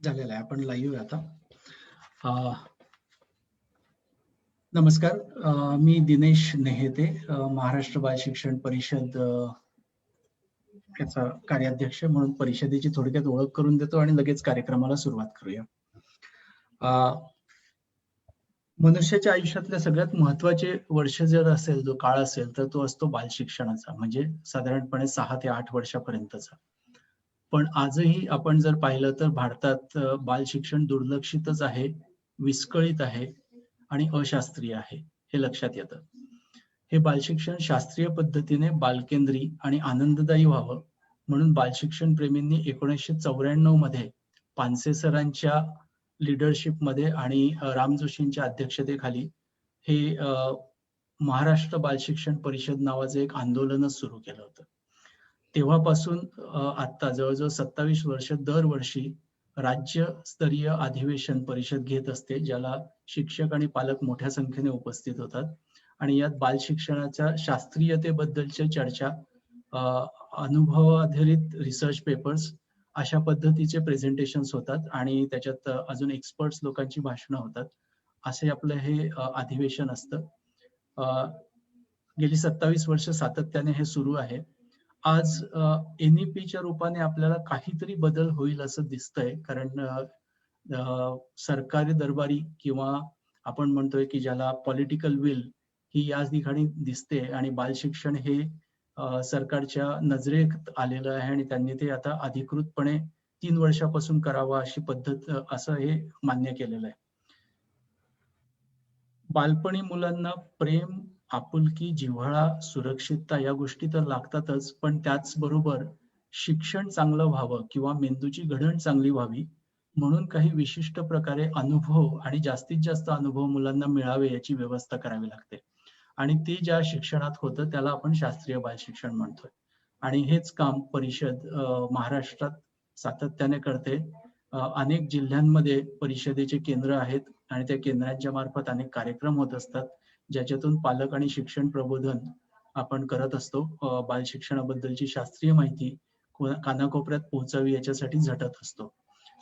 झालेला आहे. आपण लाईव्ह आहे आता. नमस्कार. मी दिनेश नेहेते, महाराष्ट्र बाल शिक्षण परिषद याचा कार्याध्यक्ष म्हणून परिषदेची थोडक्यात ओळख करून देतो आणि लगेच कार्यक्रमाला सुरुवात करूया. मनुष्याच्या आयुष्यातल्या सगळ्यात महत्वाचे वर्ष जर असेल, जो काळ असेल, तर तो असतो बाल शिक्षणाचा, म्हणजे साधारणपणे 6 ते 8 वर्षापर्यंतचा. पण आजही आपण जर पाहिलं तर भारतात बाल शिक्षण दुर्लक्षितच आहे, विस्कळीत आहे आणि अशास्त्रीय आहे, हे लक्षात येतं. हे बालशिक्षण शास्त्रीय पद्धतीने बालकेंद्री आणि आनंददायी व्हावं म्हणून बालशिक्षण प्रेमींनी 1994 मध्ये पानसे सरांच्या लीडरशिप मध्ये आणि राम जोशींच्या अध्यक्षतेखाली हे महाराष्ट्र बाल शिक्षण परिषद नावाचं एक आंदोलनच सुरू केलं होतं. तेव्हापासून आता जवळजवळ 27 वर्ष दरवर्षी राज्यस्तरीय अधिवेशन परिषद घेत असते, ज्याला शिक्षक आणि पालक मोठ्या संख्येने उपस्थित होतात आणि यात बाल शिक्षणाच्या शास्त्रीयतेबद्दलच्या चर्चा, अनुभवाधारित रिसर्च पेपर्स, अशा पद्धतीचे प्रेझेंटेशन्स होतात आणि त्याच्यात अजून एक्सपर्ट्स लोकांची भाषणं होतात. असे आपलं हे अधिवेशन असतं. गेली 27 वर्ष सातत्याने हे सुरू आहे. आज NEPच्या रूपाने आपल्याला काहीतरी बदल होईल असं दिसतंय, कारण सरकारी दरबारी किंवा आपण म्हणतोय की ज्याला पॉलिटिकल विल ही याच ठिकाणी दिसते आणि बाल शिक्षण हे सरकारच्या नजरेत आलेलं आहे आणि त्यांनी ते आता अधिकृतपणे 3 वर्षापासून करावं अशी पद्धत, असं हे मान्य केलेलं आहे. बालपणी मुलांना प्रेम, आपुलकी, जिव्हाळा, सुरक्षितता या गोष्टी तर लागतातच, पण त्याचबरोबर शिक्षण चांगलं व्हावं किंवा मेंदूची घडण चांगली व्हावी म्हणून काही विशिष्ट प्रकारे अनुभव आणि जास्तीत जास्त अनुभव मुलांना मिळावे याची व्यवस्था करावी लागते. आणि ते ज्या शिक्षणात होतं त्याला आपण शास्त्रीय बाल शिक्षण म्हणतोय. आणि हेच काम परिषद महाराष्ट्रात सातत्याने करते. अनेक जिल्ह्यांमध्ये परिषदेचे केंद्र आहेत आणि त्या केंद्रांच्या मार्फत अनेक कार्यक्रम होत असतात, ज्याच्यातून पालक आणि शिक्षण प्रबोधन आपण करत असतो. बाल शिक्षणाबद्दलची शास्त्रीय माहिती कानाकोपऱ्यात पोहोचावी याच्यासाठी झटत असतो.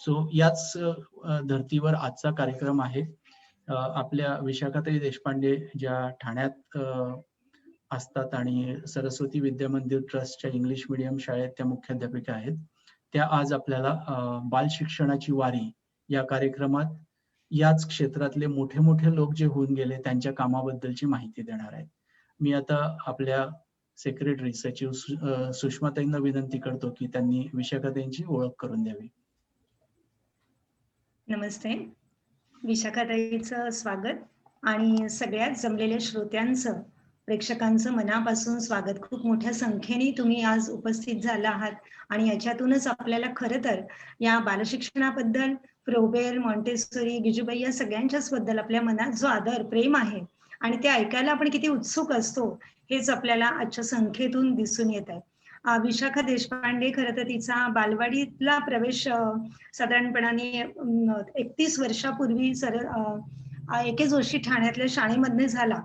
सो याच धर्तीवर आजचा कार्यक्रम आहे. आपल्या विशाखाताई देशपांडे ज्या ठाण्यात असतात आणि सरस्वती विद्या मंदिर ट्रस्टच्या इंग्लिश मीडियम शाळेत त्या मुख्याध्यापिका आहेत, त्या आज आपल्याला बाल शिक्षणाची वारी या कार्यक्रमात याच क्षेत्रातले मोठे मोठे लोक जे होऊन गेले त्यांच्या कामाबद्दलची माहिती देणार आहेत. मी आता आपल्या सेक्रेटरी सचिव सुषमाताईंना विनंती करतो की त्यांनी विशाखाताईंची ओळख करून द्यावी. नमस्ते. विशाखाताईचं स्वागत आणि सगळ्यात जमलेल्या श्रोत्यांचं, प्रेक्षकांचं मनापासून स्वागत. खूप मोठ्या संख्येने तुम्ही आज उपस्थित झाला आहात आणि याच्यातूनच आपल्याला खरं तर या बालशिक्षणाबद्दल फ्रोबेर, मॉन्टेसोरी, गिजूबाई या सगळ्यांच्याच बद्दल आपल्या मनात जो आदर, प्रेम आहे आणि ते ऐकायला आपण किती उत्सुक असतो हेच आपल्याला आजच्या संख्येतून दिसून येत आहे. विशाखा देशपांडे खरं तर तिचा बालवाडीतला प्रवेश साधारणपणाने 31 वर्षापूर्वी एके जोशी ठाण्यातल्या शाळेमधनं झाला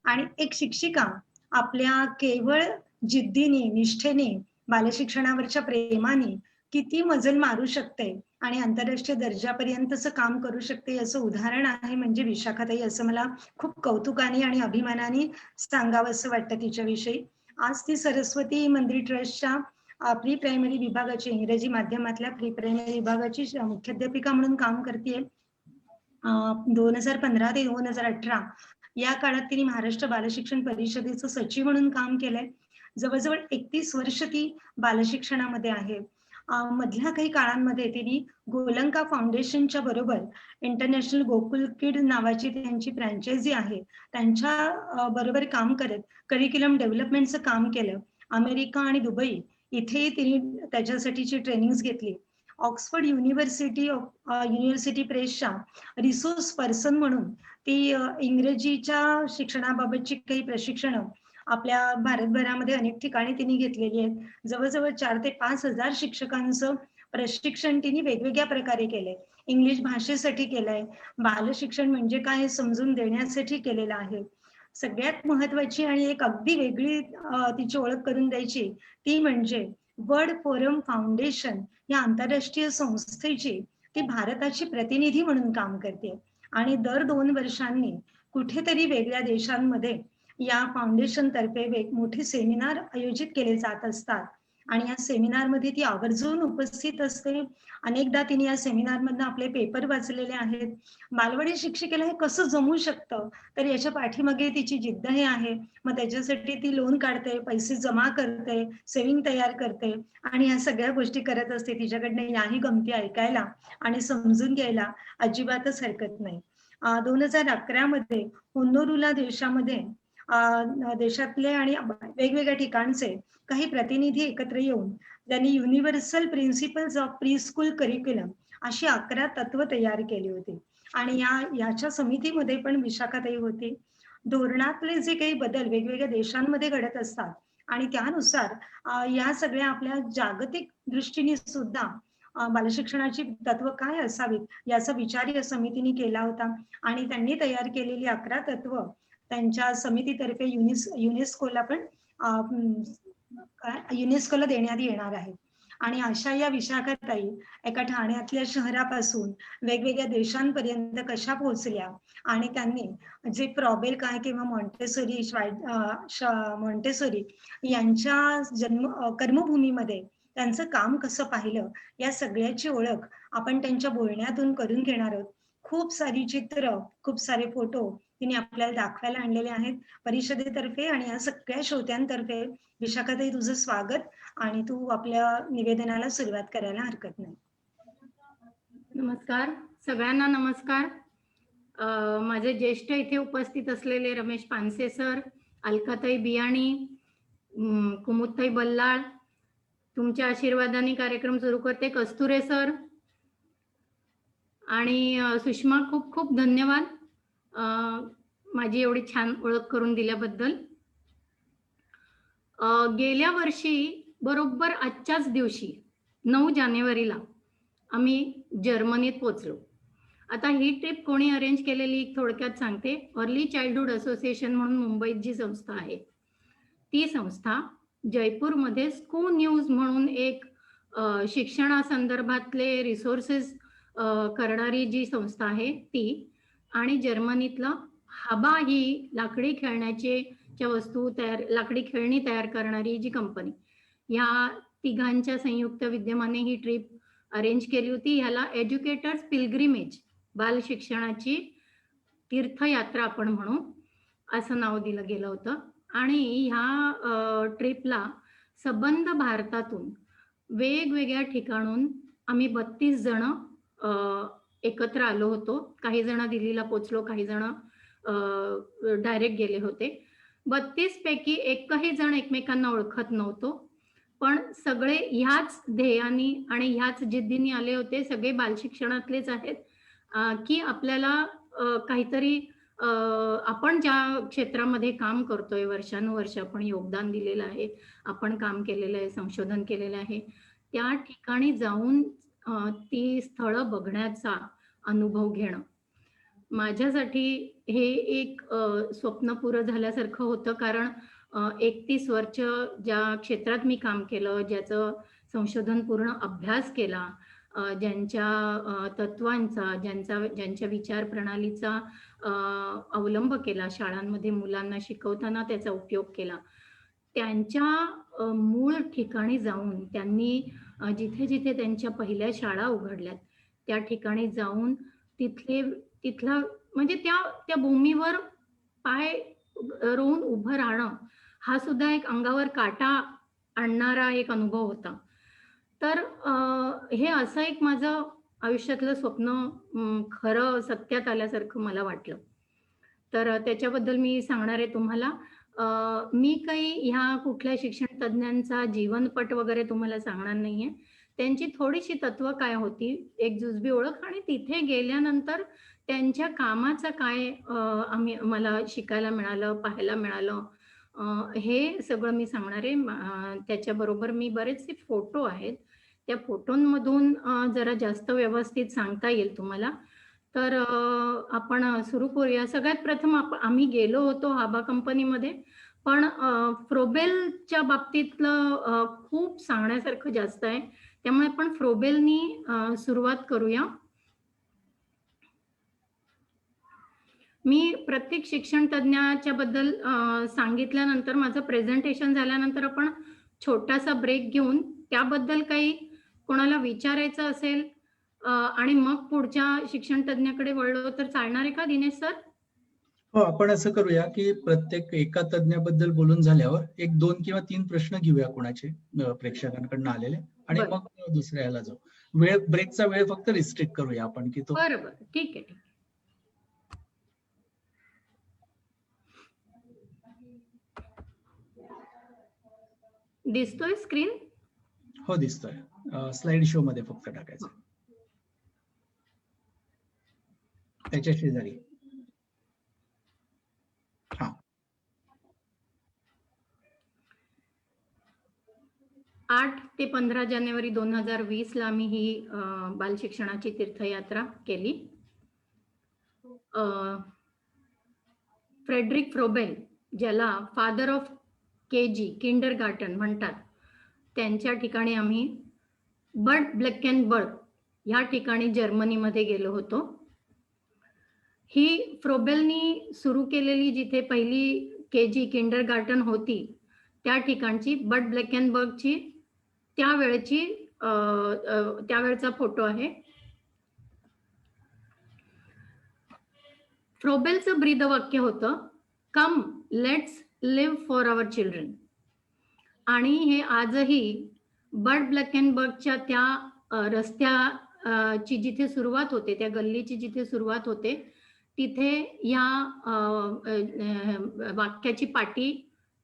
आणि एक शिक्षिका आपल्या केवळ जिद्दीने, निष्ठेने, बालशिक्षणावरच्या प्रेमाने किती मजल मारू शकते आणि आंतरराष्ट्रीय दर्जापर्यंतचं काम करू शकते याचं उदाहरण आहे म्हणजे विशाखाताई, असं मला खूप कौतुकाने आणि अभिमानाने सांगावं असं वाटतं तिच्याविषयी. आज ती सरस्वती मंदिर ट्रस्टच्या प्री प्रायमरी विभागाची, इंग्रजी माध्यमातल्या प्री प्रायमरी विभागाची मुख्याध्यापिका म्हणून काम करते. 2015 ते 2018 या काळात तिने महाराष्ट्र बालशिक्षण परिषदेचं सचिव म्हणून काम केलंय. जवळजवळ 31 वर्ष ती बालशिक्षणामध्ये आहे. मधल्या काही काळांमध्ये तिने गोलंका फाउंडेशनच्या बरोबर इंटरनॅशनल गोकुल किड नावाची त्यांची फ्रँचायझी आहे, त्यांच्या बरोबर काम करत करिक्युलम डेव्हलपमेंटचं काम केलं. अमेरिका आणि दुबई इथेही तिने त्याच्यासाठीची ट्रेनिंग्स घेतली. ऑक्सफर्ड युनिव्हर्सिटी प्रेसच्या रिसोर्स पर्सन म्हणून ती इंग्रजीच्या शिक्षणाबाबतची काही प्रशिक्षण आपल्या भारतभरामध्ये अनेक ठिकाणी तिने घेतलेली आहेत. जवळजवळ 4 ते 5 हजार शिक्षकांचं प्रशिक्षण तिने वेगवेगळ्या प्रकारे केलंय. इंग्लिश भाषेसाठी केलंय, बालशिक्षण म्हणजे काय समजून देण्यासाठी केलेलं आहे. सगळ्यात महत्वाची आणि एक अगदी वेगळी तिची ओळख करून द्यायची ती म्हणजे वर्ल्ड फोरम फाउंडेशन या आंतरराष्ट्रीय संस्थेची ती भारताची प्रतिनिधी म्हणून काम करते आणि दर 2 वर्षांनी कुठेतरी वेगळ्या देशांमध्ये या फाउंडेशन तर्फे मोठे सेमिनार आयोजित केले जात असतात आणि या सेमिनारमध्ये ती आवर्जून उपस्थित असते. अनेकदा तिने या सेमिनारमधनं आपले पेपर वाचलेले आहेत. बालवाडी शिक्षिकेला हे कसं जमू शकतं, तर याच्या पाठीमागे तिची जिद्द हे आहे. मग त्याच्यासाठी ती लोन काढते, पैसे जमा करते, सेव्हिंग तयार करते आणि ह्या सगळ्या गोष्टी करत असते. तिच्याकडनं याही गमती ऐकायला आणि समजून घ्यायला अजिबातच हरकत नाही. 2011 मध्ये होन्नोरुला देशामध्ये देशातले आणि वेगवेगळ्या ठिकाणचे काही प्रतिनिधी एकत्र येऊन त्यांनी universal principles of pre school curriculum अशी 11 तत्व तयार केली होती आणि याच्या समितीमध्ये पण विशाखाताई होती. धोरणातले जे काही बदल वेगवेगळ्या देशांमध्ये घडत असतात आणि त्यानुसार या सगळ्या आपल्या जागतिक दृष्टीने सुद्धा बालशिक्षणाची तत्व काय असावीत याचा विचार या समितीने केला होता आणि त्यांनी तयार केलेली 11 तत्व त्यांच्या समितीतर्फे युनेस्कोला पण युनेस्कोला देण्यात येणार आहे. आणि अशा या विशाखाताई एका ठाण्यातल्या शहरापासून वेगवेगळ्या देशांपर्यंत कशा पोहोचल्या आणि त्यांनी जे प्रॉबेल काय किंवा मॉन्टेसोरी यांच्या कर्मभूमीमध्ये त्यांचं काम कसं पाहिलं या सगळ्याची ओळख आपण त्यांच्या बोलण्यातून करून घेणार आहोत. खूप सारी चित्र, खूप सारे फोटो तिने आपल्याला दाखवायला आणलेले आहेत परिषदेतर्फे आणि या सगळ्या श्रोत्यांतर्फे. विशाखाताई, तुझं स्वागत आणि तू आपल्या निवेदनाला सुरुवात करायला हरकत नाही. नमस्कार सगळ्यांना. नमस्कार. माझे ज्येष्ठ इथे उपस्थित असलेले रमेश पानसे सर, अलकाताई बियाणी, कुमुदताई बल्लाळ, तुमच्या आशीर्वादाने कार्यक्रम सुरू करते कस्तुरे सर आणि सुषमा, खूप खूप धन्यवाद माझी एवढी छान ओळख करून दिल्याबद्दल. गेल्या वर्षी बरोबर आजच्याच दिवशी 9 जानेवारीला आम्ही जर्मनीत पोहोचलो. आता ही ट्रिप कोणी अरेंज केलेली थोडक्यात सांगते. अर्ली चाइल्डहुड असोसिएशन म्हणून मुंबईत जी संस्था आहे ती संस्था जयपूरमध्ये स्कू न्यूज म्हणून एक शिक्षणासंदर्भातले रिसोर्सेस करणारी जी संस्था आहे ती, आणि जर्मनीतला हाबा ही लाकडी खेळण्याच्या वस्तू लाकडी खेळणी तयार करणारी जी कंपनी, या तिघांच्या संयुक्त विद्यमाने ही ट्रिप अरेंज केली होती. ह्याला एज्युकेटर्स पिलग्रिमेज, बाल शिक्षणाची तीर्थयात्रा आपण म्हणू असं नाव दिलं गेलं होतं. आणि ह्या ट्रिपला संबंध भारतातून वेगवेगळ्या ठिकाणून आम्ही 32 जण एकत्र आलो होतो. काही जण दिल्लीला पोचलो, काही जण डायरेक्ट गेले होते. 32 पैकी एकही जण एकमेकांना ओळखत नव्हतो, पण सगळे ह्याच ध्येयाने आणि ह्याच जिद्दीने आले होते. सगळे बालशिक्षणातलेच आहेत की आपल्याला काहीतरी आपण ज्या क्षेत्रामध्ये काम करतोय, वर्षानुवर्ष आपण योगदान दिलेलं आहे, आपण काम केलेलं आहे, संशोधन केलेलं आहे, त्या ठिकाणी जाऊन ती स्थळं बघण्याचा अनुभव घेणं माझ्यासाठी हे एक स्वप्न पुरं झाल्यासारखं होतं. कारण 31 वर्ष ज्या क्षेत्रात मी काम केलं, ज्याचं संशोधन पूर्ण अभ्यास केला, ज्यांच्या तत्वांचा, ज्यांच्या विचार प्रणालीचा अवलंब केला, शाळांमध्ये मुलांना शिकवताना त्याचा उपयोग केला, त्यांच्या मूळ ठिकाणी जाऊन त्यांनी जिथे जिथे त्यांच्या पहिल्या शाळा उघडल्यात त्या ठिकाणी जाऊन तिथला म्हणजे त्या भूमीवर पाय रोवून उभं राहणं हा सुद्धा एक अंगावर काटा आणणारा एक अनुभव होता. तर हे असं एक माझं आयुष्यातलं स्वप्न खरं सत्यात आल्यासारखं मला वाटलं. तर त्याच्याबद्दल मी सांगणार आहे तुम्हाला. मी काही ह्या कुठल्या शिक्षण तज्ञांचा जीवनपट वगैरे तुम्हाला सांगणार नाहीये. त्यांची थोडीशी तत्व काय होती, एक जुजबी ओळख, आणि तिथे गेल्यानंतर त्यांच्या कामाचं काय मला शिकायला मिळालं, पाहायला मिळालं, हे सगळं मी सांगणार आहे. त्याच्याबरोबर मी बरेचसे फोटो आहेत, त्या फोटोंमधून जरा जास्त व्यवस्थित सांगता येईल तुम्हाला. तर आपण सुरू करूया. सगळ्यात प्रथम आम्ही गेलो होतो हाबा कंपनीमध्ये पण फ्रोबेलच्या बाबतीतलं खूप सांगण्यासारखं जास्त आहे. त्यामुळे आपण फ्रोबेलनी सुरुवात करूया. मी प्रत्येक शिक्षण तज्ञाच्या बद्दल सांगितल्यानंतर माझं प्रेझेंटेशन झाल्यानंतर आपण छोटासा ब्रेक घेऊन त्याबद्दल काही कोणाला विचारायचं असेल आणि मग पुढच्या शिक्षण तज्ञाकडे वळलो तर चालणार आहे का दिनेश सर? हो, आपण असं करूया की प्रत्येक एका तज्ञाबद्दल बोलून झाल्यावर एक 2 किंवा 3 प्रश्न घेऊया कोणाचे प्रेक्षकांकडून आलेले आणि बरं. मग दुसऱ्या याला जाऊ. ब्रेकचा वेळ फक्त रिस्ट्रिक्ट करूया आपण की तो बरं बरं, ठीक आहे. दिसतोय स्क्रीन? हो दिसतोय. स्लाइड शो मध्ये फक्त टाकायचं. त्याच्या शेजारी. हा. 8 ते 15 जानेवारी 2020 ला आम्ही ही बाल शिक्षणाची तीर्थयात्रा केली. फ्रेडरिक फ्रोबेल, ज्याला फादर ऑफ केजी किंडरगार्टन म्हणतात, त्यांच्या ठिकाणी आम्ही बड ब्लॅकेनबर्ग या ठिकाणी जर्मनीमध्ये गेलो होतो. ही फ्रोबेलनी सुरू केलेली जिथे पहिली केजी किंडरगार्टन होती त्या ठिकाणची बड ब्लॅकेनबर्गची त्यावेळचा फोटो आहे. फ्रोबेलचं ब्रीदवाक्य होतं, come let's live for our children. आणि हे आजही बड ब्लॅकेनबर्गच्या त्या रस्त्याची जिथे सुरुवात होते, त्या गल्लीची जिथे सुरुवात होते, तिथे या वाक्याची पाटी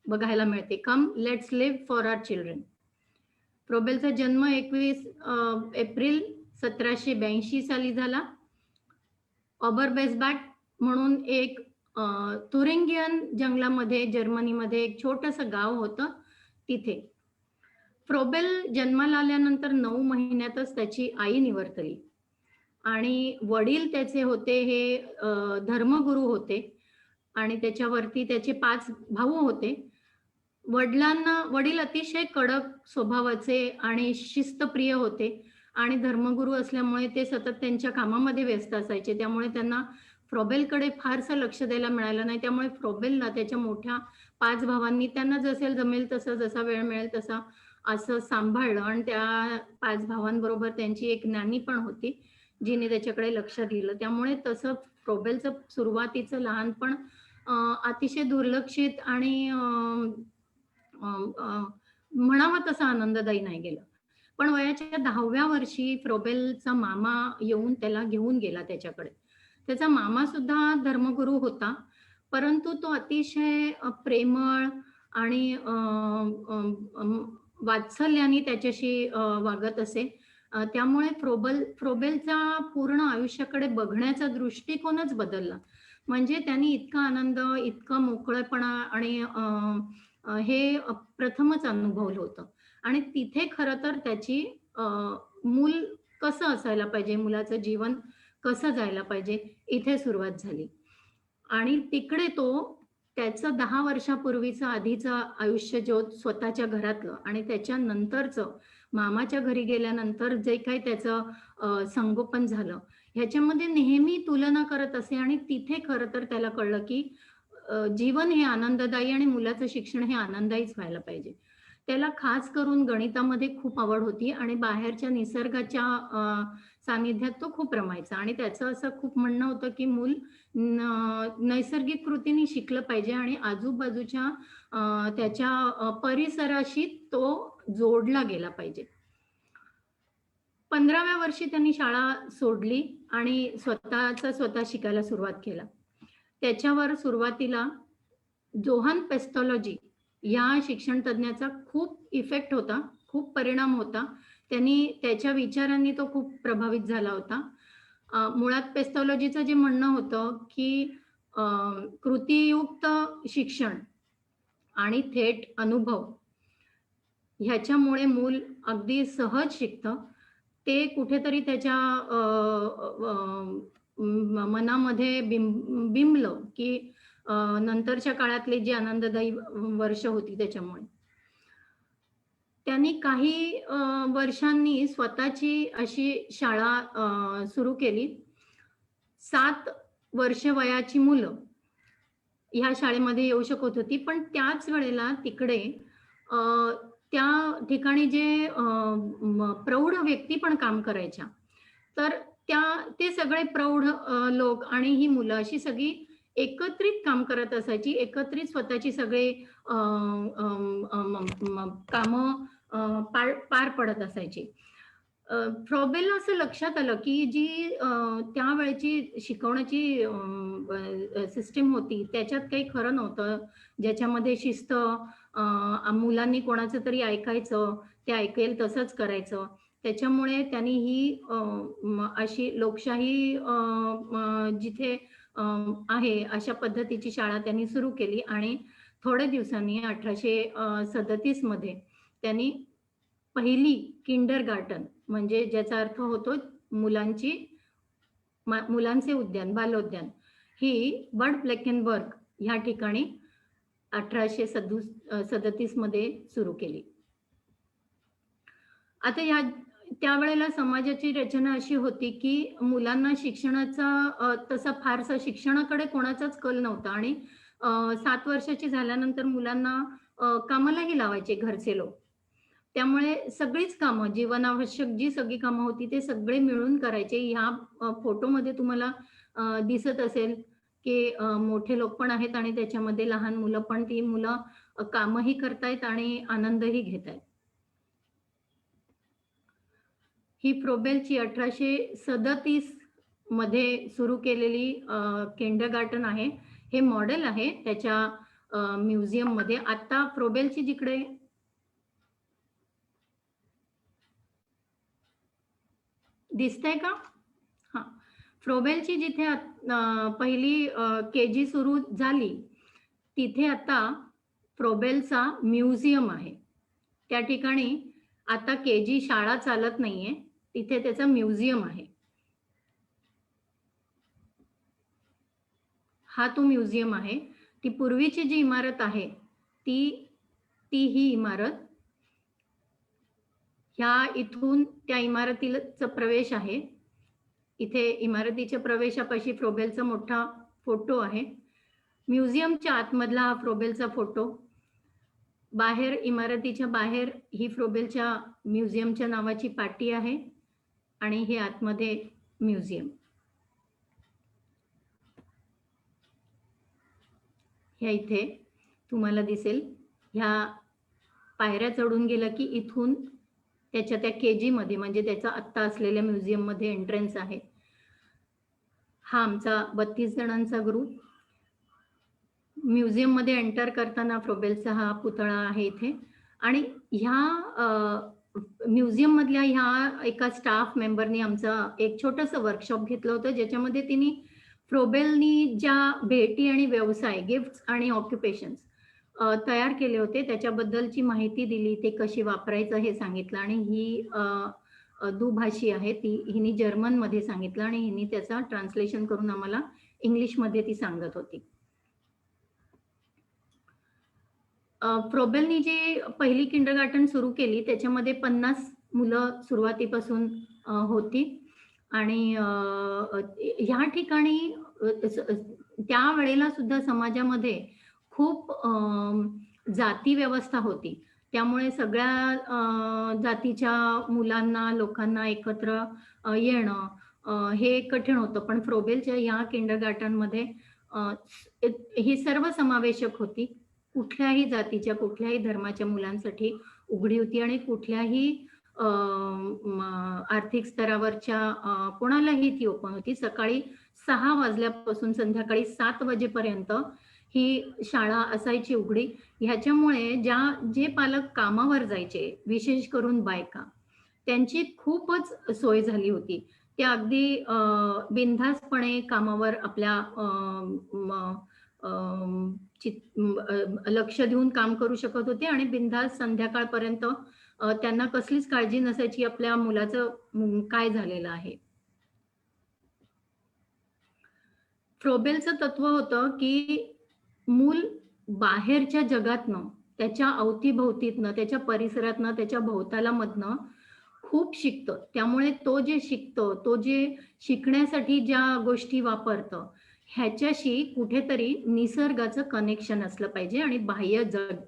बघायला मिळते, come let's live for our children. फ्रोबेलचा जन्म 21 एप्रिल 1782 साली झाला. ऑबरबेसबॅट म्हणून एक तुरिंगियन जंगलामध्ये जर्मनीमध्ये एक छोटंसं गाव होतं, तिथे. फ्रोबेल जन्माला आल्यानंतर 9 महिन्यातच त्याची आई निवर्तली आणि वडील त्याचे होते हे धर्मगुरू होते आणि त्याच्यावरती त्याचे 5 भाऊ होते. वडील अतिशय कडक स्वभावाचे आणि शिस्तप्रिय होते आणि धर्मगुरू असल्यामुळे ते सतत त्यांच्या कामामध्ये व्यस्त असायचे. त्यामुळे त्यांना फ्रोबेलकडे फारसं लक्ष द्यायला मिळालं नाही. त्यामुळे फ्रोबेलला त्याच्या मोठ्या 5 भावांनी त्यांना जसे जमेल तसं, जसा वेळ मिळेल तसा असं सांभाळलं आणि त्या 5 भावांबरोबर त्यांची एक नानी पण होती, जिने त्याच्याकडे लक्ष दिलं. त्यामुळे तसं फ्रोबेलचं सुरुवातीचं लहानपण अतिशय दुर्लक्षित आणि म्हणावा तसा आनंददायी नाही गेलं. पण वयाच्या 10व्या वर्षी फ्रोबेलचा मामा येऊन त्याला घेऊन गेला त्याच्याकडे. त्याचा मामा सुद्धा धर्मगुरू होता, परंतु तो अतिशय प्रेमळ आणि वात्सल्याने त्याच्याशी वागत असे. त्यामुळे फ्रोबेलचा पूर्ण आयुष्याकडे बघण्याचा दृष्टिकोनच बदलला. म्हणजे त्यांनी इतका आनंद, इतका मोकळेपणा आणि हे प्रथमच अनुभवलं होतं. आणि तिथे खरं तर त्याची मूल कसं असायला पाहिजे, मुलाचं जीवन कसं जायला पाहिजे, इथे सुरुवात झाली. आणि तिकडे तो त्याचं 10 वर्षापूर्वीचं आधीचं आयुष्य जो स्वतःच्या घरातलं आणि त्याच्यानंतरचं मामाच्या घरी गेल्यानंतर जे काही त्याचं संगोपन झालं, ह्याच्यामध्ये नेहमी तुलना करत असे. आणि तिथे खरं तर त्याला कळलं की जीवन हे आनंददायी आणि मुलाचं शिक्षण हे आनंददायीच व्हायला पाहिजे. त्याला खास करून गणितामध्ये खूप आवड होती आणि बाहेरच्या निसर्गाच्या सानिध्यात तो खूप रमायचा. आणि त्याचं असं खूप म्हणणं होतं की मूल नैसर्गिक कृतीने शिकलं पाहिजे आणि आजूबाजूच्या त्याच्या परिसराशी तो जोडला गेला पाहिजे. 15व्या वर्षी त्यांनी शाळा सोडली आणि स्वतः शिकायला सुरुवात केला. त्याच्यावर सुरुवातीला जोहान पेस्टॉलॉजी या शिक्षण तज्ञाचा खूप इफेक्ट होता, खूप परिणाम होता. त्याच्या विचारांनी तो खूप प्रभावित झाला होता. मुळात पेस्टॉलॉजीचं जे म्हणणं होतं की कृतीयुक्त शिक्षण आणि थेट अनुभव ह्याच्यामुळे मूल अगदी सहज शिकतं. ते कुठेतरी त्याच्या मनामध्ये बिंबलं की नंतरच्या काळातले जी आनंददायी वर्ष होती त्याच्यामुळे. त्यांनी काही वर्षांनी स्वतःची अशी शाळा सुरू केली. 7 वर्ष वयाची मुलं ह्या शाळेमध्ये येऊ शकत होती. पण त्याच वेळेला तिकडे अ, त्या ठिकाणी जे प्रौढ व्यक्ती पण काम करायच्या. तर त्या ते सगळे प्रौढ लोक आणि ही मुलं अशी सगळी एकत्रित काम करत असायची. एकत्रित स्वतःची सगळे अ, अं, अं, कामं पार पार पडत असायची. फ्रॉबेलला असं लक्षात आलं, की जी त्यावेळची शिकवण्याची सिस्टम होती, त्याच्यात काही खरं नव्हतं. ज्याच्यामध्ये शिस्त, मुलांनी कोणाचं तरी ऐकायचं, ते ऐकेल तसंच करायचं. त्याच्यामुळे त्यांनी ही अशी लोकशाही जिथे अ, आहे अशा पद्धतीची शाळा त्यांनी सुरू केली आणि थोड्या दिवसांनी 1837 मध्ये त्यांनी पहिली किंडरगार्टन म्हणजे ज्याचा अर्थ होतो मुलांची मुलांचे उद्यान, बालोद्यान ही बड प्लेकेनबर्ग ह्या ठिकाणी 1837 मध्ये सुरू केली. आता त्यावेळेला समाजाची रचना अशी होती, की मुलांना शिक्षणाचा तसा फारसा शिक्षणाकडे कोणाचाच कल नव्हता आणि 7 वर्षाची झाल्यानंतर मुलांना कामालाही लावायचे घरचे लोक. त्यामुळे सगळीच कामं, जीवनावश्यक जी सगळी कामं होती, ते सगळे मिळून करायचे. ह्या फोटोमध्ये तुम्हाला दिसत असेल, की मोठे लोक पण आहेत आणि त्याच्यामध्ये लहान मुलं पण. ती मुलं कामही करतायत आणि आनंदही घेतायत. ही फ्रोबेलची 1837 मध्ये सुरू केलेली किंडरगार्टन आहे. हे मॉडेल आहे त्याच्या म्युझियममध्ये. आता फ्रोबेलची जिकडे दिसतंय का? हां. फ्रोबेलची जिथे पहिली के-जी सुरू झाली, तिथे आता फ्रोबेलचा म्युझियम आहे. त्या ठिकाणी आता के-जी शाळा चालत नाहीये. तिथे त्याचं म्युझियम आहे. हा तो म्युझियम आहे. ती पूर्वीची जी इमारत आहे, ती ही इमारत. ह्या इथून त्या इमारतीचा प्रवेश आहे. इथे इमारतीच्या प्रवेशापाशी फ्रोबेलचा मोठा फोटो आहे. म्युझियमच्या आतमधला हा फ्रोबेलचा फोटो. बाहेर इमारतीच्या बाहेर ही फ्रोबेलच्या म्युझियमच्या नावाची पाटी आहे आणि हे आतमध्ये म्युझियम. ह्या इथे तुम्हाला दिसेल, ह्या पायऱ्या चढून गेलं की इथून त्याच्या त्या के-जी मध्ये म्हणजे त्याचा आत्ता असलेल्या म्युझियम मध्ये एंट्रन्स आहे. हा आमचा 32 जणांचा ग्रुप. म्युझियम मध्ये एंटर करताना फ्रोबेलचा हा पुतळा आहे इथे आणि ह्या म्युझियम मधल्या ह्या एका स्टाफ मेंबरनी आमचं एक छोटंसं वर्कशॉप घेतलं होतं, ज्याच्यामध्ये तिने फ्रोबेलनी ज्या भेटी आणि व्यवसाय, गिफ्ट्स आणि ऑक्युपेशन्स तयार केले होते त्याच्याबद्दलची माहिती दिली. ते कशी वापरायचं हे सांगितलं आणि ही दुभाषी आहे. हिने जर्मनमध्ये सांगितलं आणि हिने त्याचा ट्रान्सलेशन करून आम्हाला इंग्लिशमध्ये ती सांगत होती. फ्रोबेलनी जी पहिली किंडरगार्टन सुरू केली त्याच्यामध्ये 50 मुलं सुरुवातीपासून होती आणि ह्या ठिकाणी त्यावेळेला सुद्धा समाजामध्ये खूप जाती व्यवस्था होती. त्यामुळे सगळ्या जातीच्या मुलांना, लोकांना एकत्र येणं हे कठीण होतं. पण फ्रोबेलच्या ह्या किंडरगार्टनमध्ये ही सर्वसमावेशक होती. कुठल्याही जातीच्या, कुठल्याही धर्माच्या मुलांसाठी उघडी होती आणि कुठल्याही आर्थिक स्तरावरच्या कोणालाही ती ओपन होती. सकाळी 6 वाजल्यापासून संध्याकाळी 7 वाजेपर्यंत ही शाळा असायची उघडी. ह्याच्यामुळे जे पालक कामावर जायचे, विशेष करून बायका, त्यांची खूपच सोय झाली होती. त्या अगदी बिनधास्तपणे कामावर आपल्या लक्ष देऊन काम करू शकत होते आणि बिनधास्त संध्याकाळपर्यंत त्यांना कसलीच काळजी नसायची आपल्या मुलाचं काय झालेलं आहे. फ्रोबेलचं तत्व होतं की मूल बाहेरच्या जगातनं, त्याच्या अवतीभोवतीतनं, त्याच्या परिसरातनं, त्याच्या भोवतालामधनं खूप शिकतं. त्यामुळे तो जे शिकतो, तो जे शिकण्यासाठी ज्या गोष्टी वापरतं, ह्याच्याशी कुठेतरी निसर्गाचं कनेक्शन असलं पाहिजे आणि बाह्य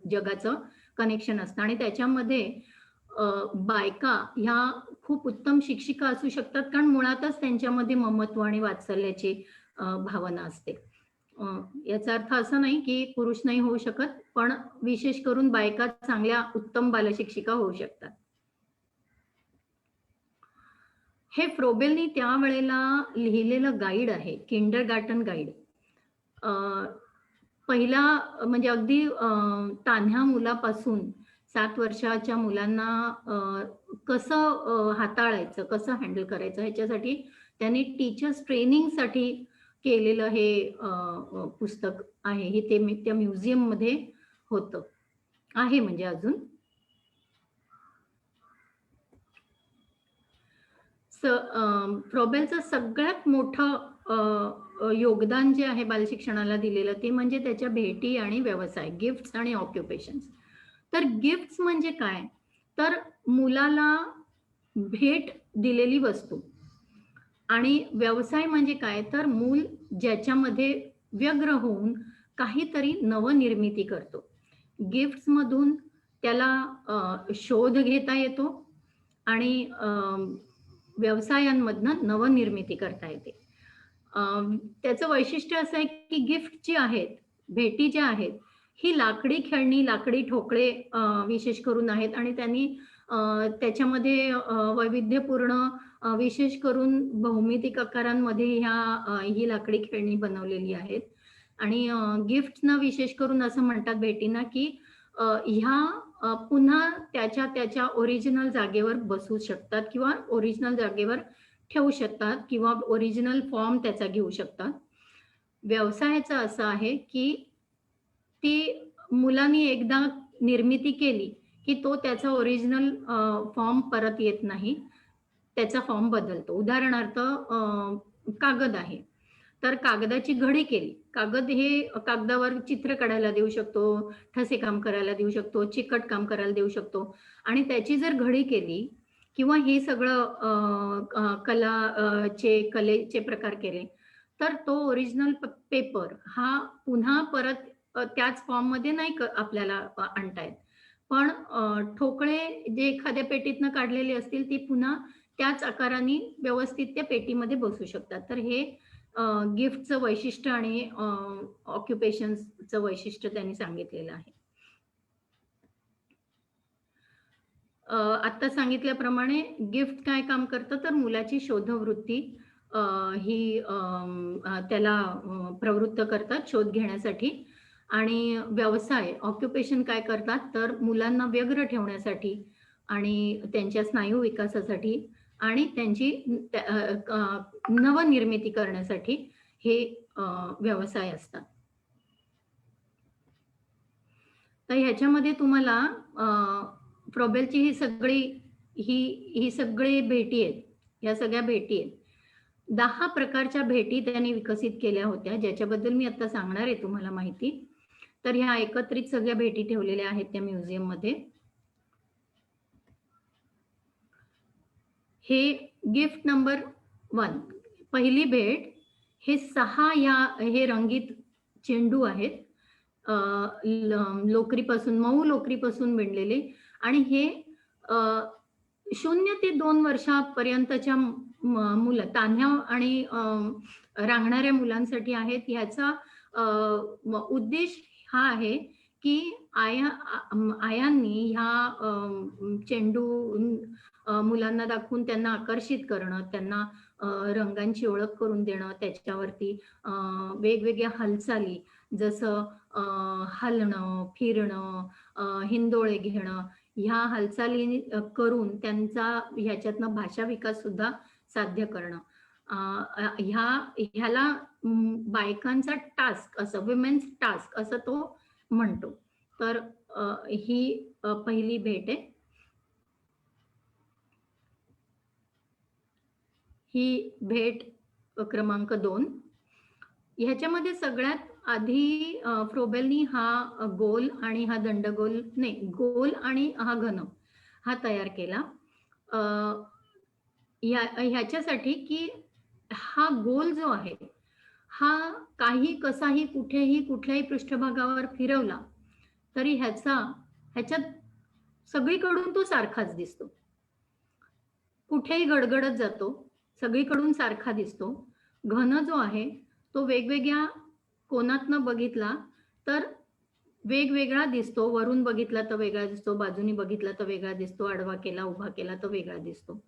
जगाचं कनेक्शन असतं आणि त्याच्यामध्ये बायका ह्या खूप उत्तम शिक्षिका असू शकतात, कारण मुळातच त्यांच्यामध्ये ममत्व आणि वात्सल्याची भावना असते. याचा अर्थ असा नाही की पुरुष नाही होऊ शकत, पण विशेष करून बायका चांगल्या उत्तम बालशिक्षिका होऊ शकतात. हे फ्रोबेलनी त्यावेळेला लिहिलेलं गाईड आहे, किंडरगार्टन गाईड. पहिला म्हणजे अगदी तान्ह्या मुलापासून 7 वर्षाच्या मुलांना कसं हाताळायचं, कसं हँडल करायचं ह्याच्यासाठी त्यांनी टीचर्स ट्रेनिंगसाठी केलेलं हे पुस्तक आहे. हे ते त्या म्युझियममध्ये होतं, आहे म्हणजे अजून. फ्रोबेलचं सगळ्यात मोठं योगदान जे आहे बालशिक्षणाला दिलेलं ते म्हणजे त्याच्या भेटी आणि व्यवसाय, गिफ्ट्स आणि ऑक्युपेशन्स. तर गिफ्ट्स म्हणजे काय, तर मुलाला भेट दिलेली वस्तू. आणि व्यवसाय म्हणजे काय, तर मूल ज्याच्यामध्ये व्यग्र होऊन काहीतरी नवनिर्मिती करतो. गिफ्ट्स मधून त्याला शोध घेता येतो आणि व्यवसायांमधनं नवनिर्मिती करता येते. त्याचं वैशिष्ट्य असं आहे की गिफ्ट जी आहेत, भेटी ज्या आहेत, ही लाकडी खेळणी, लाकडी ठोकळे विशेष करून आहेत आणि त्यांनी त्याच्यामध्ये वैविध्यपूर्ण विशेष करून भौमितिक आकारांमध्ये ही लाकडी खेळणी बनवलेली आहेत. आणि गिफ्ट्सना विशेष करून असं म्हणतात भेटींना की ह्या पुन्हा त्याच्या ओरिजिनल जागेवर बसू शकतात किंवा ओरिजिनल जागेवर ठेवू शकतात किंवा ओरिजिनल फॉर्म त्याचा घेऊ शकतात. व्यवसायाचं असं आहे की ती मुलांनी एकदा निर्मिती केली की तो त्याचा ओरिजिनल फॉर्म परत येत नाही, त्याचा फॉर्म बदलतो. उदाहरणार्थ कागद आहे, तर कागदाची घडी केली. कागदावर चित्र काढायला देऊ शकतो, ठसे काम करायला देऊ शकतो, चिकट काम करायला देऊ शकतो आणि त्याची जर घडी केली किंवा हे सगळं कलेचे प्रकार केले, तर तो ओरिजिनल पेपर हा पुन्हा परत त्याच फॉर्ममध्ये नाही आपल्याला आणता येत. पण ठोकळे जे एखाद्या पेटीतनं काढलेले असतील, ती पुन्हा त्याच आकाराने व्यवस्थित त्या पेटीमध्ये बसू शकतात. तर हे गिफ्टचं वैशिष्ट्य आणि ऑक्युपेशन्सचं वैशिष्ट्य त्यांनी सांगितलेलं आहे. आता सांगितल्याप्रमाणे गिफ्ट काय काम करतं, तर मुलाची शोधवृत्ती ही त्याला प्रवृत्त करतात शोध घेण्यासाठी. आणि व्यवसाय, ऑक्युपेशन काय करतात, तर मुलांना व्यग्र ठेवण्यासाठी आणि त्यांच्या स्नायू विकासासाठी आणि त्यांची नवनिर्मिती करण्यासाठी हे व्यवसाय असतात. तर ह्याच्यामध्ये तुम्हाला फ्रोबेलची ही सगळी भेटी आहेत, या सगळ्या भेटी आहेत. 10 प्रकारच्या भेटी त्यांनी विकसित केल्या होत्या, ज्याच्याबद्दल मी आता सांगणार आहे तुम्हाला माहिती. तर ह्या एकत्रित सगळ्या भेटी ठेवलेल्या आहेत त्या म्युझियममध्ये. हे गिफ्ट नंबर 1, पहिली भेट. हे 6 हे रंगीत चेंडू आहेत, लोकरीपासून, मऊ लोकरीपासून विणलेले आणि हे 0 ते 2 वर्षापर्यंतच्या मुलं, तान्ह्या आणि रांगणाऱ्या मुलांसाठी आहेत. ह्याचा उद्देश हा आहे की आयांनी ह्या चेंडू मुलांना दाखवून त्यांना आकर्षित करणं, त्यांना रंगांची ओळख करून देणं, त्याच्यावरती वेगवेगळ्या हालचाली जसं हलणं, फिरणं, हिंदोळे घेणं, ह्या हालचाली करून त्यांचा ह्याच्यातनं भाषा विकास सुद्धा साध्य करणं. ह्याला बायकांचा टास्क असं, विमेन्स टास्क असं तो म्हणतो. तर ही पहिली भेट आहे. ही भेट क्रमांक 2. ह्याच्यामध्ये सगळ्यात आधी फ्रोबेलनी हा गोल आणि हा दंडगोल नाही, गोल आणि हा घन हा तयार केला. ह्याच्यासाठी की हा गोल जो आहे हा काही कसाही कुठेही कुठल्याही पृष्ठभागावर फिरवला तरी ह्याच्यात सगळीकडून तो सारखाच दिसतो. कुठेही गडगडत जातो, सगळीकडून सारखा दिसतो. घन जो आहे तो वेगवेगळ्या कोनातनं बघितला तर वेगवेगळा दिसतो. वरून बघितला तर वेगळा दिसतो, बाजूनी बघितला तर वेगळा दिसतो, आडवा केला, उभा केला तर वेगळा दिसतो.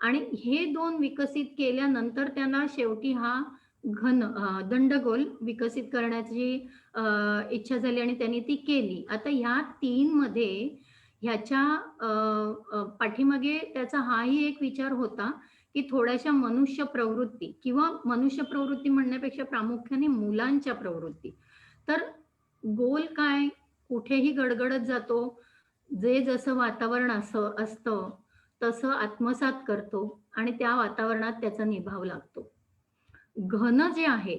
आणि हे दोन विकसित केल्यानंतर त्यांना शेवटी हा दंडगोल विकसित करण्याची इच्छा झाली आणि त्यांनी ती केली. आता ह्या 3 मध्ये ह्याच्या पाठीमागे त्याचा हाही एक विचार होता की थोड्याशा मनुष्य प्रवृत्ती किंवा मनुष्य प्रवृत्ती म्हणण्यापेक्षा प्रामुख्याने मुलांच्या प्रवृत्ती. तर गोल काय, कुठेही गडगडत जातो, जे जसं वातावरण असतं तसं आत्मसात करतो आणि त्या वातावरणात त्याचा निभाव लागतो. घन जे आहे,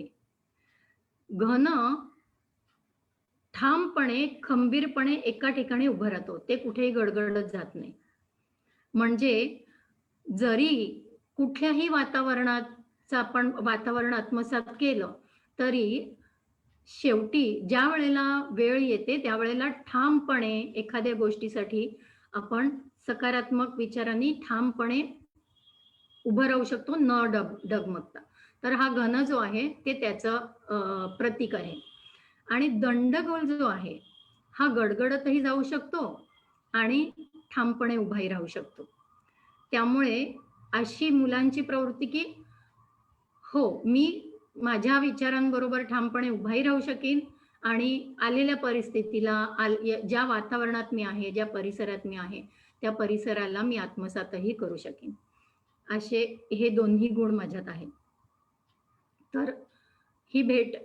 घन ठामपणे, खंबीरपणे एका ठिकाणी उभं राहतो. ते कुठेही गडगडत जात नाही. म्हणजे जरी कुठल्याही आपण वातावरण आत्मसात केलं तरी शेवटी ज्या वेळेला वेळ येते त्यावेळेला ठामपणे एखाद्या गोष्टीसाठी आपण सकारात्मक विचारांनी ठामपणे उभं राहू शकतो, न डगमगता. तर हा घन जो आहे ते त्याचं प्रतीक आहे. आणि दंडगोल जो आहे हा गडगडतही जाऊ शकतो आणि ठामपणे उभाही राहू शकतो. त्यामुळे अशी मुलांची प्रवृत्ती की हो, मी माझ्या विचारांबरोबर ठामपणे उभाही राहू शकेन आणि आलेल्या परिस्थितीला ज्या वातावरणात मी आहे, ज्या परिसरात मी आहे त्या परिसराला मी आत्मसातही करू शकेन. असे हे दोन्ही गुण माझ्यात आहेत. तर ही भेट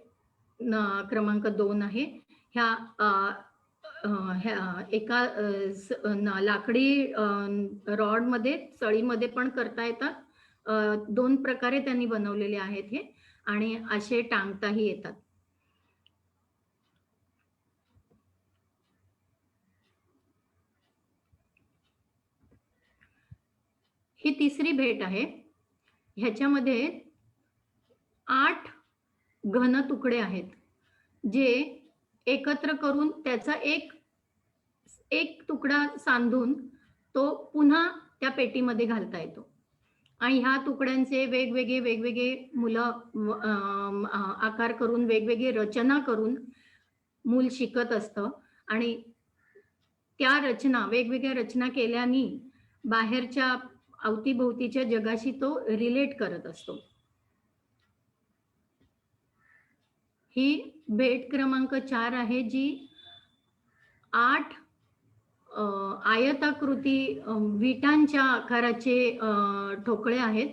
क्रमांक 2 आहे. ह्या एका लाकडी रॉडमध्ये, सळीमध्ये पण करता येतात. 2 प्रकारे त्यांनी बनवलेले आहेत हे आणि असे टांगताही येतात. ही तिसरी भेट आहे. ह्याच्यामध्ये 8 घन तुकडे आहेत जे एकत्र करून त्याचा एक तुकडा सांधून तो पुन्हा त्या पेटीमध्ये घालता येतो. आणि ह्या तुकड्यांचे वेगवेगळे मुलं आकार करून वेगवेगळी रचना करून मूल शिकत असतं आणि त्या वेगवेगळ्या रचना केल्याने बाहेरच्या अवतीभोवतीच्या जगाशी तो रिलेट करत असतो. ही भेट क्रमांक 4 आहे जी 8 आयताकृती विटांच्या आकाराचे ठोकळे आहेत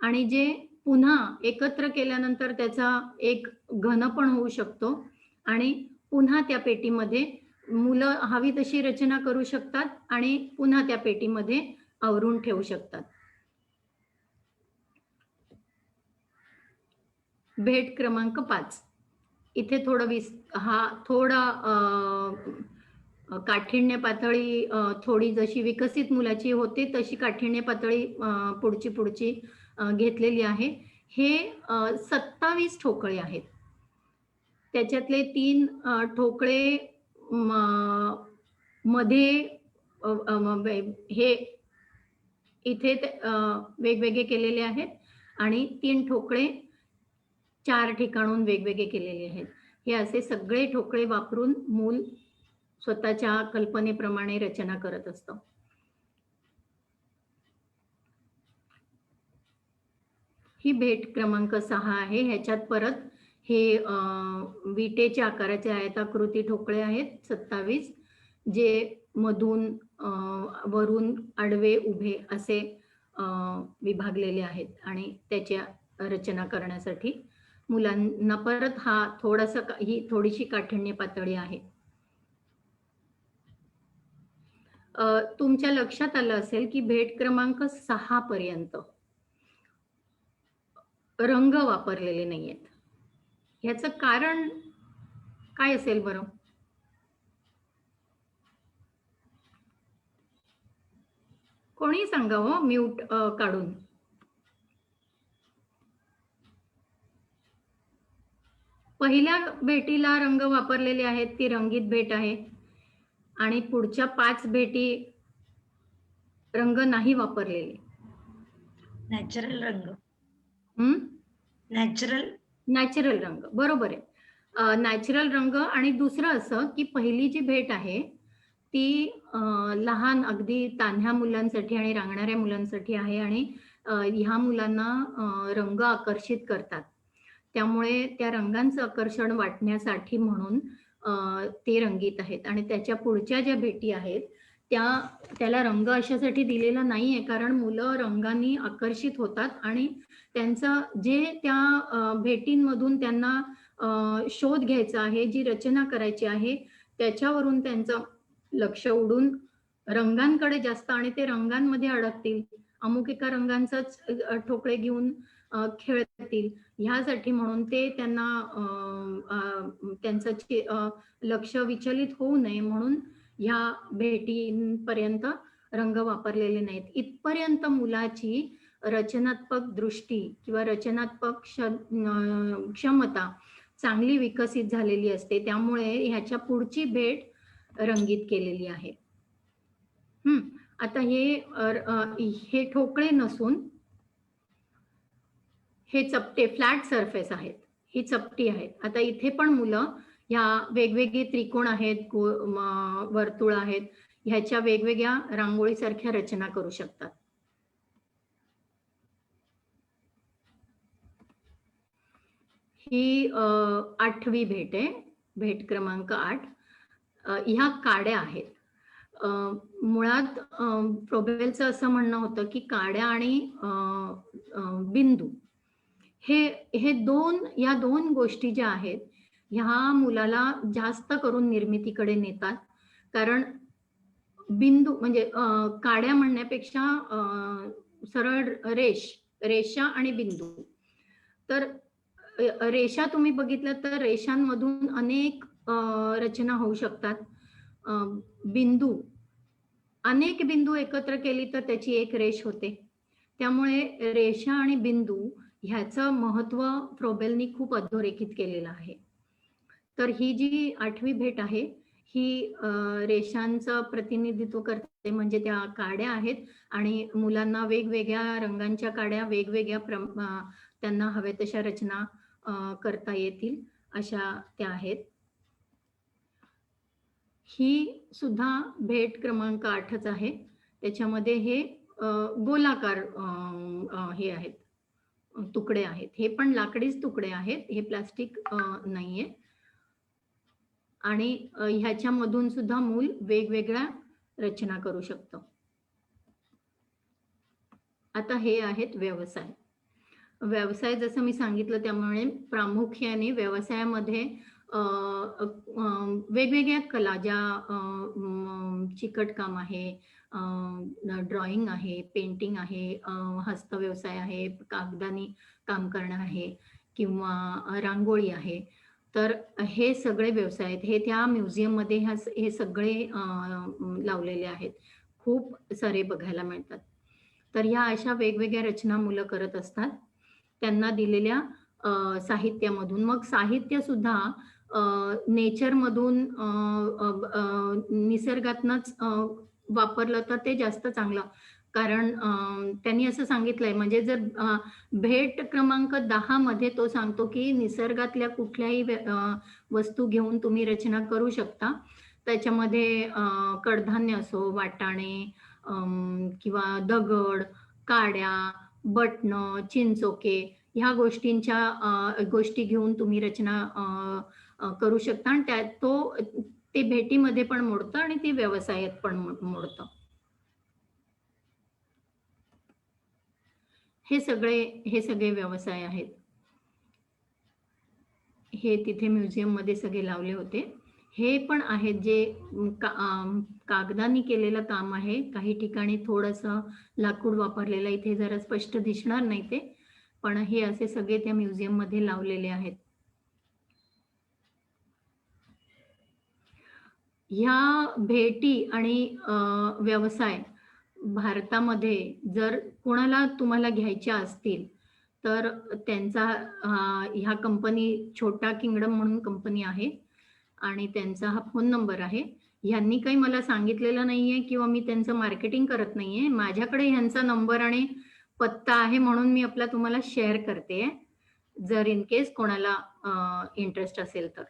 आणि जे पुन्हा एकत्र केल्यानंतर त्याचा एक घन पण होऊ शकतो आणि पुन्हा त्या पेटीमध्ये मुलं हवी तशी रचना करू शकतात आणि पुन्हा त्या पेटीमध्ये आवरून ठेवू शकतात. भेट क्रमांक 5 इथे थोडा काठिण्य पातळी थोडी जशी विकसित मुलाची होते तशी काठिण्य पातळी पुढची घेतलेली आहे. हे 27 ठोकळे आहेत. त्याच्यातले 3 ठोकळे मध्ये हे इथे वेगवेगळे केलेले आहेत आणि 3 ठोकळे 4 ठिकाणून वेगवेगळे केलेले आहेत. हे असे सगळे ठोकळे वापरून मूल स्वतःच्या कल्पनेप्रमाणे रचना करत असतं. ही भेट क्रमांक 6 आहे. ह्याच्यात परत हे विटेच्या आकाराचे आयताकृती ठोकळे आहेत 27 जे मधून वरून आडवे उभे असे विभागलेले आहेत आणि त्याच्या रचना करण्यासाठी मुलांना परत ही थोडीशी काठिण्य पातळी आहे. तुमच्या लक्षात आलं असेल की भेट क्रमांक 6 पर्यंत रंग वापरलेले नाहीयेत. ह्याचं कारण काय असेल बरं? कोणी सांगा हो, म्यूट काढून. पहिल्या भेटीला रंग वापरलेले आहेत, ती रंगीत भेट आहे. आणि पुढच्या 5 भेटी रंग नाही वापरलेले. नॅचरल रंग. हं? नॅचरल रंग, बरोबर आहे. नॅचरल रंग. आणि दुसरं असं की पहिली जी भेट आहे ती लहान अगदी तान्ह्या मुलांसाठी आणि रांगणाऱ्या मुलांसाठी आहे. आणि ह्या मुलांना रंग आकर्षित करतात. त्यामुळे त्या रंगांचं आकर्षण वाटण्यासाठी म्हणून ते रंगीत आहेत. आणि त्याच्या पुढच्या ज्या भेटी आहेत त्याला रंग अशासाठी दिलेला नाहीये, कारण मुलं रंगांनी आकर्षित होतात आणि त्यांचं जे त्या भेटींमधून त्यांना शोध घ्यायचा आहे, जी रचना करायची आहे, त्याच्यावरून त्यांचं लक्ष उडून रंगांकडे जास्त आणि ते रंगांमध्ये अडकतील. अमुक एका रंगांचाच ठोकळे घेऊन खेळतील. ह्यासाठी म्हणून ते त्यांचं लक्ष विचलित होऊ नये म्हणून ह्या भेटींपर्यंत रंग वापरलेले नाहीत. इथपर्यंत मुलाची रचनात्मक दृष्टी किंवा रचनात्मक क्षमता चांगली विकसित झालेली असते. त्यामुळे ह्याच्या पुढची भेट रंगीत केलेली आहे. आता हे ठोकळे नसून हे चपटे फ्लॅट सरफेस आहेत. ही चपटी आहेत. आता इथे पण मुलं ह्या वेगवेगळे त्रिकोण आहेत, वर्तुळ आहेत, ह्याच्या वेगवेगळ्या रांगोळीसारख्या रचना करू शकतात. ही 8वी भेट आहे, भेट क्रमांक 8. ह्या काड्या आहेत. मुळात फ्रोबेलचं असं म्हणणं होतं की काड्या आणि बिंदू या दोन गोष्टी ज्या आहेत ह्या मुलाला जास्त करून निर्मितीकडे नेतात. कारण बिंदू म्हणजे काड्या म्हणण्यापेक्षा सरळ रेषा आणि बिंदू. तर रेषा तुम्ही बघितलं तर रेषांमधून अनेक रचना होऊ शकतात. अनेक बिंदू एकत्र केली तर त्याची एक रेष होते. त्यामुळे रेषा आणि बिंदू ह्याचं महत्व फ्रोबेलनी खूप अधोरेखित केलेलं आहे. तर ही जी 8वी भेट आहे ही रेषांचं प्रतिनिधित्व करते, म्हणजे त्या काड्या आहेत आणि मुलांना वेगवेगळ्या रंगांच्या काड्या वेगवेगळ्या त्यांना हव्या तशा रचना करता येतील अशा त्या आहेत. ही सुद्धा भेट क्रमांक 8च आहे. त्याच्यामध्ये हे गोलाकार हे आहेत, तुकडे आहेत. हे पण लाकडीच तुकडे आहेत, हे प्लास्टिक नाहीये. आणि ह्याच्यामधून सुद्धा मूल वेगवेगळ्या रचना करू शकतं. आता हे आहेत व्यवसाय. व्यवसाय जसं मी सांगितलं त्यामुळे प्रामुख्याने व्यवसायामध्ये वेगवेगळ्या कला ज्या चिकटकाम आहे, ड्रॉइंग आहे, पेंटिंग आहे, हस्तव्यवसाय आहे, कागदानी काम करणं आहे किंवा रांगोळी आहे. तर हे सगळे व्यवसाय आहेत. हे त्या म्युझियममध्ये हे सगळे लावलेले आहेत. खूप सारे बघायला मिळतात. तर ह्या अशा वेगवेगळ्या रचना मुलं करत असतात त्यांना दिलेल्या साहित्यामधून. मग साहित्य सुद्धा नेचरमधून निसर्गातनच वापरलं तर ते जास्त चांगलं. कारण त्यांनी असं सांगितलंय, म्हणजे जर भेट क्रमांक 10 मध्ये तो सांगतो की निसर्गातल्या कुठल्याही वस्तू घेऊन तुम्ही रचना करू शकता. त्याच्यामध्ये कडधान्य असो, वाटाणे किंवा दगड, काड्या, बटणं, चिंचोके ह्या गोष्टी घेऊन तुम्ही रचना करू शकता. आणि ते भेटीमध्ये पण मोडतं आणि ते व्यवसायात पण मोडतं. हे सगळे व्यवसाय आहेत. हे तिथे म्युझियम मध्ये सगळे लावले होते. हे पण आहेत जे कागदानी केलेलं काम आहे. काही ठिकाणी थोडंसं लाकूड वापरलेलं, इथे जरा स्पष्ट दिसणार नाही ते, पण हे असे सगळे त्या म्युझियम मध्ये लावलेले आहेत. ह्या भेटी आणि व्यवसाय भारतामध्ये जर कोणाला तुम्हाला घ्यायच्या असतील, तर त्यांचा ह्या कंपनी छोटा किंगडम म्हणून कंपनी आहे आणि त्यांचा हा फोन नंबर आहे. ह्यांनी काही मला सांगितलेलं नाहीये किंवा मी त्यांचं मार्केटिंग करत नाहीये. माझ्याकडे ह्यांचा नंबर आणि पत्ता आहे म्हणून मी आपला तुम्हाला शेअर करतेय. जर इन केस कोणाला इंटरेस्ट असेल तर.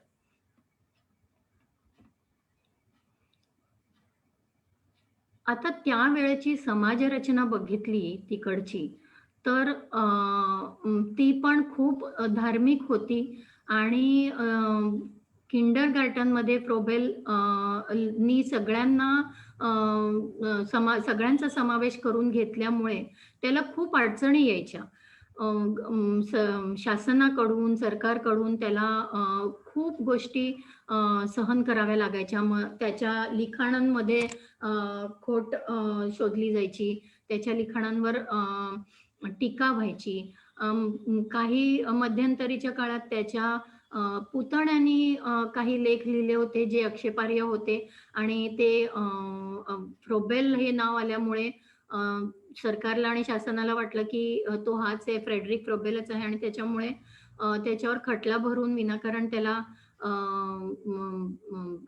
आता त्यावेळेची समाजरचना बघितली तिकडची, तर ती पण खूप धार्मिक होती आणि किंडरगार्टनमध्ये फ्रोबेल नी सगळ्यांना सगळ्यांचा समावेश करून घेतल्यामुळे त्याला खूप अडचणी यायच्या. शासनाकडून, सरकारकडून त्याला खूप गोष्टी सहन कराव्या लागायच्या. मग त्याच्या लिखाणांमध्ये खोट शोधली जायची, त्याच्या लिखाणांवर टीका व्हायची. काही मध्यंतरीच्या काळात त्याच्या पुतण्यानी काही लेख लिहिले होते जे आक्षेपार्ह होते आणि ते फ्रोबेल हे नाव आल्यामुळे सरकारला आणि शासनाला वाटलं की तो हाच आहे, फ्रेडरिक फ्रोबेलच आहे आणि त्याच्यामुळे त्याच्यावर खटला भरून विनाकारण त्याला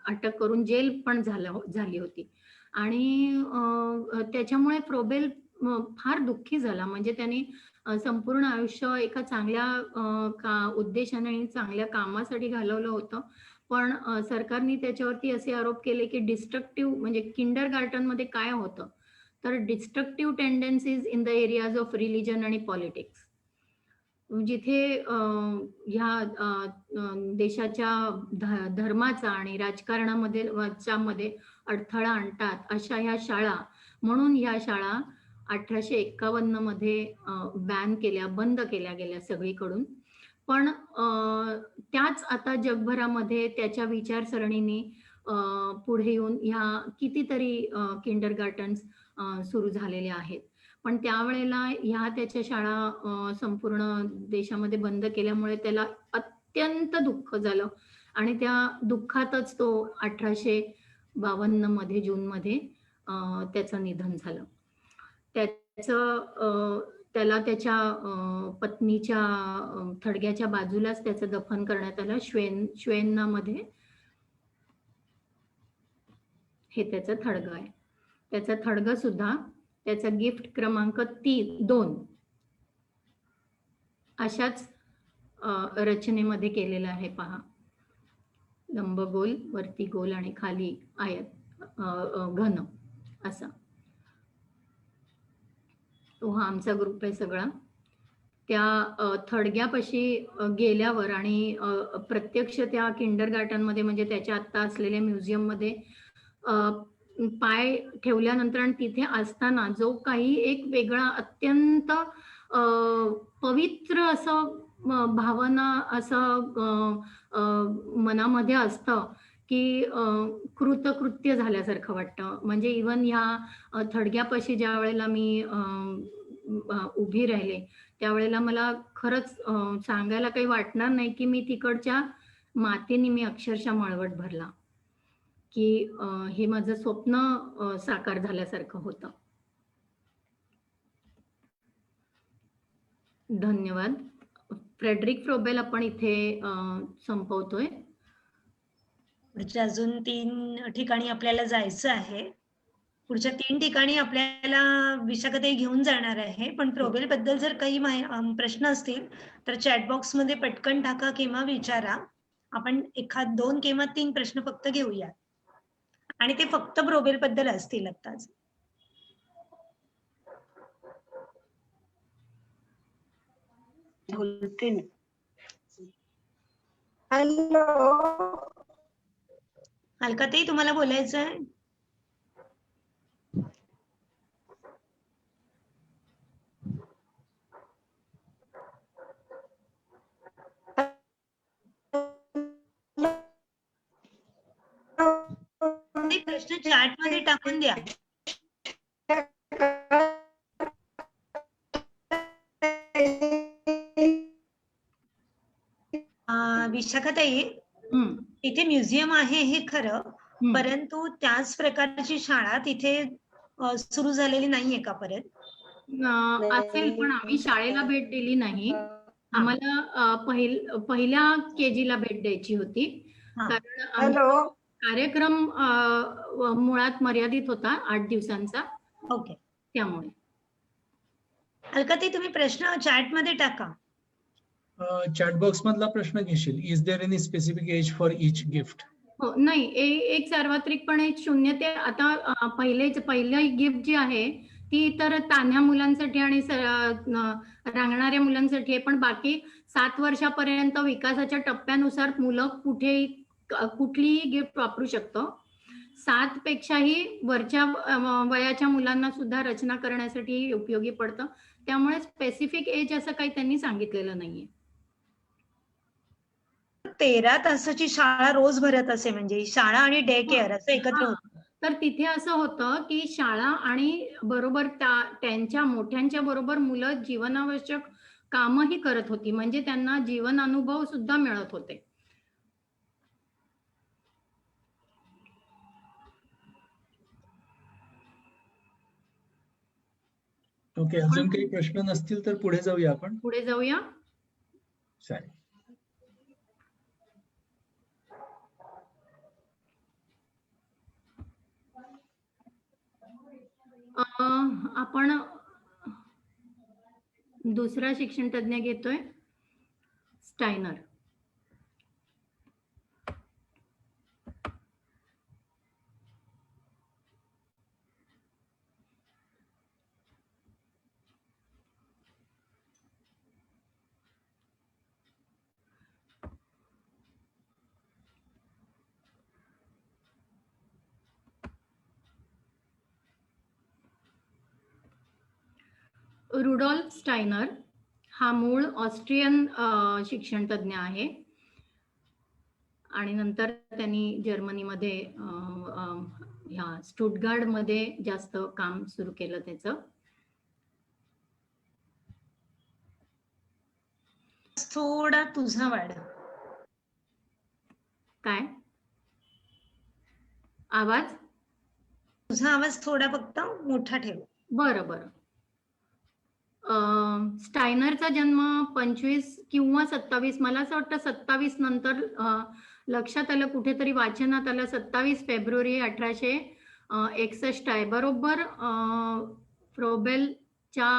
अटक करून जेल पण झाली होती. आणि त्याच्यामुळे फ्रोबेल फार दुःखी झाला. म्हणजे त्याने संपूर्ण आयुष्य एका चांगल्या उद्देशाने आणि चांगल्या कामासाठी घालवलं होतं. पण सरकारने त्याच्यावरती असे आरोप केले की डिस्ट्रक्टिव्ह, म्हणजे किंडरगार्टनमध्ये काय होतं, तर destructive tendencies in the areas of religion आणि पॉलिटिक्स. जिथे ह्या देशाच्या धर्माचा आणि राजकारणामध्ये अडथळा आणतात अशा ह्या शाळा, म्हणून ह्या शाळा 1851 मध्ये बंद केल्या गेल्या सगळीकडून. पण त्याच आता जगभरामध्ये त्याच्या विचारसरणीने पुढे येऊन ह्या कितीतरी किंडरगार्टन्स सुरू झालेले आहेत. पण त्यावेळेला ह्या त्याच्या शाळा संपूर्ण देशामध्ये बंद केल्यामुळे त्याला अत्यंत दुःख झालं आणि त्या दुःखातच तो 1852 मध्ये जूनमध्ये त्याचं निधन झालं. त्याला त्याच्या पत्नीच्या थडग्याच्या बाजूलाच त्याचं दफन करण्यात आलं, श्वेन्नामध्ये. हे त्याचं थडगं आहे. त्याचं थडगं सुद्धा त्याचा गिफ्ट क्रमांक 2 अशाच रचनेमध्ये केलेला आहे पहा. लंबगोल, वरती गोल आणि खाली आयत घन असा. तो हा आमचा ग्रुप आहे सगळा. त्या थडग्यापाशी गेल्यावर आणि प्रत्यक्ष त्या किंडरगार्टनमध्ये, म्हणजे त्याच्या आत्ता असलेल्या म्युझियममध्ये पाय ठेवल्यानंतर आणि तिथे असताना जो काही एक वेगळा अत्यंत पवित्र असं भावना असं मनामध्ये असतं की कृतकृत्य झाल्यासारखं वाटतं. म्हणजे इवन ह्या थडग्यापाशी ज्या वेळेला मी उभी राहिले त्यावेळेला मला खरंच सांगायला काही वाटणार नाही की मी तिकडच्या मातीने मी अक्षरशः मळवट भरला, की हे माझं स्वप्न साकार झाल्यासारखं होतं. धन्यवाद. फ्रेडरिक फ्रोबेल आपण इथे संपवतोय. पुढच्या अजून 3 ठिकाणी आपल्याला जायचं आहे. पुढच्या 3 ठिकाणी आपल्याला विशाखाताई घेऊन जाणार आहे. पण फ्रोबेल बद्दल जर काही प्रश्न असतील तर चॅट बॉक्स मध्ये पटकन टाका किंवा विचारा. आपण 1, 2 किंवा 3 प्रश्न फक्त घेऊया आणि ते फक्त फ्रोबेल बद्दल असतील आत्ताच. बोलते ना. हॅलो, अलकाताई तुम्हाला बोलायचं आहे? प्रश्न चॅट मध्ये टाकून द्या. विशाखाताई, इथे म्युझियम आहे हे खरं, परंतु त्याच प्रकारची शाळा तिथे सुरू झालेली नाहीये का परत? असेल, पण आम्ही शाळेला भेट दिली नाही. आम्हाला पहिल्या केजीला भेट द्यायची होती, कारण आमचा कार्यक्रम मुळात मर्यादित होता 8 दिवसांचा. ओके. त्यामुळे अलकाताई, तुम्ही प्रश्न चॅट मध्ये टाका. चॅट बॉक्स मधला प्रश्न घेशील. Is there any specific age for each gift? हो, नाही, एक सार्वत्रिकपणे 0 ते आता पहिलं गिफ्ट जी आहे ती तर तान्ह्या मुलांसाठी आणि रांगणाऱ्या मुलांसाठी आहे, पण बाकी 7 वर्षापर्यंत विकासाच्या टप्प्यानुसार मुलं कुठलीही गिफ्ट वापरू शकतो. 7 पेक्षाही वरच्या वयाच्या मुलांना सुद्धा रचना करण्यासाठी उपयोगी पडतं. त्यामुळे स्पेसिफिक एज असं काही त्यांनी सांगितलेलं नाहीये. 13 तासाची शाळा रोज भरत असे, म्हणजे शाळा आणि डे केअर असं एकत्र होतं. तर तिथे असं होतं की शाळा आणि बरोबर त्यांच्या मोठ्यांच्या बरोबर मुलं जीवनावश्यक कामही करत होती, म्हणजे त्यांना जीवन अनुभव सुद्धा मिळत होते. ओके, अजून काही प्रश्न नसतील तर पुढे जाऊया आपण. पुढे जाऊया. चालेल. आपण दुसरा शिक्षण तज्ञ घेतोय, स्टायनर. रुडॉल्फ स्टायनर हा मूळ ऑस्ट्रियन शिक्षण तज्ञ आहे आणि नंतर त्यांनी जर्मनीमध्ये ह्या स्टुटगार्ड मध्ये जास्त काम सुरू केलं त्याचं. थोडा तुझा वाढ. काय आवाज? तुझा आवाज थोडा फक्त मोठा ठेव. बरं. स्टायनरचा जन्म 25 किंवा 27, मला असं वाटतं 27 नंतर लक्षात आलं, कुठेतरी वाचनात आलं, 27 फेब्रुवारी 1861 आहे, बरोबर फ्रोबेलच्या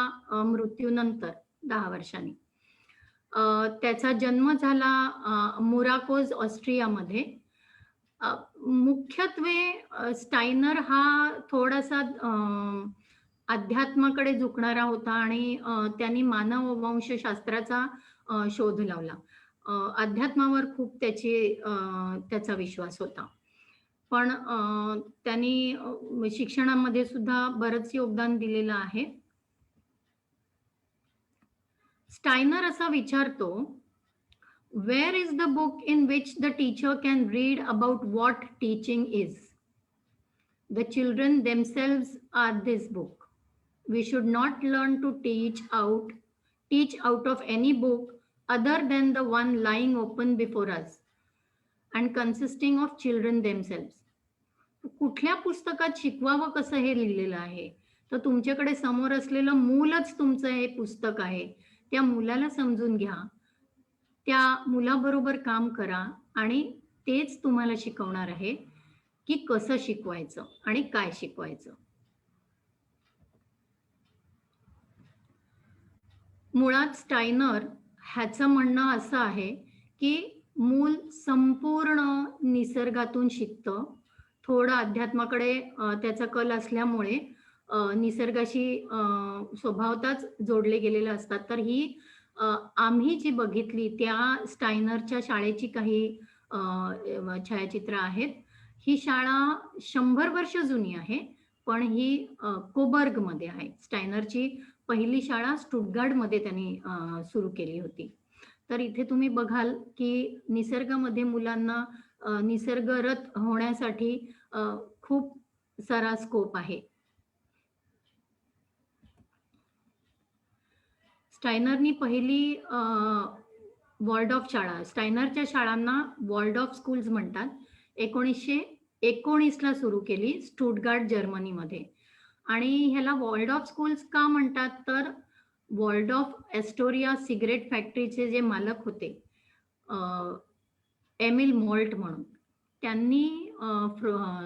मृत्यूनंतर 10 वर्षांनी. त्याचा जन्म झाला मुराकोज, ऑस्ट्रियामध्ये. मुख्यत्वे स्टायनर हा थोडासा अध्यात्माकडे झुकणारा होता आणि त्यांनी मानववंशशास्त्राचा शोध लावला. अध्यात्मावर खूप त्याचा विश्वास होता, पण त्यांनी शिक्षणामध्ये सुद्धा बरंच योगदान दिलेलं आहे. स्टायनर असा विचारतो, where is the book in which the teacher can read about what teaching is? The children themselves are this book. We should not learn to teach out of any book other than the one lying open before us and consisting of children themselves. कुठल्या पुस्तकात शिकवावं कसं हे लिहिलेलं आहे, तर तुमच्याकडे समोर असलेलं मूलच तुमचं हे पुस्तक आहे. त्या मुलाला समजून घ्या, त्या मुलाबरोबर काम करा आणि तेच तुम्हाला शिकवणार आहे की कसं शिकवायचं आणि काय शिकवायचं. मुळात स्टायनर ह्याचं म्हणणं असं आहे की मूल संपूर्ण निसर्गातून शिकतं. थोडं अध्यात्माकडे त्याचा कल असल्यामुळे निसर्गाशी स्वभावताच जोडले गेलेले असतात. तर ही आम्ही जी बघितली त्या स्टायनरच्या शाळेची काही छायाचित्र आहेत. ही शाळा 100 वर्ष जुनी आहे, पण ही कोबर्ग मध्ये आहे. स्टायनरची पहिली शाळा स्टुटगार्ड मध्ये त्यांनी सुरू केली होती. तर इथे तुम्ही बघाल की निसर्गामध्ये मुलांना निसर्गरत होण्यासाठी खूप सारा स्कोप आहे. स्टायनरनी पहिली वॉल्डॉर्फ शाळा, स्टायनरच्या शाळांना वॉल्डॉर्फ स्कूल्स म्हणतात, 19 19 सुरू केली स्टुटगार्ट जर्मनीमध्ये. आणि ह्याला वॉल्डॉर्फ स्कूल्स का म्हणतात, तर वॉल्डॉर्फ एस्टोरिया सिगरेट फॅक्टरीचे जे मालक होते एमिल मॉल्ट म्हणून, त्यांनी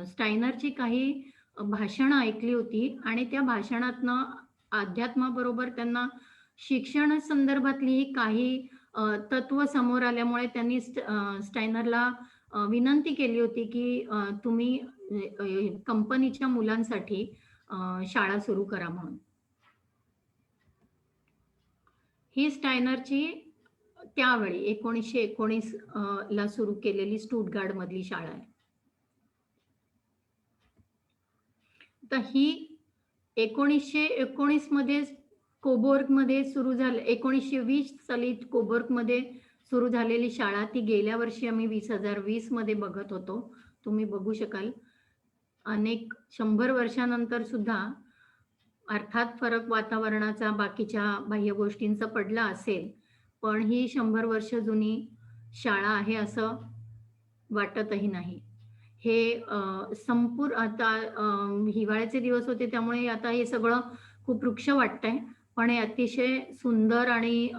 स्टायनरची काही भाषणं ऐकली होती आणि त्या भाषणातनं अध्यात्माबरोबर त्यांना शिक्षण संदर्भातली काही तत्व समोर आल्यामुळे त्यांनी स्टायनरला विनंती केली होती की तुम्ही कंपनीच्या मुलांसाठी शाळा सुरू करा म्हणून. ही स्टायनरची त्यावेळी 1919 ला सुरू केलेली स्टुटगार्ट मधली शाळा आहे. तर ही 1919 मध्ये कोबोर्ग मध्ये सुरू झाली, 1920 साली कोबोर्ग मध्ये सुरू झालेली शाळा ती गेल्या वर्षी आम्ही 2020 मध्ये बघत होतो. तुम्ही बघू शकाल. अनेक 100 वर्षानंतर सुद्धा अर्थात फरक वातावरणाचा बाकीच्या बाह्य गोष्टींचा पडला असेल, पण ही 100 वर्ष जुनी शाळा आहे असं वाटतही नाही. हे संपूर्ण आता हिवाळ्याचे दिवस होते त्यामुळे आता हे सगळं खूप वृक्ष वाटतंय, पण हे अतिशय सुंदर आणि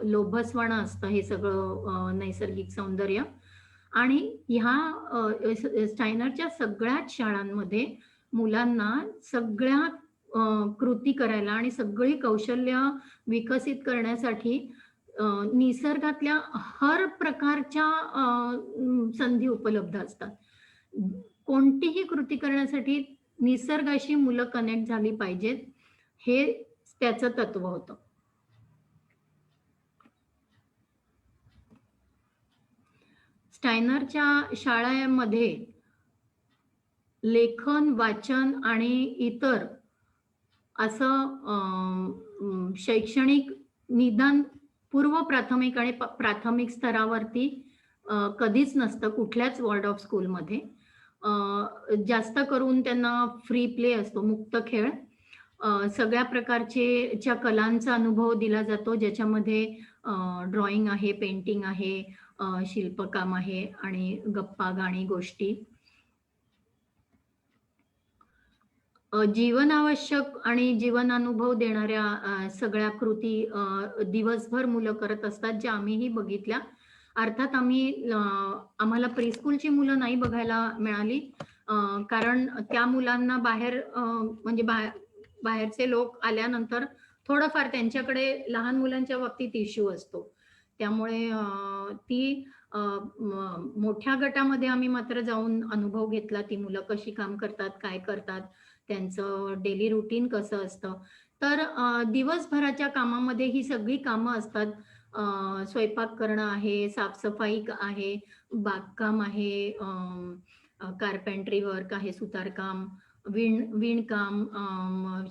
लोभसवाणं असतं हे सगळं नैसर्गिक सौंदर्य. आणि ह्या स्टायनरच्या सगळ्याच शाळांमध्ये मुलांना सगळ्या कृती करायला आणि सगळी कौशल्य विकसित करण्यासाठी निसर्गातल्या हर प्रकारच्या संधी उपलब्ध असतात. कोणतीही कृती करण्यासाठी निसर्गाशी मुलं कनेक्ट झाली पाहिजेत, हे त्याचं तत्व होतं. स्टायनरच्या शाळेमध्ये लेखन, वाचन आणि इतर असं शैक्षणिक निदान पूर्व प्राथमिक आणि प्राथमिक स्तरावरती कधीच नसतं कुठल्याच वॉल्डॉर्फ स्कूलमध्ये. जास्त करून त्यांना फ्री प्ले असतो, मुक्त खेळ. सगळ्या प्रकारच्या कलांचा अनुभव दिला जातो, ज्याच्यामध्ये ड्रॉइंग आहे, पेंटिंग आहे, शिल्पकाम आहे आणि गप्पा, गाणी, गोष्टी. जीवनावश्यक आणि जीवनानुभव देणाऱ्या सगळ्या कृती दिवसभर मुलं करत असतात, ज्या आम्हीही बघितल्या. अर्थात आम्हाला प्रीस्कूलची मुलं नाही बघायला मिळाली, कारण त्या मुलांना बाहेर म्हणजे बाहेरचे लोक आल्यानंतर थोडंफार त्यांच्याकडे लहान मुलांच्या बाबतीत इश्यू असतो. त्यामुळे ती मोठ्या गटामध्ये आम्ही मात्र जाऊन अनुभव घेतला, ती मुलं कशी काम करतात, काय करतात, त्यांचं डेली रुटीन कसं असतं. तर दिवसभराच्या कामामध्ये ही सगळी कामं असतात. स्वयंपाक करणं आहे, साफसफाई आहे, बागकाम आहे, कार्पेंट्री वर्क आहे, सुतारकाम, विणकाम,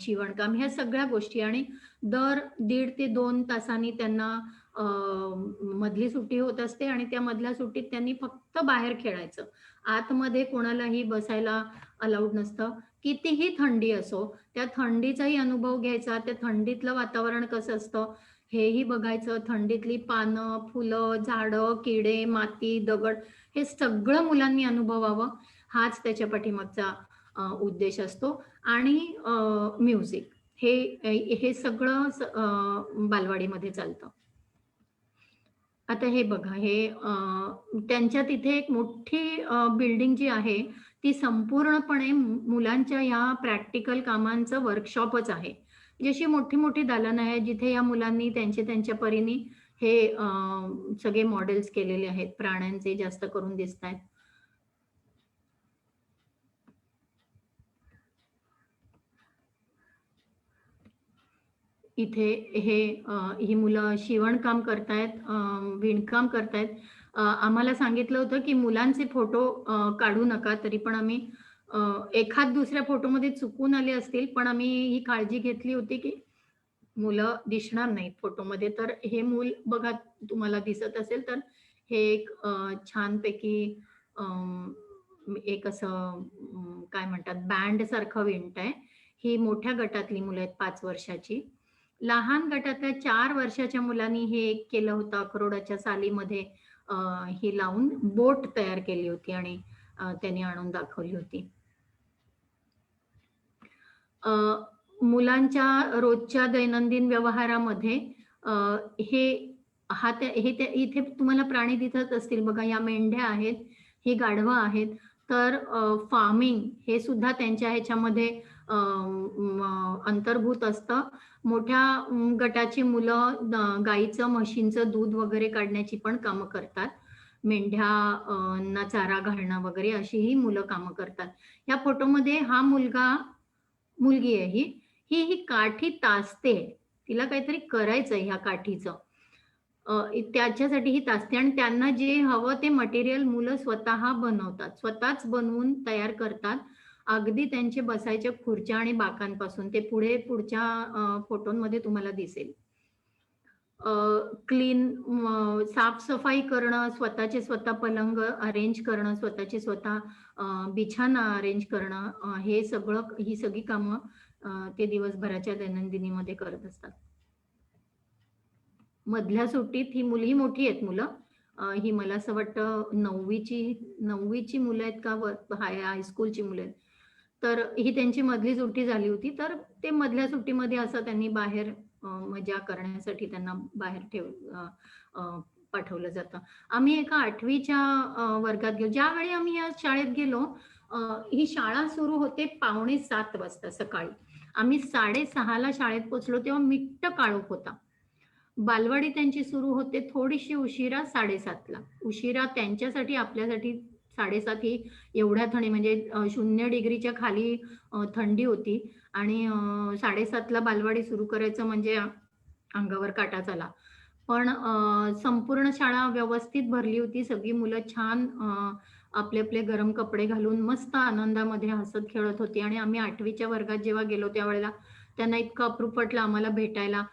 शिवणकाम, ह्या सगळ्या गोष्टी. आणि दर 1.5 ते 2 तासांनी त्यांना मधली सुट्टी होत असते आणि त्या मधल्या सुट्टीत त्यांनी फक्त बाहेर खेळायचं. आतमध्ये कोणालाही बसायला अलाउड नसतं. कितीही थंडी असो, त्या थंडीचाही अनुभव घ्यायचा, त्या थंडीतलं वातावरण कसं असतं हेही बघायचं. थंडीतली पानं, फुलं, झाडं, किडे, माती, दगड, हे सगळं मुलांनी अनुभवावं, हाच त्याच्या पाठीमागचा उद्देश असतो. आणि म्युझिक, हे सगळं बालवाडीमध्ये चालतं. आता हे बघा, हे त्यांच्या तिथे एक मोठी बिल्डिंग जी आहे ती संपूर्णपणे मुलांच्या ह्या प्रॅक्टिकल कामांचं वर्कशॉपच आहे. जशी मोठी मोठी दालनं आहे जिथे या मुलांनी त्यांच्या परीने हे सगळे मॉडेल्स केलेले आहेत. प्राण्यांचे जास्त करून दिसत आहेत. इथे ही मुलं शिवणकाम करतायत, विणकाम करतायत. आम्हाला सांगितलं होतं की मुलांचे फोटो काढू नका, तरी पण आम्ही एखाद दुसऱ्या फोटोमध्ये चुकून आले असतील, पण आम्ही ही काळजी घेतली होती की मुलं दिसणार नाहीत फोटोमध्ये. तर हे मूल बघा, तुम्हाला दिसत असेल तर हे एक छानपैकी एक असं काय म्हणतात, बँड सारखं विणतंय. ही मोठ्या गटातली मुलं आहेत, 5 वर्षाची. लहान गटातल्या 4 वर्षाच्या मुलांनी हे एक केलं होतं, अक्रोडाच्या सालीमध्ये ही लावून बोट तयार केली होती आणि त्यांनी आणून दाखवली होती. मुलांच्या रोजच्या दैनंदिन व्यवहारामध्ये इथे तुम्हाला प्राणी दिसत असतील बघा, या मेंढ्या आहेत, ही गाढवं आहेत. तर फार्मिंग हे सुद्धा त्यांच्या ह्याच्यामध्ये अंतर्भूत असतं. मोठ्या गटाची मुलं गाईचं म्हशींचं दूध वगैरे काढण्याची पण कामं करतात. मेंढ्यांना चारा घालणं वगैरे अशी ही मुलं कामं करतात. या फोटोमध्ये हा मुलगी आहे, ही काठी तासते, तिला काहीतरी करायचंय ह्या काठीचं, त्याच्यासाठी ही तासते. आणि त्यांना जे हवं ते मटेरियल मुलं स्वतः बनवतात, स्वतःच बनवून तयार करतात, अगदी त्यांचे बसायच्या खुर्च्या आणि बाकांपासून. ते पुढच्या फोटोमध्ये तुम्हाला दिसेल. साफसफाई करणं, स्वतःचे स्वतः पलंग अरेंज करणं, स्वतःचे स्वतः बिछाना अरेंज करणं, ही सगळी कामं ते दिवसभराच्या दैनंदिनीमध्ये करत असतात. मधल्या सुट्टीत ही मोठी आहेत मुलं, ही मला असं वाटतं 9वीची मुलं आहेत का हायस्कूलची मुलं आहेत. तर ही त्यांची मधली सुट्टी झाली होती. तर ते मधल्या सुट्टीमध्ये असं त्यांनी बाहेर मजा करण्यासाठी त्यांना बाहेर पाठवलं जातं. आम्ही एका 8वीच्या वर्गात गेलो. ज्यावेळी आम्ही या शाळेत गेलो, ही शाळा सुरू होते 6:45 वाजता सकाळी. आम्ही 6:30ला शाळेत पोहोचलो तेव्हा मिट्ट काळोख होता. बालवाडी त्यांची सुरू होते थोडीशी उशिरा, 7:30ला. उशिरा त्यांच्यासाठी, आपल्यासाठी 7:30 ही एवढ्या थंडी, म्हणजे 0 डिग्रीच्या खाली थंडी होती. आणि 7:30ला बालवाडी सुरू करायचं म्हणजे अंगावर काटाच आला. पण संपूर्ण शाळा व्यवस्थित भरली होती. सगळी मुलं छान आपले गरम कपडे घालून मस्त आनंदामध्ये हसत खेळत होती. आणि आम्ही 8वीच्या वर्गात जेव्हा गेलो त्यावेळेला त्यांना इतकं अप्रूप वाटलं आम्हाला भेटायला.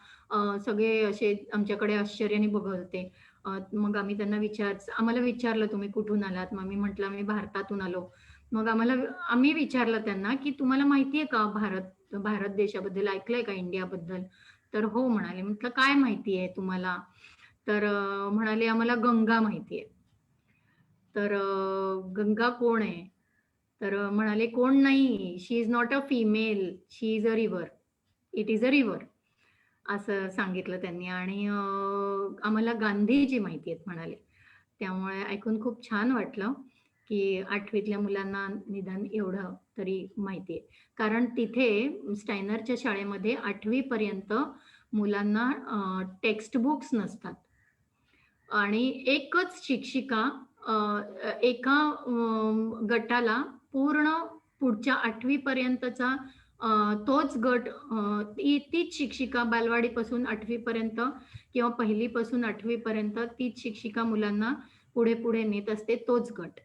सगळे असे आमच्याकडे आश्चर्याने बघत होते. मग आम्हाला विचारलं, तुम्ही कुठून आलात? मग मी म्हटलं, मी भारतातून आलो. मग आम्ही विचारलं त्यांना की तुम्हाला माहितीये का भारत देशाबद्दल, ऐकलंय का इंडियाबद्दल? तर हो म्हणाले. म्हटलं काय माहिती आहे तुम्हाला? तर म्हणाले, आम्हाला गंगा माहितीये. तर गंगा कोण आहे? तर म्हणाले, कोण नाही, she is not a female, she is a river, it is a river, असं सांगितलं त्यांनी. आणि आम्हाला गांधीजी माहिती आहेत म्हणाले. त्यामुळे ऐकून खूप छान वाटलं की 8वीतल्या मुलांना निदान एवढं तरी माहिती आहे. कारण तिथे स्टायनरच्या शाळेमध्ये 8वी पर्यंत मुलांना टेक्स्ट बुक्स नसतात. आणि एकच शिक्षिका एका गटाला पूर्ण पुढच्या 8वी पर्यंतचा तोच गट, तीच शिक्षिका बालवाडीपासून 8वी पर्यंत किंवा 1ली पासून 8वी पर्यंत तीच शिक्षिका मुलांना पुढे नेत असते, तोच गट.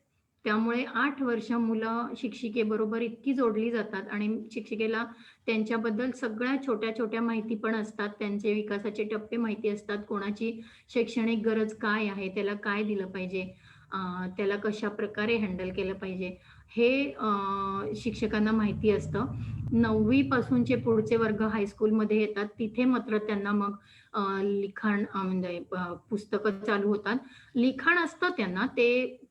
त्यामुळे 8 वर्ष मुलं शिक्षिकेबरोबर इतकी जोडली जातात आणि शिक्षिकेला त्यांच्याबद्दल सगळ्या छोट्या माहिती पण असतात, त्यांचे विकासाचे टप्पे माहिती असतात, कोणाची शैक्षणिक गरज काय आहे, त्याला काय दिलं पाहिजे, त्याला कशा प्रकारे हँडल केलं पाहिजे, हे शिक्षकांना माहिती असतं. 9वी पासूनचे पुढचे वर्ग हायस्कूलमध्ये येतात. तिथे मात्र त्यांना मग लिखाण, म्हणजे पुस्तकं चालू होतात. लिखाण असतं त्यांना, ते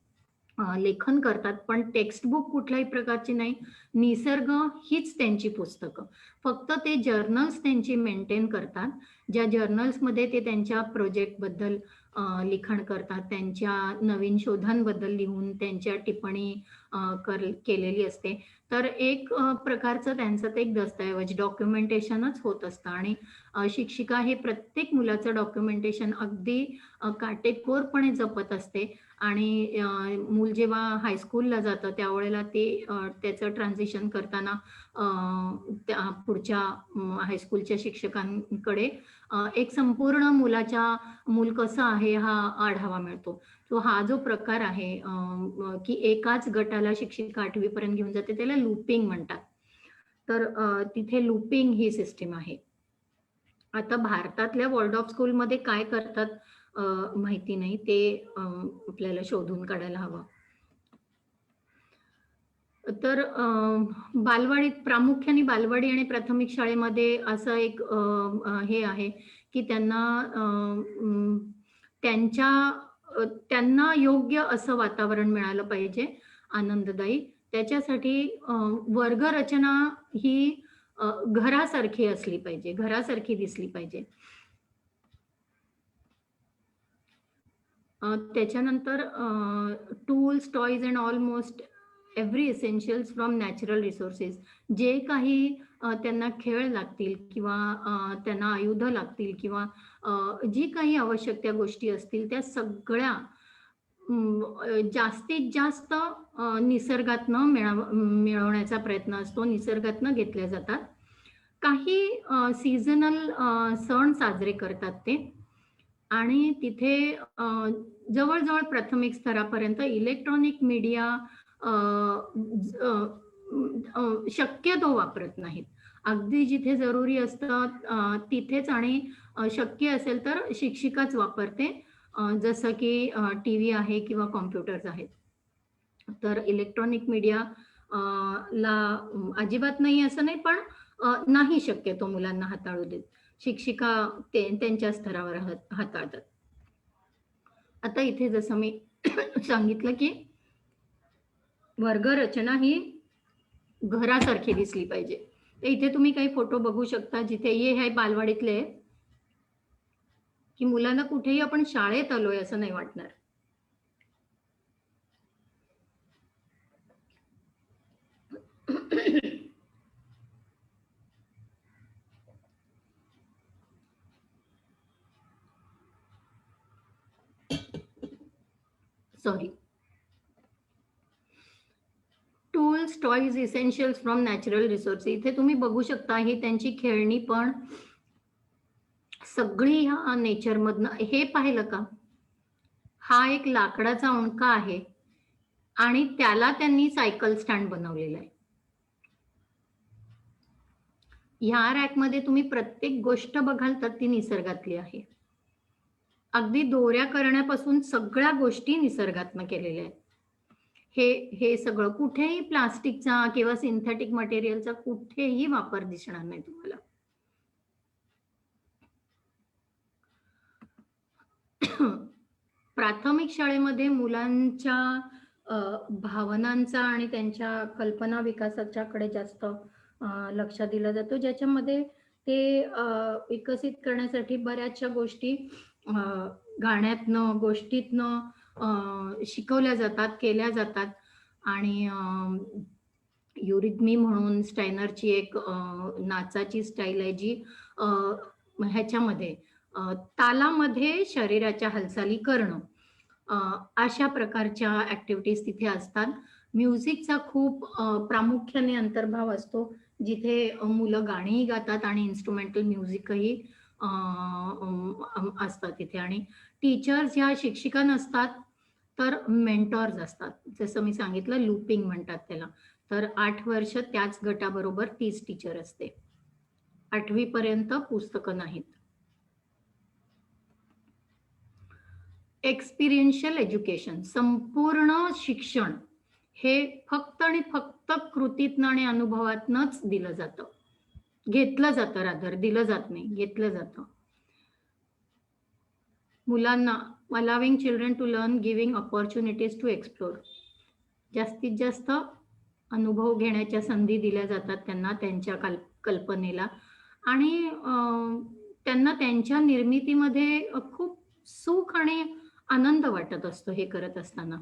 लेखन करतात, पण टेक्स्टबुक कुठल्याही प्रकारची नाही. निसर्ग हीच त्यांची पुस्तकं. फक्त ते जर्नल्स त्यांची मेंटेन करतात, ज्या जर्नल्समध्ये ते त्यांच्या प्रोजेक्टबद्दल लिखाण करतात, त्यांच्या नवीन शोधांबद्दल लिहून त्यांच्या टिप्पणी केलेली असते. तर एक प्रकारचं त्यांचं ते एक दस्तऐवज, डॉक्युमेंटेशनच होत असतं. आणि शिक्षिका हे प्रत्येक मुलाचं डॉक्युमेंटेशन अगदी काटेकोरपणे जपत असते. आणि मूल जेव्हा हायस्कूलला जातं त्यावेळेला त्याचं ट्रान्झिशन करताना त्या पुढच्या हायस्कूलच्या शिक्षकांकडे एक संपूर्ण मूल कसं आहे हा आढावा मिळतो. तो हा जो प्रकार आहे की एकाच गटाला शिक्षिका 8वी पर्यंत घेऊन जाते, त्याला लूपिंग म्हणतात. तर तिथे लूपिंग ही सिस्टीम आहे. आता भारतातल्या वॉल्डॉर्फ स्कूलमध्ये काय करतात माहिती नाही, ते आपल्याला शोधून काढायला हवं. तर बालवाडीत, प्रामुख्याने बालवाडी आणि प्राथमिक शाळेमध्ये असं एक हे आहे की त्यांना योग्य असं वातावरण मिळालं पाहिजे. आनंददायी. त्याच्यासाठी वर्गरचना ही घरासारखी असली पाहिजे, घरासारखी दिसली पाहिजे. त्याच्यानंतर tools, toys and almost every essentials from natural resources. जे काही त्यांना खेळ लागतील किंवा त्यांना आयुध लागतील किंवा जी काही आवश्यक त्या गोष्टी असतील त्या सगळ्या जास्तीत जास्त निसर्गातनं मिळवण्याचा प्रयत्न असतो, निसर्गातनं घेतल्या जातात. काही सीझनल सण साजरे करतात ते आणि तिथे जवळजवळ प्राथमिक स्तरापर्यंत इलेक्ट्रॉनिक मीडिया शक्यतो वापरत नाहीत. अगदी जिथे जरुरी असतं तिथेच आणि शक्य असेल तर शिक्षिकाच वापरते, जसं की टीव्ही आहे किंवा कॉम्प्युटर्स आहेत. तर इलेक्ट्रॉनिक मीडिया ला अजिबात नाही असं नाही, पण नाही शक्यतो मुलांना हाताळू देत. शिक्षिका त्यांच्या स्तरावर हाताळतात. आता इथे जसं मी सांगितलं की वर्गरचना ही घरासारखी दिसली पाहिजे. तर इथे तुम्ही काही फोटो बघू शकता, जिथे हे बालवाडीतले की मुलांना कुठेही आपण शाळेत आलोय असं नाही वाटणार. Sorry. Tools, toys, essentials from natural resources. इथे तुम्ही बघू शकता ही त्यांची खेळणी पण सगळी ह्या नेचर मधनं. हे पाहिलं का, हा एक लाकडाचा ओंडका आहे आणि त्याला त्यांनी सायकल स्टँड बनवलेला आहे. ह्या रॅकमध्ये तुम्ही प्रत्येक गोष्ट बघाल तर ती निसर्गातली आहे. अगदी दोऱ्या करण्यापासून सगळ्या गोष्टी निसर्गातनं केलेल्या आहेत. हे सगळं कुठेही प्लास्टिकचा किंवा सिंथेटिक मटेरियलचा कुठेही वापर दिसणार नाही तुम्हाला. प्राथमिक शाळेमध्ये मुलांच्या भावनांचा आणि त्यांच्या कल्पना विकासाच्याकडे जास्त लक्ष दिलं जातं, ज्याच्यामध्ये ते विकसित करण्यासाठी बऱ्याचशा गोष्टी गाण्यातनं, गोष्टीतनं शिकवल्या जातात, केल्या जातात. आणि युरिथमी म्हणून स्टायनरची एक नाचाची स्टाईल आहे, जी ह्याच्यामध्ये तालामध्ये शरीराच्या हालचाली करणं, अशा प्रकारच्या ऍक्टिव्हिटीज तिथे असतात. म्युझिकचा खूप प्रामुख्याने अंतर्भाव असतो, जिथे मुलं गाणीही गातात आणि इन्स्ट्रुमेंटल म्युझिकही असतात तिथे. आणि टीचर्स ह्या शिक्षिका नसतात तर मेंटॉर्स असतात. जसं मी सांगितलं, लूपिंग म्हणतात त्याला. तर 8 वर्ष त्याच गटाबरोबर तीच टीचर असते. 8वी पर्यंत पुस्तकं नाहीत. एक्सपिरियन्शियल एज्युकेशन, संपूर्ण शिक्षण हे फक्त आणि फक्त कृतीतनं आणि अनुभवातनंच दिलं जातं, घेतलं जातं. रादर दिलं जात नाही, घेतलं जातं. मुलांना allowing children to learn, giving opportunities to explore. जास्तीत जास्त अनुभव घेण्याच्या संधी दिल्या जातात त्यांना, त्यांच्या कल्पनेला. आणि त्यांना त्यांच्या निर्मितीमध्ये खूप सुख आणि आनंद वाटत असतो हे करत असताना.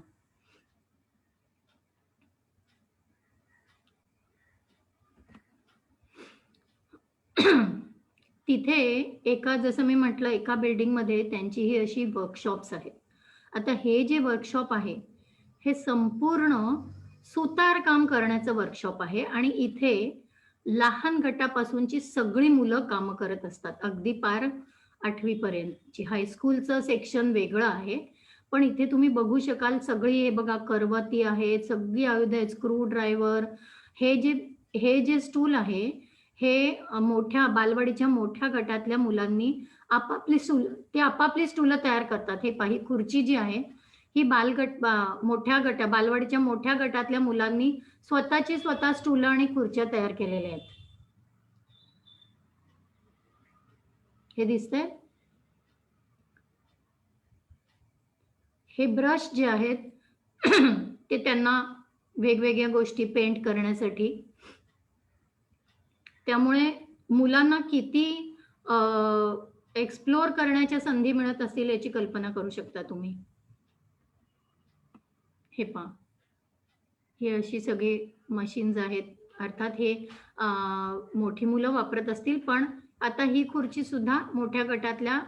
तिथे एका, जसं मी म्हटलं, एका बिल्डिंगमध्ये त्यांची ही अशी वर्कशॉप्स आहेत. आता हे जे वर्कशॉप आहे हे संपूर्ण सुतार काम करण्याचं वर्कशॉप आहे आणि इथे लहान गटापासूनची सगळी मुलं कामं करत असतात, अगदी पार 8वी पर्यंतची. हायस्कूलचं सेक्शन वेगळं आहे, पण इथे तुम्ही बघू शकाल सगळी, हे बघा, करवती आहेत, सगळी आयुध आहेत, स्क्रू ड्रायव्हर. हे जे स्टूल आहे हे मोठ्या बालवाडीच्या मोठ्या गटातल्या मुलांनी आपापली स्टूल तयार करतात. हे पाही, खुर्ची जी आहे ही बालवाडीच्या मोठ्या गटातल्या मुलांनी स्वतः स्टूल आणि खुर्च्या तयार केलेल्या आहेत. हे दिसतंय? हे ब्रश जे आहेत ते त्यांना वेगवेगळ्या गोष्टी पेंट करण्यासाठी. त्यामुळे मुलांना किती एक्सप्लोर करण्याच्या संधी मिळत असतील याची कल्पना करू शकता तुम्ही. हे पहा, हे अशी सगळी मशीन्स आहेत. अर्थात हे मोठी मुलं वापरत असतील, पण आता ही खुर्ची सुद्धा मोठ्या गटातल्या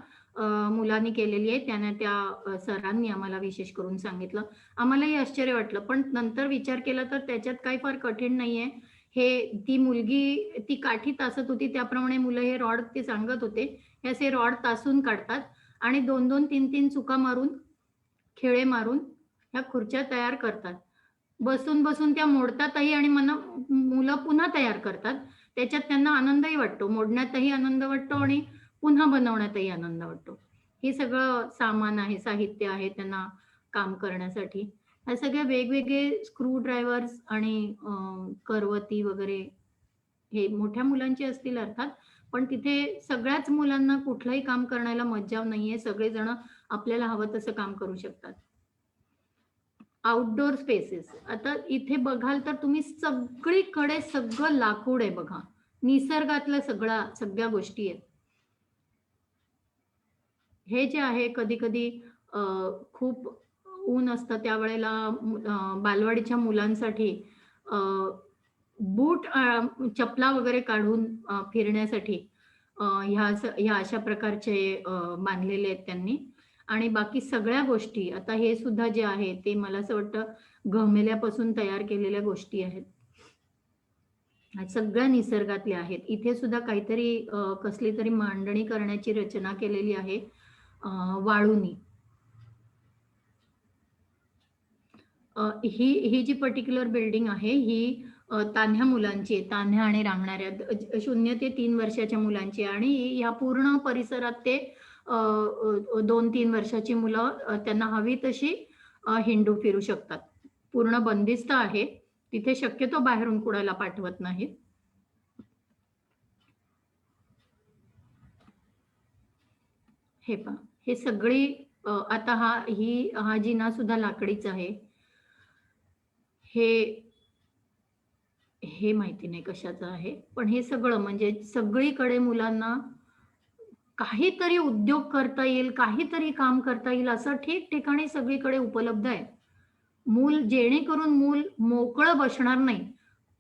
मुलांनी केलेली आहे. त्यांना त्या सरांनी आम्हाला विशेष करून सांगितलं. आम्हालाही आश्चर्य वाटलं, पण नंतर विचार केला तर त्याच्यात काही फार कठीण नाहीये. हे ती मुलगी ती काठी तासत होती त्याप्रमाणे मुलं हे रॉड ते सांगत होते, हे असे रॉड तासून काढतात आणि 2-2, 3-3 चुका मारून, खिळे मारून ह्या खुर्च्या तयार करतात. बसून बसून त्या मोडतातही आणि मुलं पुन्हा तयार करतात. त्याच्यात त्यांना आनंदही वाटतो, मोडण्यातही आनंद वाटतो आणि पुन्हा बनवण्यातही आनंद वाटतो. हे सगळं सामान आहे, साहित्य आहे त्यांना काम करण्यासाठी. हे सगळे वेगवेगळे स्क्रू ड्रायव्हर्स आणि करवती वगैरे हे मोठ्या मुलांचे असतील अर्थात, पण तिथे सगळ्याच मुलांना कुठलंही काम करण्याला मज्जाव नाहीये. सगळेजण आपल्याला हवं तसं काम करू शकतात. आउटडोर स्पेसेस, आता इथे बघाल तर तुम्ही सगळीकडे सगळं लाकूड आहे बघा. निसर्गातल्या सगळ्या गोष्टी आहेत. हे जे आहे कधी कधी खूप ऊन असतं त्यावेळेला बालवाडीच्या मुलांसाठी बूट चपला वगैरे काढून फिरण्यासाठी ह्या अशा प्रकारचे बांधलेले आहेत त्यांनी. आणि बाकी सगळ्या गोष्टी, आता हे सुद्धा जे आहे ते मला असं वाटतं गहमेल्यापासून तयार केलेल्या गोष्टी आहेत. सगळ्या निसर्गातल्या आहेत. इथे सुद्धा काहीतरी कसली तरी मांडणी करण्याची रचना केलेली आहे वाळूनी. ही जी पर्टिक्युलर बिल्डिंग आहे ही तान्ह्या मुलांची, तान्ह्या आणि रांगणाऱ्या 0 ते 3 वर्षाच्या मुलांची, आणि या पूर्ण परिसरात ते 2-3 वर्षाची मुलं त्यांना हवी तशी हिंडू फिरू शकतात. पूर्ण बंदिस्त आहे. तिथे शक्यतो बाहेरून कुणाला पाठवत नाही. हे पहा, हे सगळी आता हा जिना सुद्धा लाकडीच आहे. हे माहिती नाही कशाचं आहे, पण हे सगळं म्हणजे सगळीकडे मुलांना काहीतरी उद्योग करता येईल, काहीतरी काम करता येईल असं ठिकठिकाणी सगळीकडे उपलब्ध आहे. जेणेकरून मूल मोकळं बसणार नाही,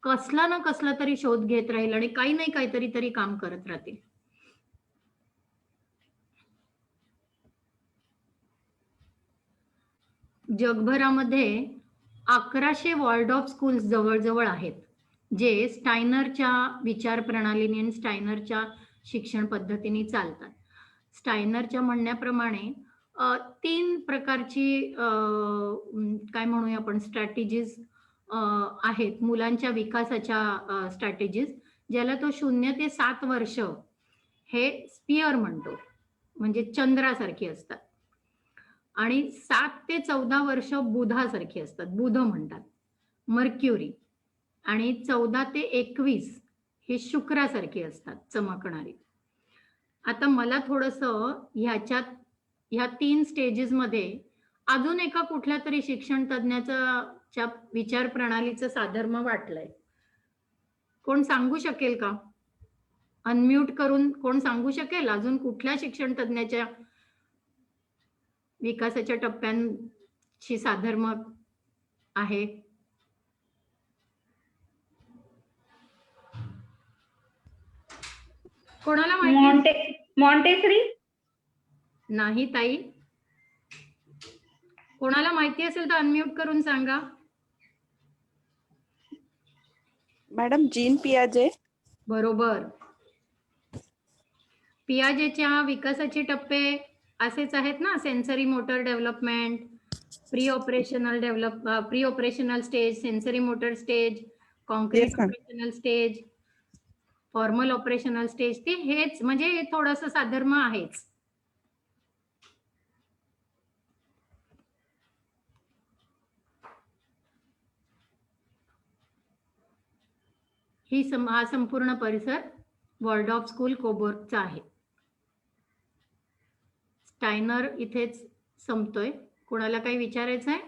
कसला ना कसला तरी शोध घेत राहील आणि काही नाही काहीतरी तरी काम करत राहतील. जगभरामध्ये 1100 वॉल्डॉर्फ स्कूल्स जवळजवळ आहेत, जे स्टायनरच्या विचार प्रणालीने आणि स्टायनरच्या शिक्षण पद्धतीने चालतात. स्टायनरच्या म्हणण्याप्रमाणे 3 प्रकारची काय म्हणूया आपण स्ट्रॅटेजीज आहेत मुलांच्या विकासाच्या स्ट्रॅटेजीज, ज्याला तो 0 ते 7 वर्ष हे स्पियर म्हणतो, म्हणजे चंद्रासारखी असतात, आणि 7 ते 14 वर्ष बुधासारखी असतात, बुध म्हणतात, मर्क्युरी, आणि 14 ते 21 हे शुक्रासारखे असतात, चमकणारी. आता मला थोडंसं ह्या 3 स्टेजेस मध्ये अजून एका कुठल्या तरी शिक्षण तज्ञाच्या विचार प्रणालीचं साधर्म्य वाटलंय. कोण सांगू शकेल का? अनम्यूट करून कोण सांगू शकेल अजून कुठल्या शिक्षण तज्ञाच्या विकासाच्या टप्प्यांची साधर्म्य आहे? कोणाला माहिती? मॉन्टेसरी नाही ताई, कोणाला माहिती असेल तर अनम्यूट करून सांगा. मॅडम, जीन पियाजे. बरोबर. पियाजेच्या विकासाचे टप्पे असेच आहेत ना, sensory motor development, pre operational stage, sensory motor stage, concrete operational stage, formal operational stage. ते हेच म्हणजे थोडंसं साधर्म्य आहेच. हा संपूर्ण परिसर वॉल्डॉर्फ स्कूल कोबोर्गचा आहे. स्टायनर इथेच संपतोय. कोणाला काही विचारायचं आहे?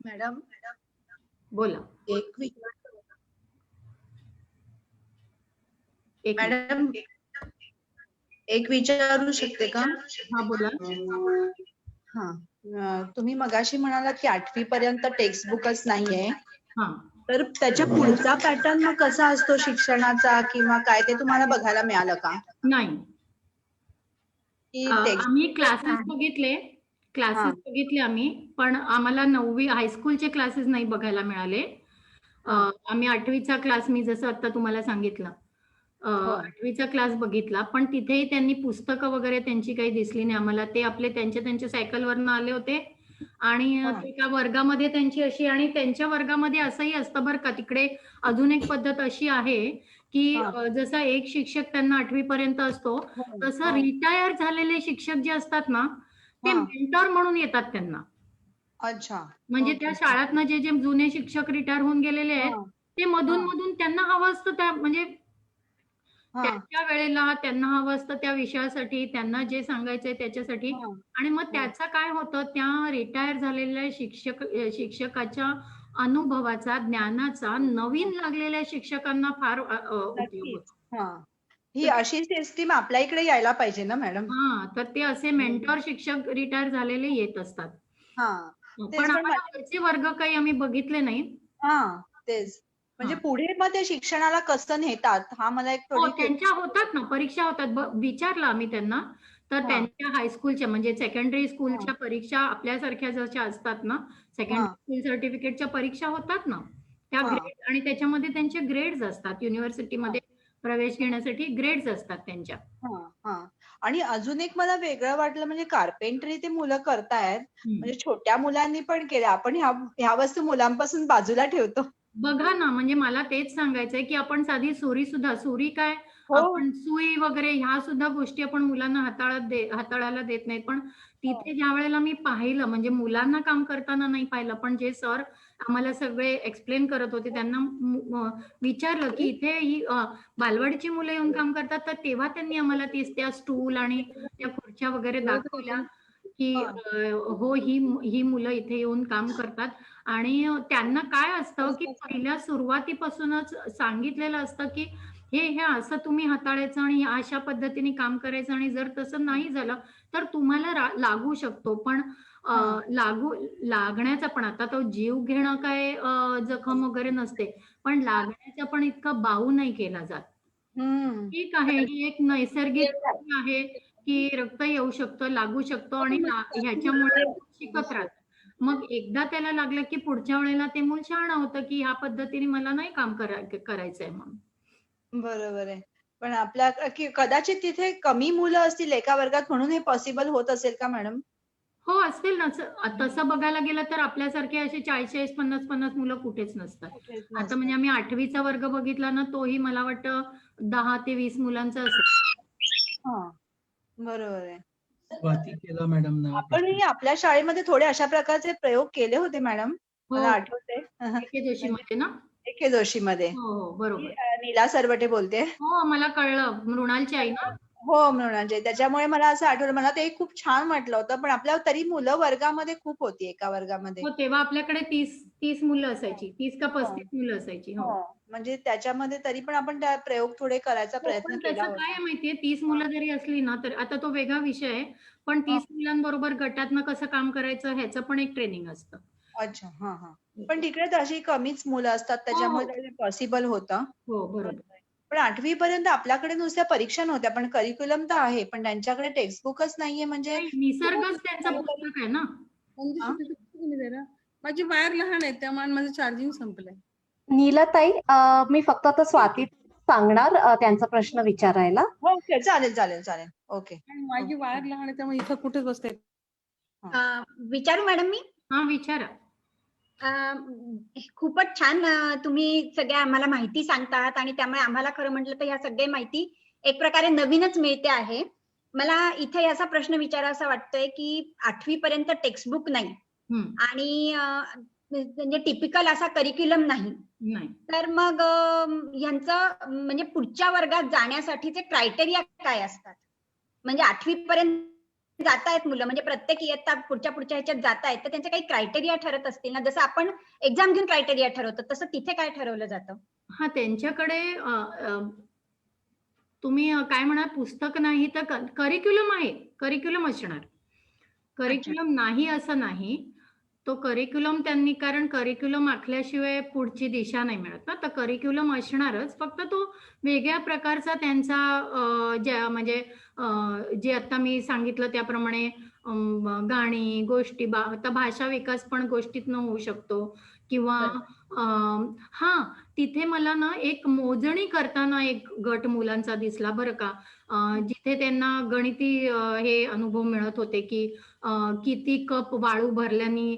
मॅडम बोला. एक वि- एक मिनिट. मॅडम एक विचारू शकते का? हा बोला. हा तुम्ही मगाशी म्हणालात की 8वी पर्यंत टेक्स्ट बुकच नाहीये, हा तर त्याच्या पुढचा पॅटर्न मग कसा असतो शिक्षणाचा किंवा काय ते तुम्हाला बघायला मिळालं का? नाही. की टेक्स्ट आम्ही क्लासेस बघितले आम्ही, पण आम्हाला 9वी हायस्कूलचे क्लासेस नाही बघायला मिळाले. आम्ही 8वीचा क्लास, मी जसं आता तुम्हाला सांगितलं, 8वीचा क्लास बघितला, पण तिथेही त्यांनी पुस्तकं वगैरे त्यांची काही दिसली नाही आम्हाला. ते आपले त्यांच्या सायकलवरनं आले होते आणि एका वर्गामध्ये त्यांची अशी, आणि त्यांच्या वर्गामध्ये असंही असतं बरं का, तिकडे अजून एक पद्धत अशी आहे की जसा एक शिक्षक त्यांना 8वी पर्यंत असतो, तसं रिटायर झालेले शिक्षक जे असतात ना, ते मेंटॉर म्हणून येतात त्यांना. अच्छा. म्हणजे त्या शाळातनं जे जुने शिक्षक रिटायर होऊन गेलेले आहेत, ते मधून त्यांना हवं असतं त्या, म्हणजे त्यांच्या वेळेला त्यांना हवं असतं त्या विषयासाठी, त्यांना जे सांगायचंय त्याच्यासाठी. आणि मग त्याचं काय होतं, त्या रिटायर झालेल्या शिक्षकाच्या अनुभवाचा, ज्ञानाचा नवीन लागलेल्या शिक्षकांना फार उपयोग होतो. ही अशी सिस्टीम आपल्या इकडे यायला पाहिजे ना मॅडम? तर ते असे मेंटॉर शिक्षक रिटायर झालेले येत असतात. पण आम्हाला वरचे वर्ग काही आम्ही बघितले नाही. तेच म्हणजे पुढे मग ते शिक्षणाला कसं नेतात, हा मला एक त्यांच्या होतात ना परीक्षा होतात. विचारलं आम्ही त्यांना, तर त्यांच्या हायस्कूलच्या म्हणजे सेकंडरी स्कूलच्या परीक्षा आपल्यासारख्या जशा असतात ना, सेकंडरी स्कूल सर्टिफिकेटच्या परीक्षा होतात ना, त्या ग्रेड, आणि त्याच्यामध्ये त्यांचे ग्रेड्स असतात. युनिव्हर्सिटीमध्ये प्रवेश घेण्यासाठी ग्रेड्स असतात त्यांच्या. आणि अजून एक मला वेगळं वाटलं, म्हणजे कार्पेंटरी ते मुलं करतायत, म्हणजे छोट्या मुलांनी पण केलं. आपण ह्या वस्तू मुलांपासून बाजूला ठेवतो. बघा ना, म्हणजे मला तेच सांगायचंय की आपण साधी सुरी काय, आपण सुई वगैरे ह्या सुद्धा गोष्टी आपण मुलांना हाताळायला देत नाहीत. पण तिथे ज्या वेळेला मी पाहिलं, म्हणजे मुलांना काम करताना नाही पाहिलं, पण जे सर आम्हाला सगळे एक्सप्लेन करत होते, त्यांना विचारलं की इथे ही बालवाडीची मुलं येऊन काम करतात, तर तेव्हा त्यांनी आम्हाला त्या स्टूल आणि त्या खुर्च्या वगैरे दाखवल्या की हो, ही मुलं इथे येऊन काम करतात. आणि त्यांना काय असतं की पहिल्या सुरुवातीपासूनच सांगितलेलं असतं की हे असं तुम्ही हाताळायचं आणि अशा पद्धतीने काम करायचं, आणि जर तसं नाही झालं तर तुम्हाला लागू शकतो. पण लागण्याचा पण, आता तो जीव घेणं काय जखम वगैरे नसते, पण लागण्याचा पण इतका बाऊ नाही केला जात. ठीक आहे, ही एक नैसर्गिक आहे की रक्त येऊ शकतं, लागू शकतो, आणि ह्याच्यामुळे शिकत राहतं. मग एकदा त्याला लागलं की पुढच्या वेळेला ते मूल शहाणं होतं की ह्या पद्धतीने मला नाही काम करायचंय म्हणून. बरोबर आहे. पण आपल्या कदाचित तिथे कमी मुलं असतील एका वर्गात, म्हणून हे पॉसिबल होत असेल का मॅडम? हो, असतील ना. तसं बघायला गेलं तर आपल्यासारखे असे 40-40, 50-50 मुलं कुठेच नसतात. आता म्हणजे आम्ही 8वीचा वर्ग बघितला ना, तोही मला वाटतं 10 ते 20 मुलांचा असेल. बरोबर आहे. स्वाती केला मॅडम ना. आपणही आपल्या शाळेमध्ये थोडे अशा प्रकारचे प्रयोग केले होते मॅडम, मला आठवते. के जोशीमध्ये ना? के जोशीमध्ये. हो, बरोबर. नीला सरवटे बोलते. हो, मला कळलं. मृणालची आई ना? हो, मृणालची. त्याच्यामुळे मला असं आठवलं, मला ते खूप छान वाटलं होतं. पण आपल्या तरी मुलं वर्गामध्ये खूप होती एका वर्गामध्ये. हो, तेव्हा आपल्याकडे 30 मुलं असायची, 30 का 35 मुलं असायची. हो, म्हणजे त्याच्यामध्ये तरी पण आपण त्या प्रयोग थोडे करायचा प्रयत्न केला होता. काय माहितीये, 30 मुलं जरी असली ना, तर आता तो वेगळा विषय आहे, पण 30 मुलांबरोबर गटातनं कसं काम करायचं ह्याचं पण एक ट्रेनिंग असतं. अच्छा. पण तिकडे तर अशी कमीच मुलं असतात, त्याच्यामुळे पॉसिबल होतं. हो, बरोबर. पण 8वी पर्यंत आपल्याकडे नुसत्या परीक्षा नव्हत्या, पण करिक्युलम तर आहे, पण त्यांच्याकडे टेक्स्टबुकच नाहीये. म्हणजे निसर्गच त्यांचं पुस्तक आहे ना. माझी वायर लहान आहे, त्यामुळे माझं चार्जिंग संपलंय. नीलताई, मी फक्त आता स्वाती सांगणार त्यांचा प्रश्न विचारायला. ओके, चालेल. ओके. माझी वायर लहान आहे, त्यामुळे इथं कुठेच बसते. विचारू मॅडम मी? विचारा. खूपच छान तुम्ही सगळ्या आम्हाला माहिती सांगतात, आणि त्यामुळे आम्हाला खरं म्हटलं तर ह्या सगळ्या माहिती एक प्रकारे नवीनच मिळते आहे. मला इथे याचा प्रश्न विचारायचा वाटतोय की 8वी पर्यंत टेक्स्टबुक नाही, आणि म्हणजे टिपिकल असा करिक्युलम नाही, तर मग ह्यांचं म्हणजे पुढच्या वर्गात जाण्यासाठीचे क्रायटेरिया काय असतात? म्हणजे 8वी पर्यंत जात आहेत मुलं म्हणजे प्रत्येक इयत्ता पुढच्या ह्याच्यात जात आहेत तर त्यांचे काही क्रायटेरिया ठरत असतील ना, जसं आपण एक्झाम घेऊन क्रायटेरिया ठरवतो तसं तिथे काय ठरवलं जातं? हा, त्यांच्याकडे तुम्ही काय म्हणा, पुस्तक नाही तर करिक्युलम आहे, करिक्युलम असणार. करिक्युलम नाही असं नाही, तो करिक्युलम त्यांनी, कारण करिक्युलम आखल्याशिवाय पुढची दिशा नाही मिळत ना, तर करिक्युलम असणारच, फक्त तो वेगळ्या प्रकारचा त्यांचा ज्या म्हणजे जे आता मी सांगितलं त्याप्रमाणे गाणी, गोष्टी, आता भाषा विकास पण गोष्टीतनं होऊ शकतो किंवा हा, तिथे मला ना एक मोजणी करताना एक गट मुलांचा दिसला बरं का, जिथे त्यांना गणिती हे अनुभव मिळत होते की किती कप वाळू भरल्याने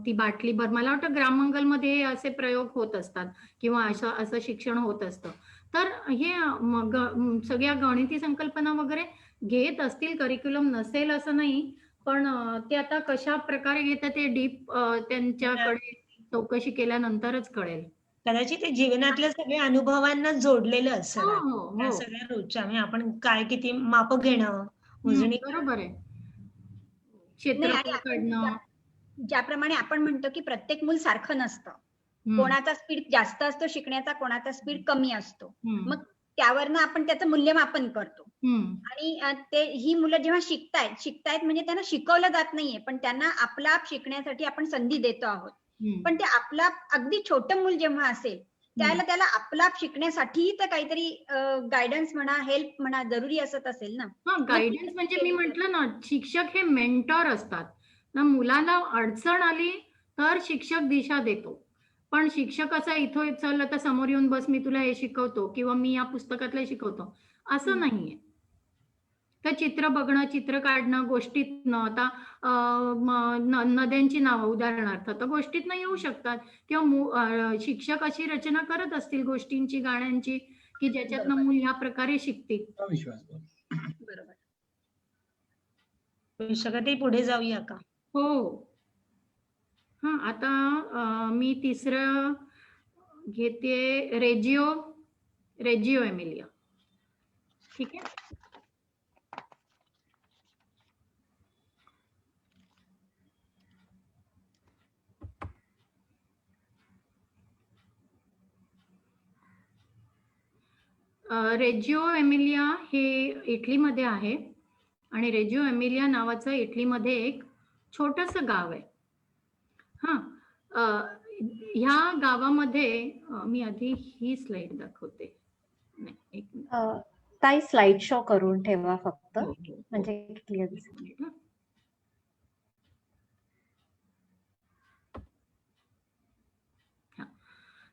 ती बाटली भर, मला वाटतं ग्राममंगलमध्ये असे प्रयोग होत असतात किंवा असं शिक्षण होत असतं. तर हे सगळ्या गणिती संकल्पना वगैरे घेत असतील, करिक्युलम नसेल असं नाही, पण ते आता कशा प्रकारे घेतात ते डीप त्यांच्याकडे चौकशी केल्यानंतरच कळेल. कदाचित ते जीवनातल्या सगळ्या अनुभवांना जोडलेलं असेल. हो, त्या हो. सगळ्या रोजच्या म्हणजे आपण काय किती माप घेणं, मोजणी बरोबर आहे. नाही, क्षेत्रफळ आणि आपण काढणं. ज्याप्रमाणे आपण म्हणतो की प्रत्येक मूल सारखं नसतं, कोणाचा स्पीड जास्त असतो शिकण्याचा, कोणाचा स्पीड कमी असतो, मग त्यावरनं आपण त्याचं मूल्यमापन करतो. आणि ही मुलं जेव्हा शिकतायत म्हणजे त्यांना शिकवलं जात नाहीये, पण त्यांना आपला शिकण्यासाठी आपण संधी देतो आहोत. पण ते आपला अगदी छोटं मूल जेव्हा असेल त्याला आपला शिकण्यासाठी तर काहीतरी गायडन्स म्हणा, हेल्प म्हणा जरुरी असत असेल ना. हा, गायडन्स म्हणजे मी म्हंटल ना, शिक्षक हे मेंटॉर असतात ना, मुलाला अडचण आली तर शिक्षक दिशा देतो, पण शिक्षक असा इथं चल आता समोर येऊन बस मी तुला हे शिकवतो किंवा मी या पुस्तकातलं शिकवतो असं नाहीये. तर चित्र बघणं, चित्र काढणं, गोष्टीतनं, आता नद्यांची नावं उदाहरणार्थ तर गोष्टीतनं येऊ शकतात किंवा शिक्षक अशी रचना करत असतील गोष्टींची, गाण्यांची की ज्याच्यातनं मूल ह्या प्रकारे शिकतील. बरोबर. सगळं पुढे जाऊया का? हो. हा, आता मी तिसरं घेते रेजिओ एमिलिया. ठीक आहे. रेजिओ एमिलिया हे इटलीमध्ये आहे आणि रेजिओ एमिलिया नावाचं इटलीमध्ये एक छोटंसं गाव आहे. हा, ह्या गावामध्ये मी आधी ही स्लाइड दाखवते. नाही, एक मिनिट. ताई स्लाइड शो करून ठेवा फक्त, हो. म्हणजे क्लिअर दिसेल.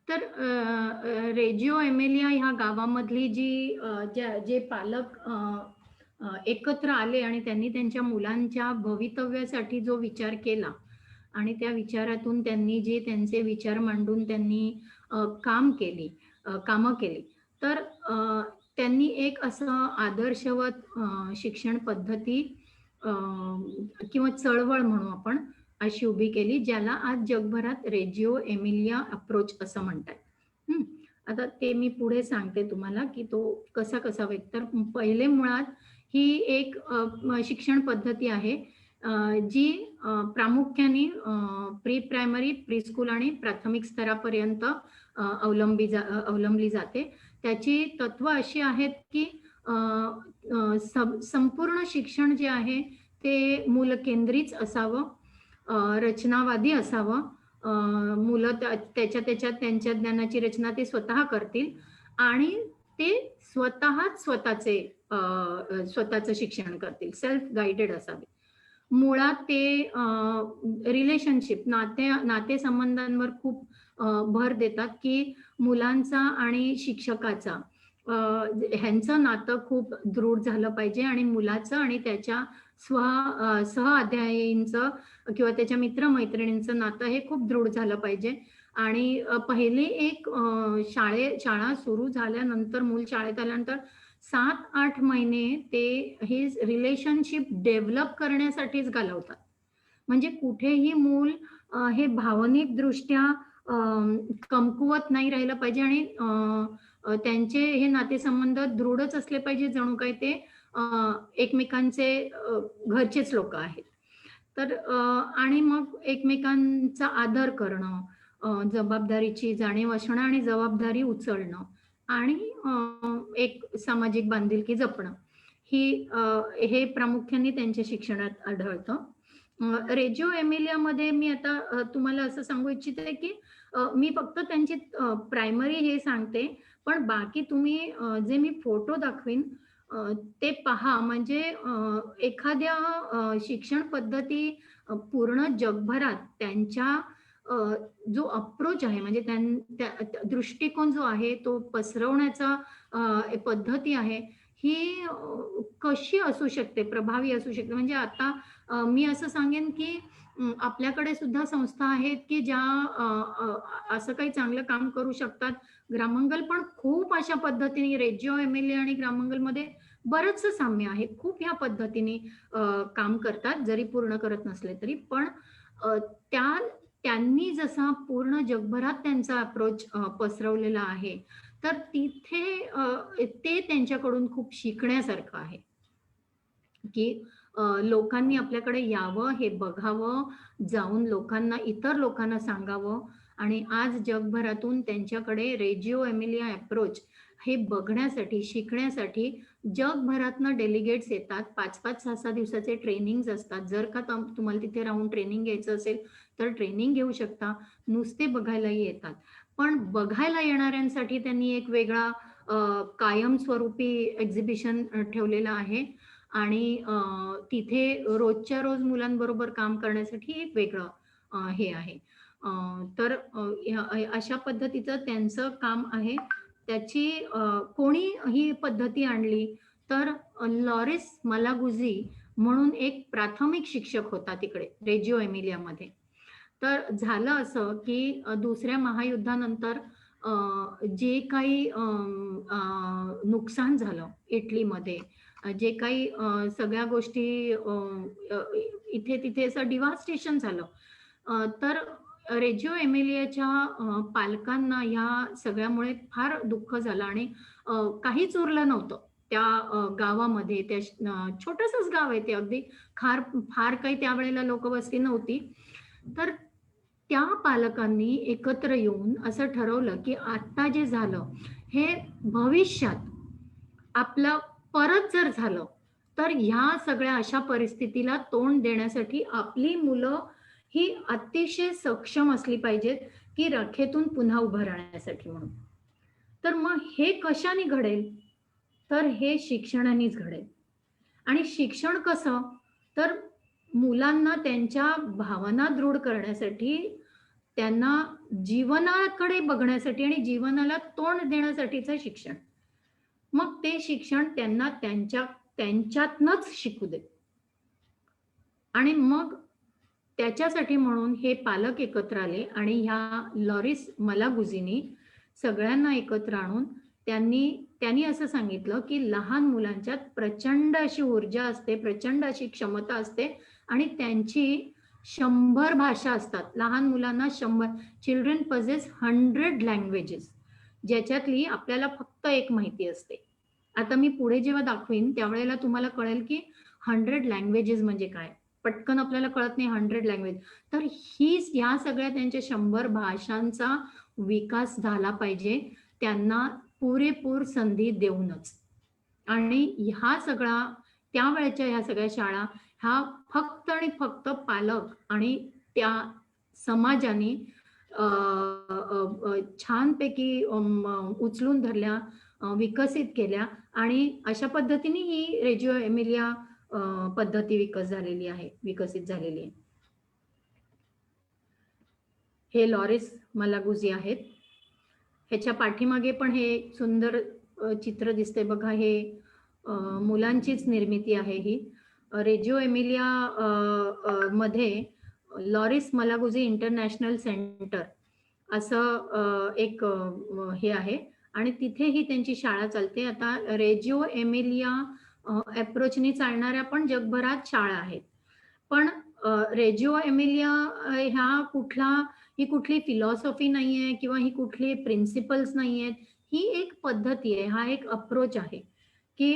तर रेजिओ एमिलिया ह्या गावामधली जे पालक एकत्र आले आणि त्यांनी त्यांच्या मुलांच्या भवितव्यासाठी जो विचार केला आणि त्या विचारातून त्यांनी जे त्यांचे विचार मांडून त्यांनी कामं केली, तर त्यांनी एक असं आदर्शवत शिक्षण पद्धती किंवा चळवळ म्हणू आपण अशी उभी केली, ज्याला आज जगभरात रेजिओ एमिलिया अप्रोच असं म्हणतात. आता ते मी पुढे सांगते तुम्हाला की तो कसा तर पहिले मुळात ही एक शिक्षण पद्धती आहे जी प्रामुख्याने प्री प्रायमरी, प्री स्कूल आणि प्राथमिक स्तरापर्यंत अवलंबली जाते. त्याची तत्व अशी आहेत की संपूर्ण शिक्षण जे आहे ते मूलकेंद्रीच असावं, रचनावादी असावं, मुलं त्याच्यात त्यांच्या ज्ञानाची रचना ते स्वतः करतील आणि ते स्वतःचं शिक्षण करतील, सेल्फ गाइडेड असावे. मुळात ते रिलेशनशिप, नातेसंबंधांवर खूप भर देतात की मुलांचा आणि शिक्षकाचा ह्यांचं नातं खूप दृढ झालं पाहिजे आणि मुलाचं आणि त्याच्या सहअध्यायींचं किंवा त्याच्या मित्रमैत्रिणींचं नातं हे खूप दृढ झालं पाहिजे. आणि पहिली एक शाळा सुरू झाल्यानंतर, मूल शाळेत आल्यानंतर 7-8 महिने ते हे रिलेशनशिप डेव्हलप करण्यासाठीच घालवतात. म्हणजे कुठेही मूल हे भावनिक दृष्ट्या कमकुवत नाही राहिलं पाहिजे आणि त्यांचे हे नातेसंबंध दृढच असले पाहिजे, जणू काही ते एकमेकांचे घरचेच लोक आहेत. तर आणि मग एकमेकांचा आदर करणं, जबाबदारीची जाणीव असणं आणि जबाबदारी उचलणं आणि एक सामाजिक बांधिलकी जपणं हे प्रामुख्याने त्यांच्या शिक्षणात आढळतं. रेजिओ एमिलियामध्ये मी आता तुम्हाला असं सांगू इच्छिते की मी फक्त त्यांची प्रायमरी हे सांगते, पण बाकी तुम्ही जे मी फोटो दाखवीन ते पहा. म्हणजे एखाद्या शिक्षण पद्धती पूर्ण जगभरात त्यांच्या जो अप्रोच आहे, म्हणजे दृष्टिकोन जो आहे तो पसरवण्याचा पद्धती आहे, ही कशी असू शकते, प्रभावी असू शकते. म्हणजे आता मी असं सांगेन की आपल्याकडे सुद्धा संस्था आहेत की ज्या असं काही चांगलं काम करू शकतात. ग्रामांगल पण खूप अशा पद्धतीने, रेजिओ एमिलिया आणि ग्रामांगलमध्ये बरंचसं साम्य आहे. खूप ह्या पद्धतीने काम करतात, जरी पूर्ण करत नसले तरी. पण त्यांनी जसा पूर्ण जगभरात त्यांचा अप्रोच पसरवलेला आहे, तर तिथे ते त्यांच्याकडून खूप शिकण्यासारखं आहे की लोकांनी आपल्याकडे यावं, हे बघावं, जाऊन इतर लोकांना सांगावं. आणि आज जगभरातून त्यांच्याकडे रेजिओ एमिलिया अप्रोच हे बघण्यासाठी, शिकण्यासाठी जगभरातनं डेलिगेट्स येतात. 5-5, 6-6 दिवसाचे ट्रेनिंग्स असतात. जर का तुम्हाला तिथे राहून ट्रेनिंग घ्यायचं असेल तर ट्रेनिंग घेऊ शकता. नुसते बघायलाही येतात. पण बघायला येणाऱ्यांसाठी त्यांनी एक वेगळा कायमस्वरूपी एक्झिबिशन ठेवलेला आहे. आणि तिथे रोजच्या रोज मुलांबरोबर काम करण्यासाठी एक वेगळं हे आहे. तर अशा पद्धतीचं त्यांचं काम आहे. त्याची कोणी ही पद्धती आणली तर लॉरिस मलागुझी म्हणून एक प्राथमिक शिक्षक होता तिकडे रेजिओ एमिलियामध्ये. तर झालं असं की दुसऱ्या महायुद्धानंतर जे काही नुकसान झालं इटलीमध्ये, जे काही सगळ्या गोष्टी इथे तिथे असं डिव्हास्टेशन झालं, तर रेजिओ एमिलियाच्या पालकांना ह्या सगळ्यामुळे फार दुःख झालं आणि काहीच उरलं नव्हतं त्या गावामध्ये. त्या छोटंसंच गाव आहे ते, अगदी फार काही त्यावेळेला लोकवस्ती नव्हती. तर त्या पालकांनी एकत्र येऊन असं ठरवलं की आता जे झालं हे भविष्यात आपलं परत जर झालं तर ह्या सगळ्या अशा परिस्थितीला तोंड देण्यासाठी आपली मुलं ही अतिशय सक्षम असली पाहिजेत की रखेतून पुन्हा उभं राहण्यासाठी म्हणून. तर मग हे कशाने घडेल, तर हे शिक्षणानेच घडेल. आणि शिक्षण कसं, तर मुलांना त्यांच्या भावना दृढ करण्यासाठी, त्यांना जीवनाकडे बघण्यासाठी आणि जीवनाला तोंड देण्यासाठीचं शिक्षण. मग ते शिक्षण त्यांना त्यांच्यातनच शिकू दे. आणि मग त्याच्यासाठी म्हणून हे पालक एकत्र आले आणि ह्या लॉरिस मलागुझीनी सगळ्यांना एकत्र आणून त्यांनी असं सांगितलं की लहान मुलांच्यात प्रचंड अशी ऊर्जा असते, प्रचंड अशी क्षमता असते आणि त्यांची 100 भाषा असतात. लहान मुलांना 100, चिल्ड्रन पजेस 100 लँग्वेजेस, ज्याच्यातली आपल्याला फक्त एक माहिती असते. आता मी पुढे जेव्हा दाखवीन त्यावेळेला तुम्हाला कळेल की 100 लँग्वेजेस म्हणजे काय. पटकन आपल्याला कळत नाही 100 लँग्वेज. तर ह्या सगळ्या त्यांच्या 100 भाषांचा विकास झाला पाहिजे, त्यांना पुरेपूर संधी देऊनच. आणि ह्या सगळ्या त्यावेळेच्या ह्या सगळ्या शाळा ह्या फक्त आणि फक्त पालक आणि त्या समाजाने छानपैकी उचलून धरल्या, विकसित केल्या आणि अशा पद्धतीने ही रेजिओ एमिलिया पद्धती विकसित झालेली आहे. हे लॉरिस मलागुझी आहेत. ह्याच्या पाठीमागे पण हे सुंदर चित्र दिसते बघा, हे मुलांचीच निर्मिती आहे ही. रेजिओ एमिलिया मध्ये लॉरिस मलागुझी इंटरनॅशनल सेंटर असं एक हे आहे आणि तिथे ही त्यांची शाळा चालते. आता रेजिओ एमिलिया अप्रोचनी चालणाऱ्या पण जगभरात शाळा आहेत. पण रेजिओ एमिलिया ही कुठली फिलॉसॉफी नाहीये किंवा ही कुठली प्रिन्सिपल्स नाहीयेत. ही एक पद्धती आहे, हा एक अप्रोच आहे की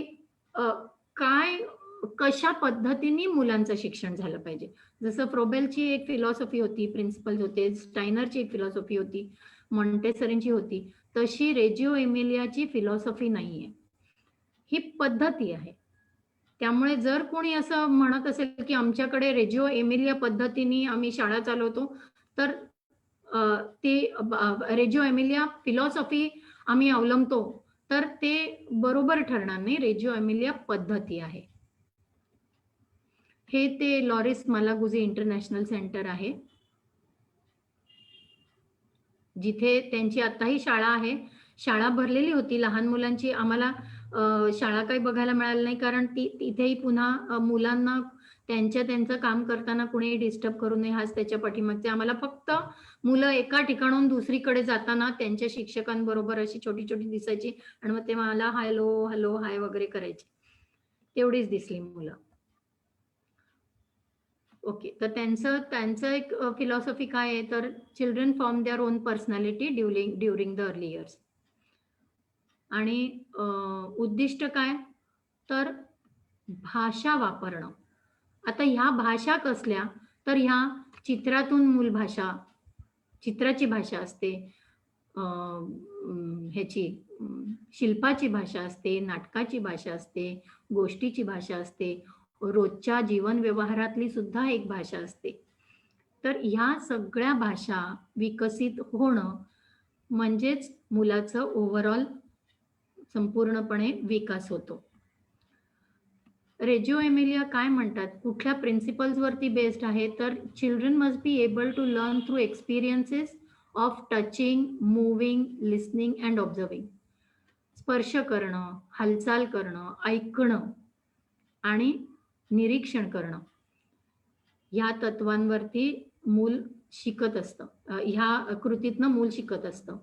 काय कशा पद्धतीने मुलांचं शिक्षण झालं पाहिजे. जसं फ्रोबेलची एक फिलॉसॉफी होती, प्रिन्सिपल्स होते, स्टायनरची एक फिलॉसॉफी होती, मॉन्टेसरींची होती, तशी रेजिओ एमिलियाची फिलॉसॉफी नाहीये. ही पद्धती आहे. त्यामुळे जर कोणी असं म्हणत असेल की आमच्याकडे रेजिओ एमिलिया पद्धतीने आम्ही शाळा चालवतो, तर ती रेजिओ एमिलिया फिलॉसॉफी आम्ही अवलंबतो, तर ते बरोबर ठरणार नाही. रेजिओ एमिलिया पद्धती आहे. हे ते लॉरिस मालागुझी इंटरनॅशनल सेंटर आहे, जिथे त्यांची आताही शाळा आहे. शाळा भरलेली होती लहान मुलांची. आम्हाला शाळा काही बघायला मिळाली नाही, कारण तिथेही पुन्हा मुलांना त्यांचं काम करताना कुणीही डिस्टर्ब करू नये हाच त्याच्या पाठीमागचे. आम्हाला फक्त मुलं एका ठिकाणाहून दुसरीकडे जाताना त्यांच्या शिक्षकांबरोबर अशी छोटी छोटी दिसायची आणि मग ते मला हॅलो हॅलो हाय वगैरे करायचे. तेवढीच दिसली मुलं. ओके, तर त्यांचं एक फिलॉसॉफी काय आहे, तर children form their own personality during the early years. आणि उद्दिष्ट काय, तर भाषा वापरणं. आता ह्या भाषा कसल्या, तर ह्या चित्रातून मूल भाषा, चित्राची भाषा असते, ह्याची शिल्पाची भाषा असते, नाटकाची भाषा असते, गोष्टीची भाषा असते, रोजच्या जीवन व्यवहारातली सुद्धा एक भाषा असते. तर ह्या सगळ्या भाषा विकसित होणं म्हणजेच मुलाचं ओव्हरऑल संपूर्णपणे विकास होतो. रेजिओ एमिलिया काय म्हणतात, कुठल्या प्रिन्सिपल्स वरती बेस्ड आहे, तर children must be able to learn through experiences of touching, moving, listening and observing. स्पर्श करणं, हालचाल करणं, ऐकणं आणि निरीक्षण करणं, ह्या तत्वांवरती मूल शिकत असतं. ह्या कृतीतनं मूल शिकत असतं.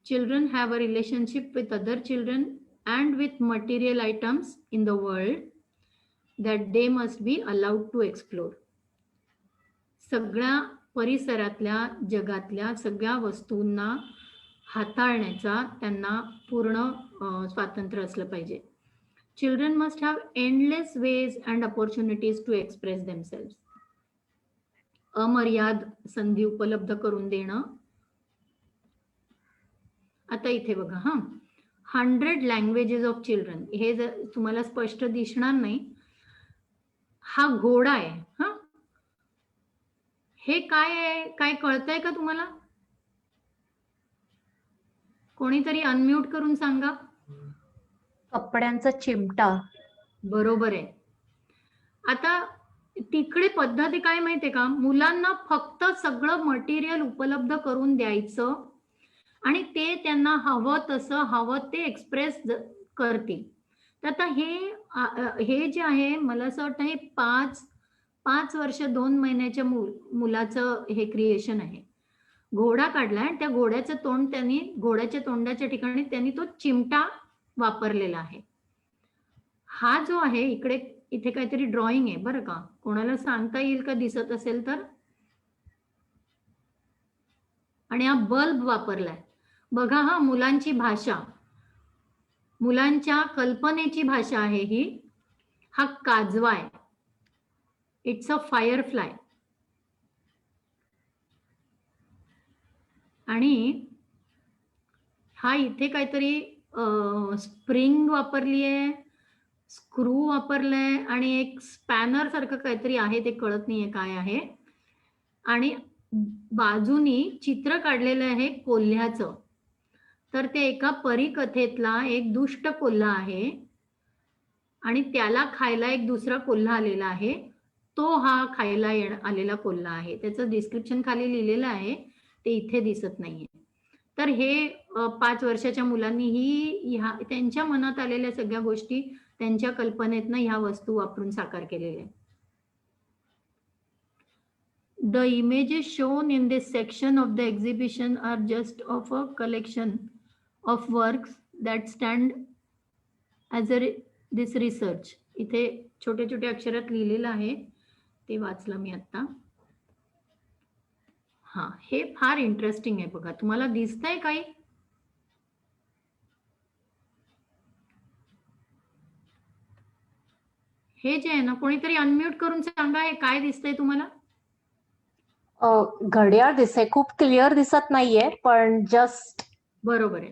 Children have a relationship with other children and with material items in the world that they must be allowed to explore. सगळ्या परिसरातल्या जगातल्या सगळ्या वस्तूंना हाताळण्याचा त्यांना पूर्ण स्वातंत्र्य असलं पाहिजे. Children must have endless ways and opportunities to express themselves. अमर्याद संधी उपलब्ध करून देणं. आता इथे बघा, 100 लँग्वेजेस ऑफ चिल्ड्रन, हे जर तुम्हाला स्पष्ट दिसणार नाही, हा घोडा आहे. हे काय आहे, काय कळतंय का तुम्हाला? कोणीतरी अनम्यूट करून सांगा. कपड्यांचा चिमटा. बरोबर आहे. आता तिकडे पद्धती काय माहितीये का, मुलांना फक्त सगळं मटेरियल उपलब्ध करून द्यायचं आणि ते त्यांना हवं तसं हवं ते एक्सप्रेस करतील. तर आता हे जे आहे, मला असं वाटतं हे 5 वर्ष 2 महिन्याच्या मुलाचं हे क्रिएशन आहे. घोडा काढलाय, त्या घोड्याचं तोंड त्यांनी, घोड्याच्या तोंडाच्या ठिकाणी त्यांनी तो चिमटा वापरलेला आहे. हा जो आहे इथे काहीतरी ड्रॉइंग आहे बरं का, कोणाला सांगता येईल का दिसत असेल तर. आणि हा बल्ब वापरलाय बघा. हा मुलांची भाषा, मुलांच्या कल्पनेची भाषा आहे ही. हा काजवा आहे, इट्स अ फायरफ्लाय. आणि हा इथे काहीतरी स्प्रिंग वापरली आहे, स्क्रू वापरलाय आणि एक स्पॅनर सारखं काहीतरी आहे, ते कळत नाहीये काय आहे. आणि बाजूनी चित्र काढलेलं आहे कोल्ह्याचं. तर ते एका परीकथेतला एक दुष्ट कोल्हा आहे आणि त्याला खायला एक दुसरा कोल्हा आलेला आहे. तो हा खायला आलेला कोल्हा आहे. त्याचं डिस्क्रिप्शन खाली लिहिलेलं आहे, ते इथे दिसत नाहीये. तर हे 5 वर्षाच्या मुलांनी त्यांच्या मनात आलेल्या सगळ्या गोष्टी त्यांच्या कल्पनेतनं ह्या वस्तू वापरून साकार केलेल्या आहेत. The images shown in this section of the exhibition are just of a collection of works that stand as this research. इथे छोटे छोटे अक्षरात लिहिलेलं आहे, ते वाचलं मी आता. हे फार इंटरेस्टिंग आहे बघा. तुम्हाला दिसतंय काही? हे जे आहे ना, कोणीतरी अनम्यूट करून सांगा, हे काय दिसतंय तुम्हाला? घड्याळ दिसते, खूप क्लिअर दिसत नाहीये, पण जस्ट बरोबर आहे.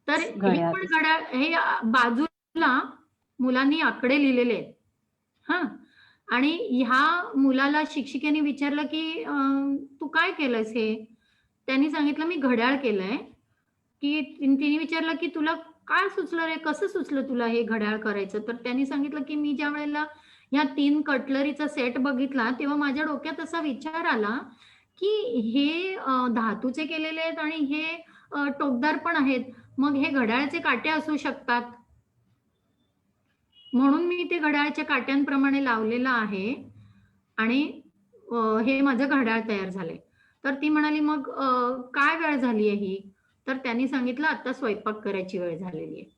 तर हे घड्याळ पण दिसतंय. घड्याळ, हे बाजूला मुलांनी आकडे लिहिलेले आहेत. हा, आणि ह्या मुलाला शिक्षिकेने विचारलं की तू काय केलंयस हे? त्यांनी सांगितलं मी घड्याळ केलंय. की तिने विचारलं की तुला काय सुचलं रे, कसं सुचलं तुला हे घड्याळ करायचं? तर त्यांनी सांगितलं की मी ज्या वेळेला ह्या 3 कटलरीचा सेट बघितला तेव्हा माझ्या डोक्यात असा विचार आला की हे धातूचे केलेले आहेत आणि हे टोकदार पण आहेत, मग हे घड्याळाचे काटे असू शकतात, म्हणून मी ते घड्याळाच्या काट्यांप्रमाणे लावलेलं आहे आणि हे माझं घड्याळ तयार झालंय. तर ती म्हणाली मग काय वेळ झाली आहे ही? तर त्यांनी सांगितलं आता स्वयंपाक करायची वेळ झालेली आहे.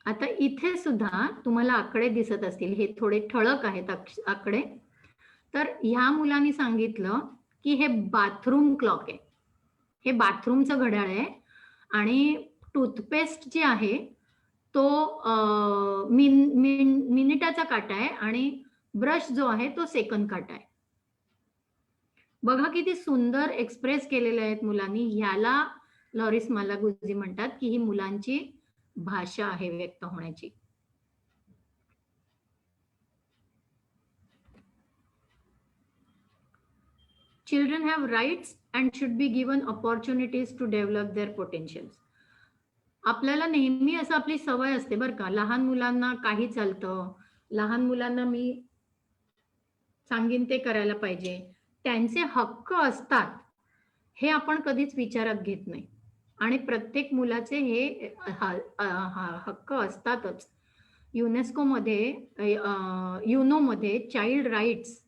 आता इथे सुद्धा तुम्हाला आकडे दिसत असतील, हे थोडे ठळक आहेत आकडे. तर ह्या मुलांनी सांगितलं की हे बाथरूम क्लॉक आहे, हे बाथरूमचं घड्याळ आहे आणि टूथपेस्ट जी आहे तो मिनिटाचा काटा आहे आणि ब्रश जो आहे तो सेकंद काटा आहे. बघा किती सुंदर एक्सप्रेस केलेले आहेत मुलांनी. ह्याला लॉरिस मालागुजी म्हणतात की ही मुलांची भाषा आहे व्यक्त होण्याची. Children have rights and should be given opportunities to develop their potentials. आपल्याला नेहमी असं आपली सवय असते बरं का, लहान मुलांना काही चालतं, लहान मुलांना मी सांगीन ते करायला पाहिजे, त्यांचे हक्क असतात, हे आपण कधीच विचारात घेत नाही. आणि प्रत्येक मुलाचे हे हक्क असतातच. युनेस्को मध्ये युनो मध्ये चाइल्ड राईट्स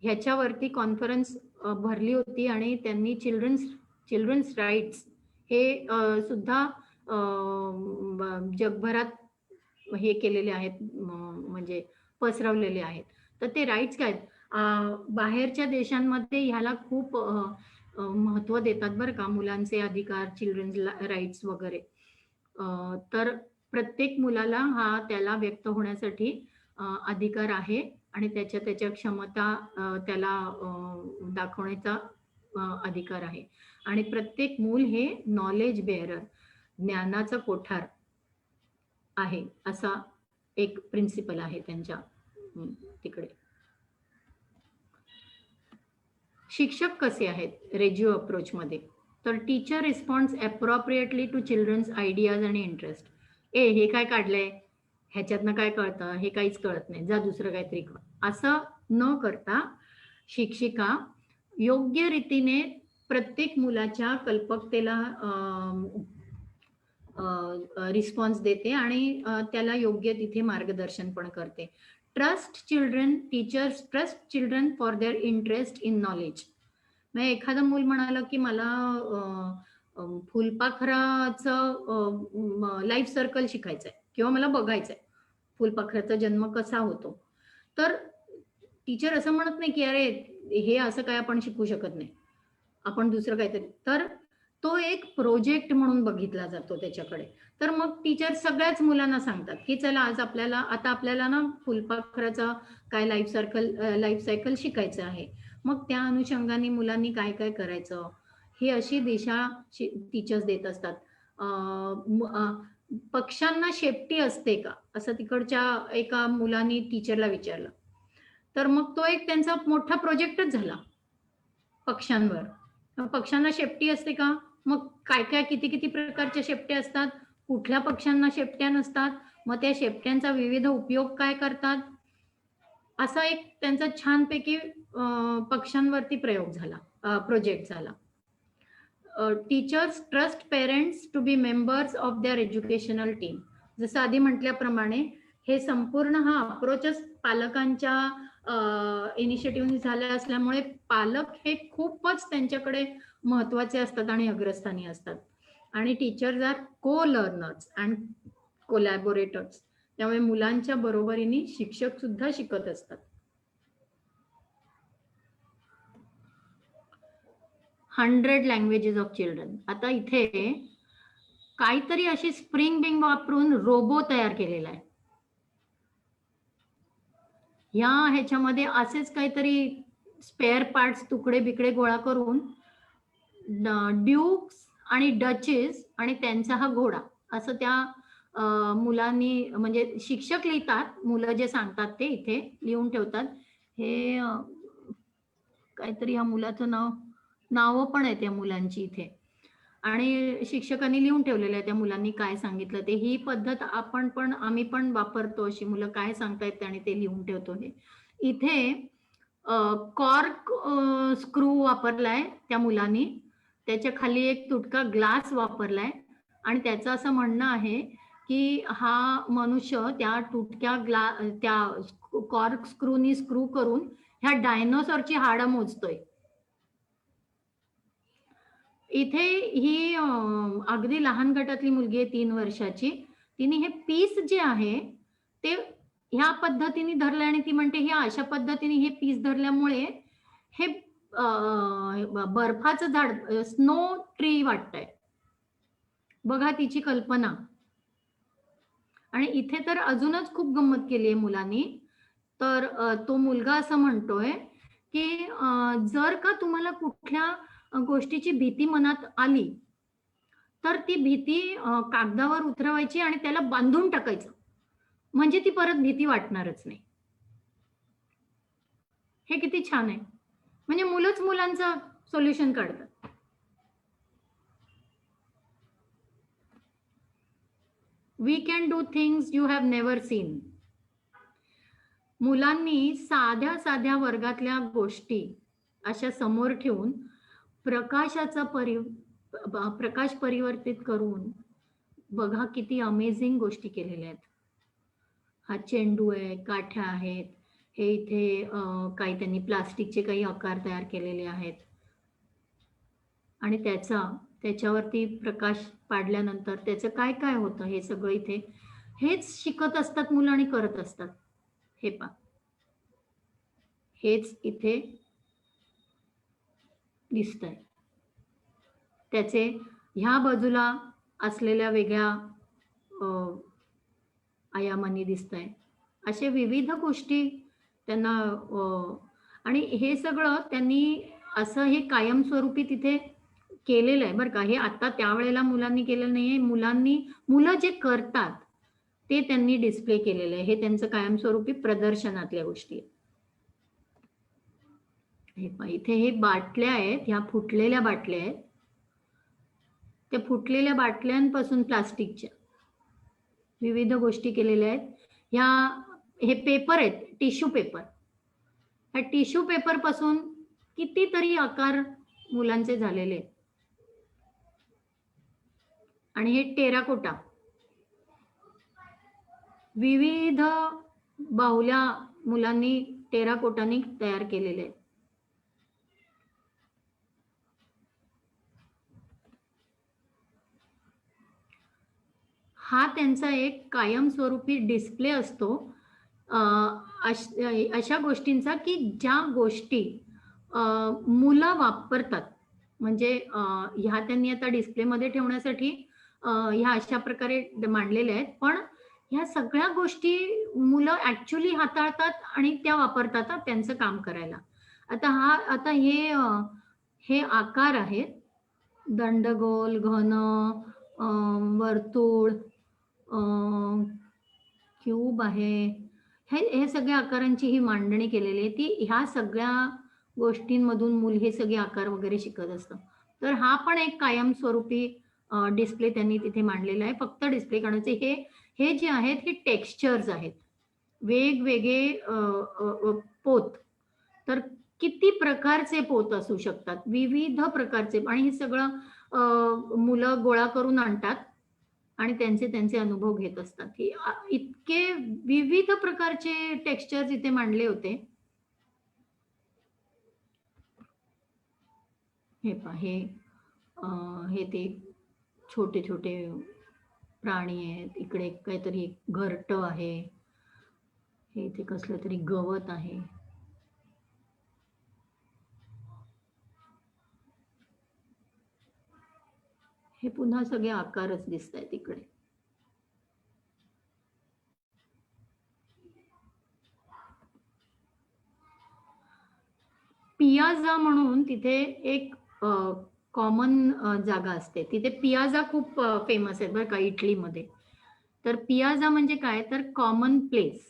ह्याच्यावरती कॉन्फरन्स भरली होती आणि त्यांनी चिल्ड्रन्स राईट्स हे सुद्धा जगभरात हे केलेले आहेत, म्हणजे पसरवलेले आहेत. तर ते राईट्स काय आहेत? बाहेरच्या देशांमध्ये ह्याला खूप महत्व देतात बरं का, मुलांचे अधिकार, चिल्ड्रन्स राईट्स वगैरे. तर प्रत्येक मुलाला त्याला व्यक्त होण्यासाठी अधिकार आहे आणि त्याच्या क्षमता त्याला दाखवण्याचा अधिकार आहे. आणि प्रत्येक मूल हे नॉलेज बेअरर, ज्ञानाचा कोठार आहे, असा एक प्रिन्सिपल आहे त्यांच्या तिकडे. शिक्षक कसे आहेत रेजिओ अप्रोच मध्ये? तर teacher responds appropriately to children's ideas आणि इंटरेस्ट. हे काय काढलंय, ह्याच्यातनं काय कळतं, हे काहीच कळत नाही, जा दुसरं काहीतरी कर, असं न करता शिक्षिका योग्य रीतीने प्रत्येक मुलाच्या कल्पकतेला रिस्पॉन्स देते आणि त्याला योग्य तिथे मार्गदर्शन पण करते. Trust children, teachers trust children for their interest in knowledge. म्हणजे एखादं मूल म्हणालं की मला फुलपाखराचं लाईफ सर्कल शिकायचंय किंवा मला बघायचंय, फुलपाखराचा जन्म कसा होतो, तर टीचर असं म्हणत नाही की अरे हे असं काय आपण शिकू शकत नाही, आपण दुसरं काहीतरी. तर तो एक प्रोजेक्ट म्हणून बघितला जातो त्याच्याकडे. तर मग टीचर सगळ्याच मुलांना सांगतात की चला आज आपल्याला ना फुलपाखराचा काय लाईफ सायकल शिकायचं आहे. मग त्या अनुषंगाने मुलांनी काय काय करायचं, ही अशी दिशा टीचर्स देत असतात. पक्ष्यांना शेपटी असते का, असं तिकडच्या एका मुलांनी टीचरला विचारलं. तर मग तो एक त्यांचा मोठा प्रोजेक्टच झाला पक्ष्यांवर. पक्ष्यांना शेपटी असते का, मग काय काय किती प्रकारच्या शेपट्या असतात, कुठल्या पक्ष्यांना शेपट्या नसतात, मग त्या शेपट्यांचा विविध उपयोग काय करतात, असा एक त्यांचा छानपैकी पक्ष्यांवरती प्रोजेक्ट झाला. Teachers trust parents to be members of their educational team. जसं आधी म्हटल्याप्रमाणे हे संपूर्ण अप्रोचच पालकांच्या इनिशिएटिव्हने झाले असल्यामुळे पालक हे खूपच त्यांच्याकडे महत्वाचे असतात आणि अग्रस्थानी असतात. आणि टीचर्स आर को लर्नर्स अँड कोलॅबोरेटर्स. त्यामुळे मुलांच्या बरोबरीने शिक्षक सुद्धा शिकत असतात. 100 लँग्वेजेस ऑफ चिल्ड्रन. आता इथे काहीतरी अशी स्प्रिंग बिंग वापरून रोबो तयार केलेला आहे. ह्याच्यामध्ये असेच काहीतरी स्पेअर पार्ट्स तुकडे बिकडे गोळा करून ड्यूक्स आणि डचेस आणि त्यांचा हा घोडा असं त्या मुलांनी, म्हणजे शिक्षक लिहितात, मुलं जे सांगतात ते इथे लिहून ठेवतात. हे काहीतरी या मुलाचं नाव पण आहे त्या मुलांची इथे, आणि शिक्षकांनी लिहून ठेवलेलं आहे त्या मुलांनी काय सांगितलं ते. ही पद्धत आम्ही पण वापरतो, अशी मुलं काय सांगतायत आणि ते लिहून ठेवतो. हे इथे कॉर्क स्क्रू वापरलाय त्या मुलांनी, त्याच्या खाली एक तुटका ग्लास वापरलाय आणि त्याचं असं म्हणणं आहे की हा मनुष्य त्या तुटक्या त्या कॉर्क स्क्रूनी स्क्रू करून ह्या डायनोसॉरची हाडं मोजतोय. इथे ही अगदी लहान गटातली मुलगी आहे, 3 वर्षाची. तिने हे पीस जे आहे ते ह्या पद्धतीने धरलं आणि ती म्हणते ह्या अशा पद्धतीने हे पीस धरल्यामुळे हे बर्फाचं झाड, स्नो ट्री वाटतंय. बघा तिची कल्पना. आणि इथे तर अजूनच खूप गंमत केली आहे मुलांनी. तर तो मुलगा असं म्हणतोय की जर का तुम्हाला कुठल्या गोष्टीची भीती मनात आली तर ती भीती कागदावर उतरवायची आणि त्याला बांधून टाकायचं, म्हणजे ती परत भीती वाटणारच नाही. हे किती छान आहे. म्हणजे मुलंच मुलांचं सोल्युशन काढतात. We can do things you have never seen. मुलांनी साध्या साध्या वर्गातल्या गोष्टी अशा समोर ठेवून प्रकाश परिवर्तित करून बघा किती अमेझिंग गोष्टी केलेल्या आहेत. हा चेंडू आहे, काठ्या आहेत, हे इथे काही त्यांनी प्लास्टिकचे काही आकार तयार केलेले आहेत आणि त्याच्यावरती प्रकाश पाडल्यानंतर त्याचं काय काय होतं हे सगळं इथे हेच शिकत असतात मुलं आणि करत असतात. हे पहा, हेच इथे दिसतंय. त्याचे ह्या बाजूला असलेल्या वेगळ्या आयामांनी दिसतंय. असे विविध गोष्टी त्यांना आणि हे सगळं त्यांनी असं हे कायमस्वरूपी तिथे केलेलं आहे बरं का. हे आता त्यावेळेला मुलांनी केलेलं नाहीये. मुलं जे करतात ते त्यांनी डिस्प्ले केलेलं आहे. हे त्यांचं कायमस्वरूपी प्रदर्शनातल्या गोष्टी आहेत. इथे हे बाटल्या आहेत, ह्या फुटलेल्या बाटल्या आहेत. त्या फुटलेल्या बाटल्यांपासून प्लास्टिकच्या विविध गोष्टी केलेल्या आहेत. हे पेपर आहेत, टिश्यू पेपर. ह्या टिश्यू पेपर पासून कितीतरी आकार मुलांचे झालेले आहेत. आणि हे टेराकोटा, विविध बाहुल्या मुलांनी टेराकोटाने तयार केलेले आहेत. हा त्यांचा एक कायमस्वरूपी डिस्प्ले असतो अशा गोष्टींचा की ज्या गोष्टी मुलं वापरतात. म्हणजे ह्या त्यांनी आता डिस्प्लेमध्ये ठेवण्यासाठी ह्या अशा प्रकारे मांडलेल्या आहेत, पण ह्या सगळ्या गोष्टी मुलं ऍक्च्युली हाताळतात आणि त्या वापरतात त्यांचं काम करायला. आता हे आकार आहेत, दंडगोल, घन, वर्तुळ, क्यूब आहे. हे सगळ्या आकारांची ही मांडणी केलेली आहे. ती ह्या सगळ्या गोष्टींमधून मूल हे सगळे आकार वगैरे शिकत असतं. तर हा पण एक कायमस्वरूपी डिस्प्ले त्यांनी तिथे मांडलेला आहे. फक्त डिस्प्ले करण्याचे हे जे आहेत हे टेक्स्चर्स आहेत, वेगवेगळे पोत. तर किती प्रकारचे पोत असू शकतात, विविध प्रकारचे. आणि हे सगळं मुलं गोळा करून आणतात आणि त्यांचे अनुभव घेत असतात. हे इतके विविध प्रकारचे टेक्स्चर्स इथे मांडले होते. हे पहा, हे ते छोटे छोटे प्राणी आहेत. इकडे काहीतरी घरटं आहे, हे इथे कसलं तरी गवत आहे. हे पुन्हा सगळे आकारच दिसत आहेत तिकडे. पियाझा म्हणून तिथे एक कॉमन जागा असते. तिथे पियाझा खूप फेमस आहे बरं का इटलीमध्ये. तर पियाझा म्हणजे काय, तर कॉमन प्लेस.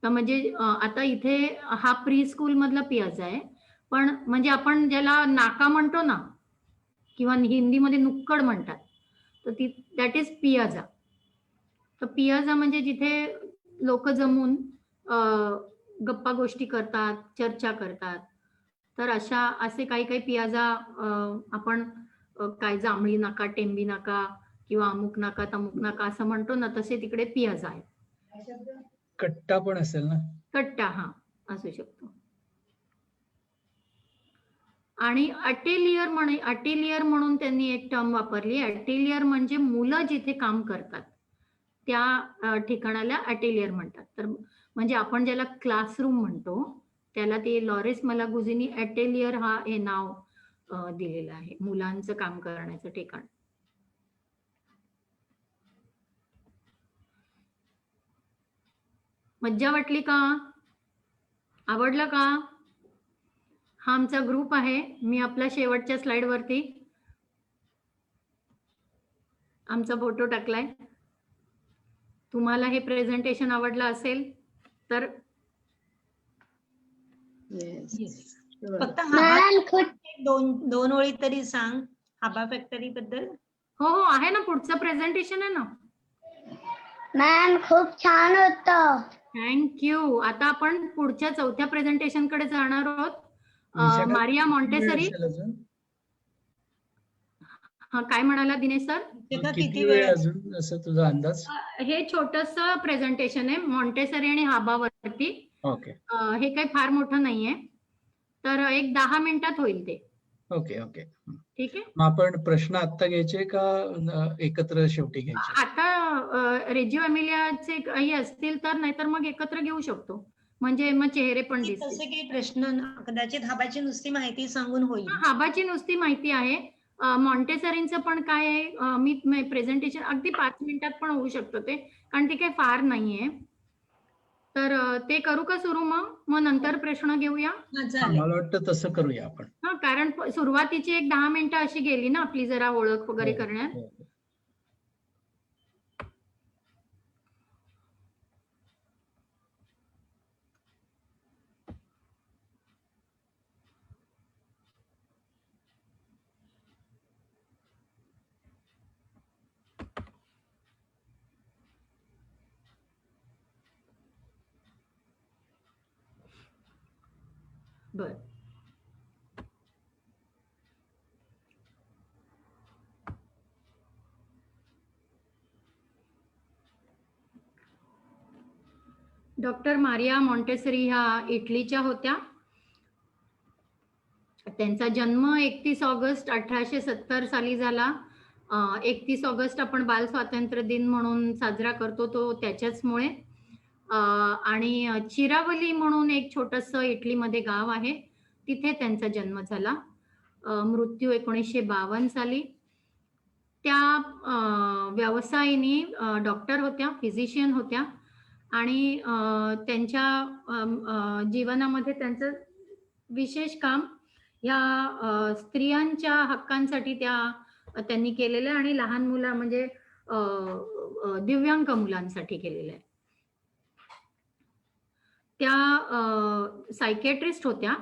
तर म्हणजे आता इथे हा प्री स्कूल मधला पियाझा आहे, पण म्हणजे आपण ज्याला नाका म्हणतो ना, किंवा हिंदीमध्ये नुक्कड म्हणतात, तर ती दॅट इज पियाझा. तर पियाझा म्हणजे जिथे लोक जमून गप्पा गोष्टी करतात, चर्चा करतात. तर असे काही काही पियाझा आपण काय जांभळी नाका, टेंबी नाका किंवा अमुक नाका तमुक नाका असं म्हणतो ना, तसे तिकडे पियाझा आहेत. कट्टा पण असेल ना? कट्टा, हा, असू शकतो. आणि अटेलियर म्हणून त्यांनी एक टर्म वापरली. अटेलियर म्हणजे मुलं जिथे काम करतात त्या ठिकाणाला अटेलियर म्हणतात. तर म्हणजे आपण ज्याला क्लासरूम म्हणतो त्याला ते लॉरेस मलागुझीनी अटेलियर हे नाव दिलेलं आहे, मुलांचं काम करण्याचं ठिकाण. मज्जा वाटली का? आवडलं का? हा आमचा ग्रुप आहे. मी आपला शेवटच्या स्लाइड वरती आमचा फोटो टाकलाय. तुम्हाला हे प्रेझेंटेशन आवडलं असेल तर फक्त हाबा दोन ओळी तरी सांग हाबा फॅक्टरी बद्दल. हो हो, आहे ना, पुढचं प्रेझेंटेशन आहे ना. मॅम खूप छान होतं. थँक्यू. आता आपण पुढच्या चौथ्या प्रेझेंटेशन कडे जाणार आहोत. Maria Montessori. हा, काय म्हणाला दिनेश सर? किती वेळ अजून असं तुझा अंदाज? हे छोटस प्रेझेंटेशन आहे मॉन्टेसरी आणि हाबावरती. ओके. हे काही फार मोठं नाहीये, तर एक 10 मिनिटात होईल ते. ओके ओके, ठीक आहे. मग आपण प्रश्न आता घ्यायचे का एकत्र शेवटी घ्यायचे? आता रेजिओ एमिलियाचे काही असतील तर, नाहीतर मग एकत्र घेऊ शकतो, म्हणजे मग चेहरे पण दिसतील. तसे काही प्रश्न कदाचित हाबाची नुसती माहिती सांगून होईल. हाबाची नुसती माहिती आहे. मॉन्टेसरींचं पण काय आहे, मी प्रेझेंटेशन अगदी 5 मिनिटात पण होऊ शकतो ते, कारण ते काही फार नाहीये. तर ते करू का सुरू? मग नंतर प्रश्न घेऊया. मला वाटतं तसं करूया आपण. हा, कारण सुरुवातीची एक 10 मिनिटं अशी गेली ना आपली जरा ओळख वगैरे करण्यात. बर, डॉक्टर मारिया मॉन्टेसरी ह्या इटलीच्या होत्या. त्यांचा जन्म 31 ऑगस्ट 1870 साली झाला. 31 ऑगस्ट आपण बाल स्वातंत्र्य दिन म्हणून साजरा करतो, तो त्याच्याचमुळे. आणि चिरावली म्हणून एक छोटस इटलीमध्ये गाव आहे, तिथे त्यांचा जन्म झाला. मृत्यू 1952 साली. त्या व्यवसायिनी डॉक्टर होत्या, फिजिशियन होत्या, आणि त्यांच्या जीवनामध्ये त्यांचं विशेष काम ह्या स्त्रियांच्या हक्कांसाठी त्यांनी केलेलं आहे, आणि लहान मुलं म्हणजे दिव्यांग मुलांसाठी केलेलं आहे. त्या सायकियाट्रिस्ट होत्या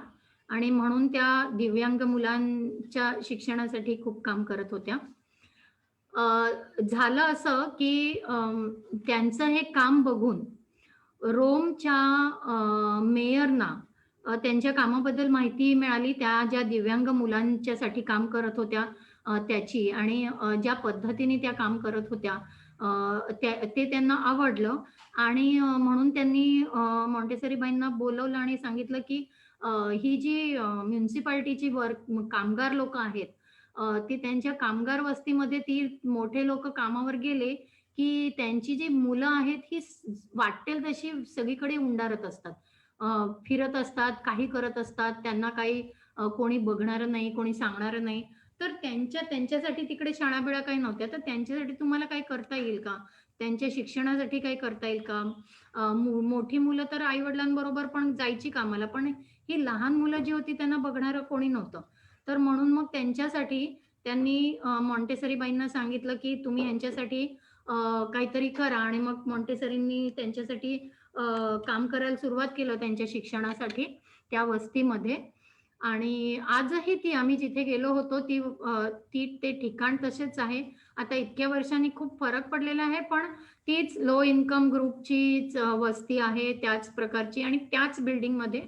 आणि म्हणून त्या दिव्यांग मुलांच्या शिक्षणासाठी खूप काम करत होत्या. झालं असं की त्यांचं हे काम बघून रोमच्या मेयरना त्यांच्या कामाबद्दल माहिती मिळाली, त्या ज्या दिव्यांग मुलांच्यासाठी काम करत होत्या त्याची, आणि ज्या पद्धतीने त्या काम करत होत्या ते त्यांना आवडलं, आणि म्हणून त्यांनी मॉन्टेसरी बाईंना बोलवलं आणि सांगितलं की ही जी म्युन्सिपाल्टीची कामगार लोक आहेत, ती त्यांच्या कामगार वस्तीमध्ये ती मोठे लोक कामावर गेले की त्यांची जी मुलं आहेत ही वाटेल तशी सगळीकडे उंडारत असतात, फिरत असतात, काही करत असतात, त्यांना काही कोणी बघणार नाही, कोणी सांगणार नाही. तर त्यांच्यासाठी तिकडे शाळा-बिळा काही नव्हत्या, तर त्यांच्यासाठी तुम्हाला काही करता येईल का? त्यांच्या शिक्षणासाठी काही करता येईल का? मोठी मुलं तर आई-वडिलांबरोबर पण जायची कामाला, पण ही लहान मुलं जी होती त्यांना बघणारं कोणी नव्हतं. तर म्हणून मग त्यांच्यासाठी त्यांनी मॉन्टेसरी बाईंना सांगितलं, की तुम्ही ह्यांच्यासाठी काहीतरी करा आणि मग मॉन्टेसरींनी त्यांच्यासाठी काम करायला सुरुवात केलं त्यांच्या शिक्षणासाठी त्या वस्तीमध्ये. आणि आजही ती आम्ही जिथे गेलो होतो ते ठिकाण तसेच आहे. आता इतक्या वर्षांनी खूप फरक पडलेला आहे, पण तीच लो इन्कम ग्रुपचीच वस्ती आहे, त्याच प्रकारची आणि त्याच बिल्डिंगमध्ये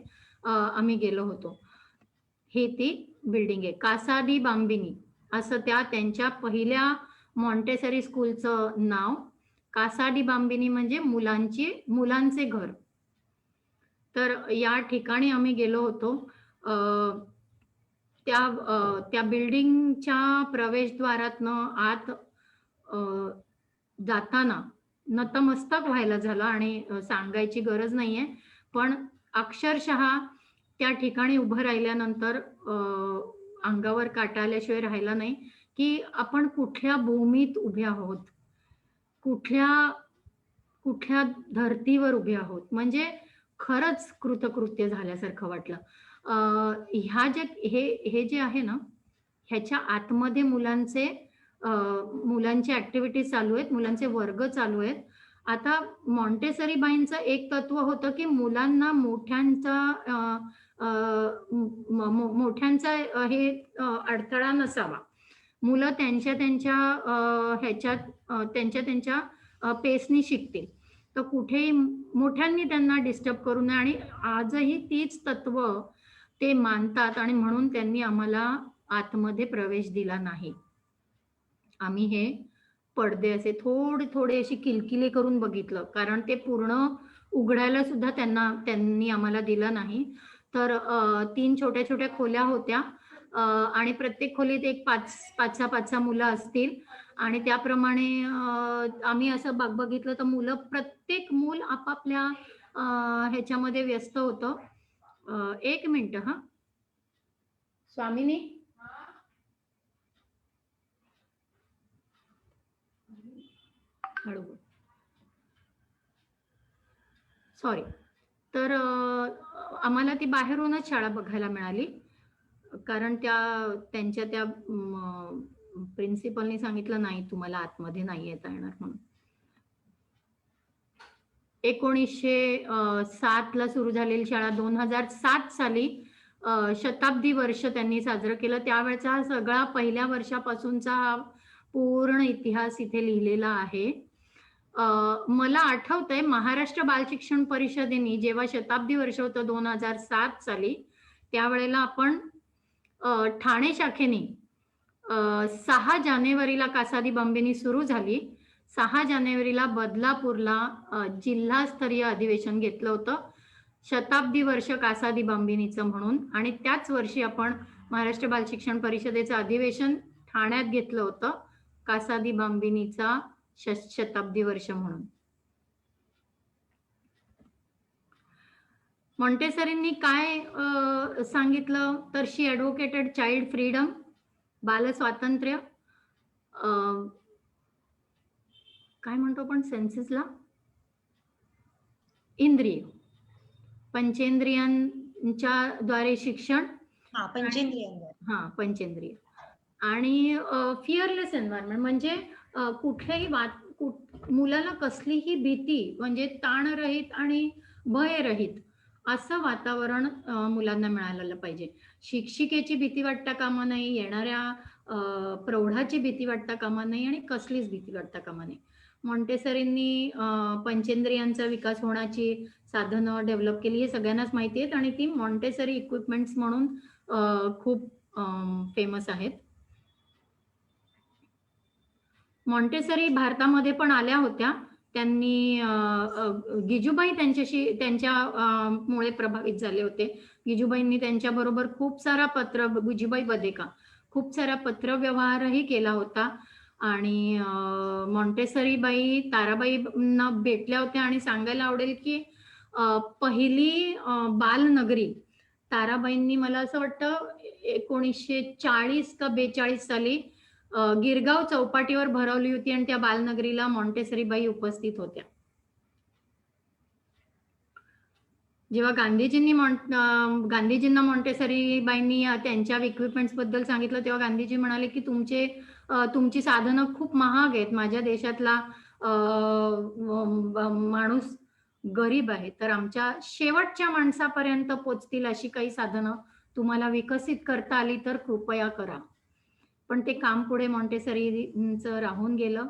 आम्ही गेलो होतो. हे ती बिल्डिंग आहे, कासा दी बांबिनी असं त्यांच्या पहिल्या मॉन्टेसरी स्कूलचं नाव. कासा डी बांबिनी म्हणजे मुलांचे घर. तर या ठिकाणी आम्ही गेलो होतो. त्या बिल्डिंगच्या प्रवेशद्वारातनं आत जाताना नतमस्तक व्हायला झालं आणि सांगायची गरज नाहीये, पण अक्षरशः त्या ठिकाणी उभं राहिल्यानंतर अंगावर काटा आल्याशिवाय राहिला नाही, की आपण कुठल्या भूमीत उभे आहोत, कुठल्या धर्तीवर उभे आहोत. म्हणजे खरंच कृतकृत्य झाल्यासारखं वाटलं. हे जे आहे ना, ह्याच्या आतमध्ये मुलांचे ऍक्टिव्हिटीज चालू आहेत, मुलांचे वर्ग चालू आहेत. आता मॉन्टेसरी बाईंचं एक तत्व होतं, की मुलांना मोठ्यांचा हे अडथळा नसावा. मुलं त्यांच्या पेसनी शिकतील. तर कुठेही मोठ्यांनी त्यांना डिस्टर्ब करू नये आणि आजही तीच तत्व ते मानतात आणि म्हणून त्यांनी आम्हाला आतमध्ये प्रवेश दिला नाही. आम्ही हे पडदे असे थोडे अशी किलकिले करून बघितलं, कारण ते पूर्ण उघडायला सुद्धा त्यांनी आम्हाला दिलं नाही. तर 3 छोट्या खोल्या होत्या आणि प्रत्येक खोलीत एक 5-6 मुलं असतील आणि त्याप्रमाणे आम्ही असं बघितलं तर प्रत्येक मूल आपापल्या ह्याच्यामध्ये व्यस्त होतं. 1 मिनिट हा स्वामिनी. सॉरी. तर आम्हाला ती बाहेरूनच शाळा बघायला मिळाली, कारण त्यांच्या त्या प्रिन्सिपलनी सांगितलं नाही तुम्हाला आतमध्ये नाही येता येणार म्हणून. 1907 ला सुरू झालेली शाळा 2007 साली शताब्दी वर्ष त्यांनी साजरं केलं. त्यावेळेचा हा सगळा पहिल्या वर्षापासूनचा हा पूर्ण इतिहास इथे लिहिलेला आहे. मला आठवतंय महाराष्ट्र बाल शिक्षण परिषदेने जेव्हा शताब्दी वर्ष होतं 2007 साली, त्यावेळेला आपण ठाणे शाखेने 6 जानेवारीला कासा दी बांबिनी सुरू झाली. 6 जानेवारीला बदलापूरला जिल्हास्तरीय अधिवेशन घेतलं होतं शताब्दी वर्ष कासा दी बांबिनीचं म्हणून, आणि त्याच वर्षी आपण महाराष्ट्र बाल शिक्षण परिषदेचं अधिवेशन ठाण्यात घेतलं होतं कासा दी बांबिनीचा शताब्दी वर्ष म्हणून. मॉन्टेसरींनी काय सांगितलं तर शी ॲडव्होकेटेड चाइल्ड फ्रीडम, बाल स्वातंत्र्य, काय म्हणतो आपण सेन्सेसला, इंद्रिय, पंचेंद्रियांच्या द्वारे शिक्षण, पंचेंद्रिय आणि फिअरलेस एन्व्हायरमेंट म्हणजे कुठल्याही मुलाला कसलीही भीती म्हणजे ताणरहित आणि भयरहित असं वातावरण मुलांना मिळालेलं पाहिजे. शिक्षिकेची भीती वाटता कामा नाही, येणाऱ्या प्रौढाची भीती वाटता कामा नाही आणि कसलीच भीती वाटता कामा नाही. मॉन्टेसरींनी पंचेंद्रियांचा विकास होण्याची साधनं डेव्हलप केली, हे सगळ्यांनाच माहिती आहेत आणि ती मॉन्टेसरी इक्विपमेंट्स म्हणून खूप फेमस आहेत. मॉन्टेसरी भारतामध्ये पण आल्या होत्या. त्यांनी गिजूबाई त्यांच्यामुळे प्रभावित झाले होते. गिजूबाईंनी त्यांच्याबरोबर खूप सारा गिजूबाई बदेका खूप सारा पत्रव्यवहारही केला होता आणि मॉन्टेसरी बाई ताराबाईंना भेटल्या होत्या आणि सांगायला आवडेल की पहिली बालनगरी ताराबाईंनी मला असं वाटतं 1940 का 42 साली गिरगाव चौपाटीवर भरवली होती आणि त्या बालनगरीला मॉन्टेसरीबाई उपस्थित होत्या. जेव्हा गांधीजींना मॉन्टेसरीबाईंनी त्यांच्या इक्विपमेंट्स बद्दल सांगितलं तेव्हा गांधीजी म्हणाले की तुमची साधनं खूप महाग आहेत, माझ्या देशातला माणूस गरीब आहे, तर आमच्या शेवटच्या माणसापर्यंत पोचतील अशी काही साधनं तुम्हाला विकसित करता आली तर कृपया करा. पण ते काम पुढे मॉन्टेसरीचं राहून गेलं.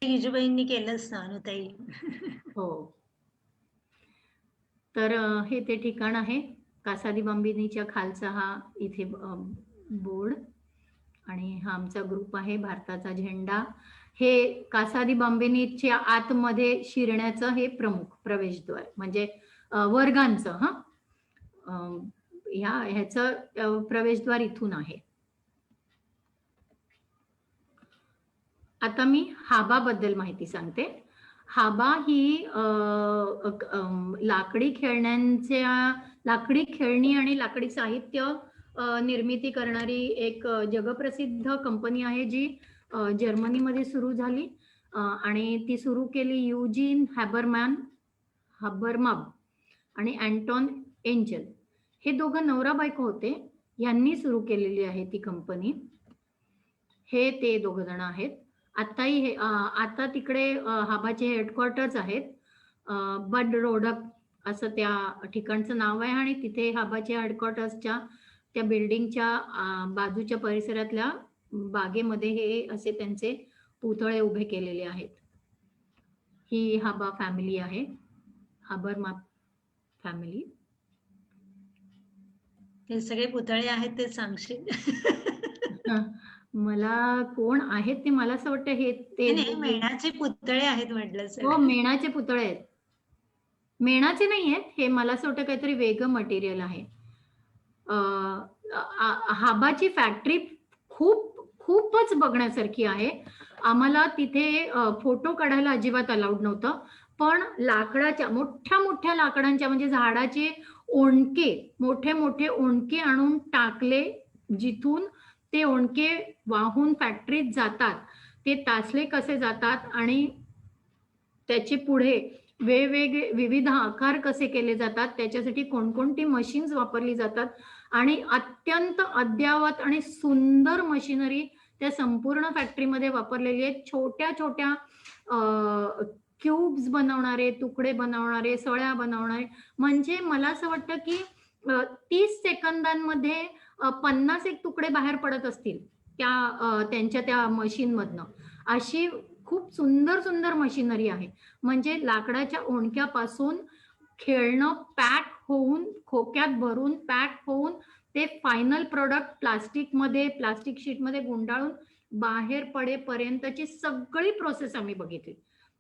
गिजूबाईंनी केलंच ना अनुताई. हो. तर हे ते ठिकाण आहे. कासादी बांबिनीच्या खालचा हा इथे बोर्ड आणि हा आमचा ग्रुप आहे. भारताचा झेंडा. हे कासादी बांबिनीच्या आतमध्ये शिरण्याचं हे प्रमुख प्रवेशद्वार म्हणजे वर्गांचं ह्याचं प्रवेशद्वार इथून आहे. आता मी हाबा बद्दल माहिती सांगते. हाबा ही लाकडी खेळणी आणि लाकडी साहित्य निर्मिती करणारी एक जगप्रसिद्ध कंपनी आहे जी जर्मनीमध्ये सुरू झाली आणि ती सुरू केली युजीन हॅबरमाब आणि अँटॉन एंजल हे दोघं नवरा बायको होते. यांनी सुरू केलेली आहे ती कंपनी. हे ते दोघ जण आहेत. आता तिकडे हाबाचे हेडक्वार्टर्स आहेत. बड रोडक असं त्या ठिकाणचं नाव आहे आणि तिथे हाबाच्या हेडक्वार्टर्सच्या त्या बिल्डिंगच्या बाजूच्या परिसरातल्या बागेमध्ये हे असे त्यांचे पुतळे उभे केलेले आहेत. ही हाबा फॅमिली आहे, हाबरमाप फॅमिली. हे सगळे पुतळे आहेत ते सांगशील? मला कोण आहेत ते मला असं वाटतं हे ते मेणाचे पुतळे आहेत म्हटलं. हो, मेणाचे पुतळे आहेत. मेणाचे नाही आहेत हे, मला असं वाटतं काहीतरी वेगळं मटेरियल आहे. हाबाची फॅक्टरी खूपच बघण्यासारखी आहे. आम्हाला तिथे फोटो काढायला अजिबात अलाउड नव्हतं, पण लाकडाच्या मोठ्या लाकडांच्या म्हणजे झाडाचे मोठे ओंडके आणून टाकले, जिथून ते ओंडके वाहून फॅक्टरीत जातात. ते तासले कसे जातात आणि त्याचे पुढे वेगवेगळे विविध आकार कसे केले जातात, त्याच्यासाठी कोणकोणती मशीन्स वापरली जातात आणि अत्यंत अद्यावत आणि सुंदर मशिनरी त्या संपूर्ण फॅक्टरीमध्ये वापरलेली आहे. छोट्या क्यूब्स बनवणारे, तुकडे बनवणारे, सळ्या बनवणारे, म्हणजे मला असं वाटतं की 30 सेकंदांमध्ये 50 एक तुकडे बाहेर पडत असतील त्यांच्या त्या मशीन मधनं. अशी खूप सुंदर मशिनरी आहे. म्हणजे लाकडाच्या ओंडक्यापासून खेळणं पॅक होऊन, खोक्यात भरून पॅक होऊन ते फायनल प्रोडक्ट प्लास्टिक शीटमध्ये गुंडाळून बाहेर पडेपर्यंतची सगळी प्रोसेस आम्ही बघितली,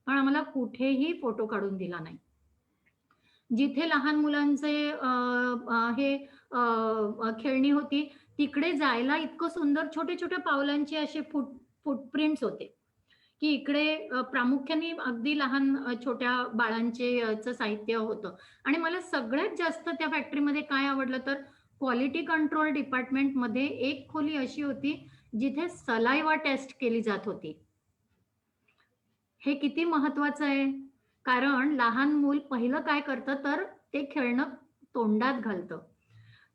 पण आम्हाला कुठेही फोटो काढून दिला नाही. जिथे लहान मुलांचे हे खेळणी होती तिकडे जायला इतकं सुंदर छोटे पावलांचे असे फुटप्रिंट्स होते की इकडे प्रामुख्याने अगदी लहान छोट्या बाळांचे साहित्य होतं. आणि मला सगळ्यात जास्त त्या फॅक्टरीमध्ये काय आवडलं तर क्वालिटी कंट्रोल डिपार्टमेंट मध्ये एक खोली अशी होती जिथे सलाइवा टेस्ट केली जात होती. हे किती महत्वाचं आहे, कारण लहान मूल पहिलं काय करतं तर ते खेळणं तोंडात घालतं.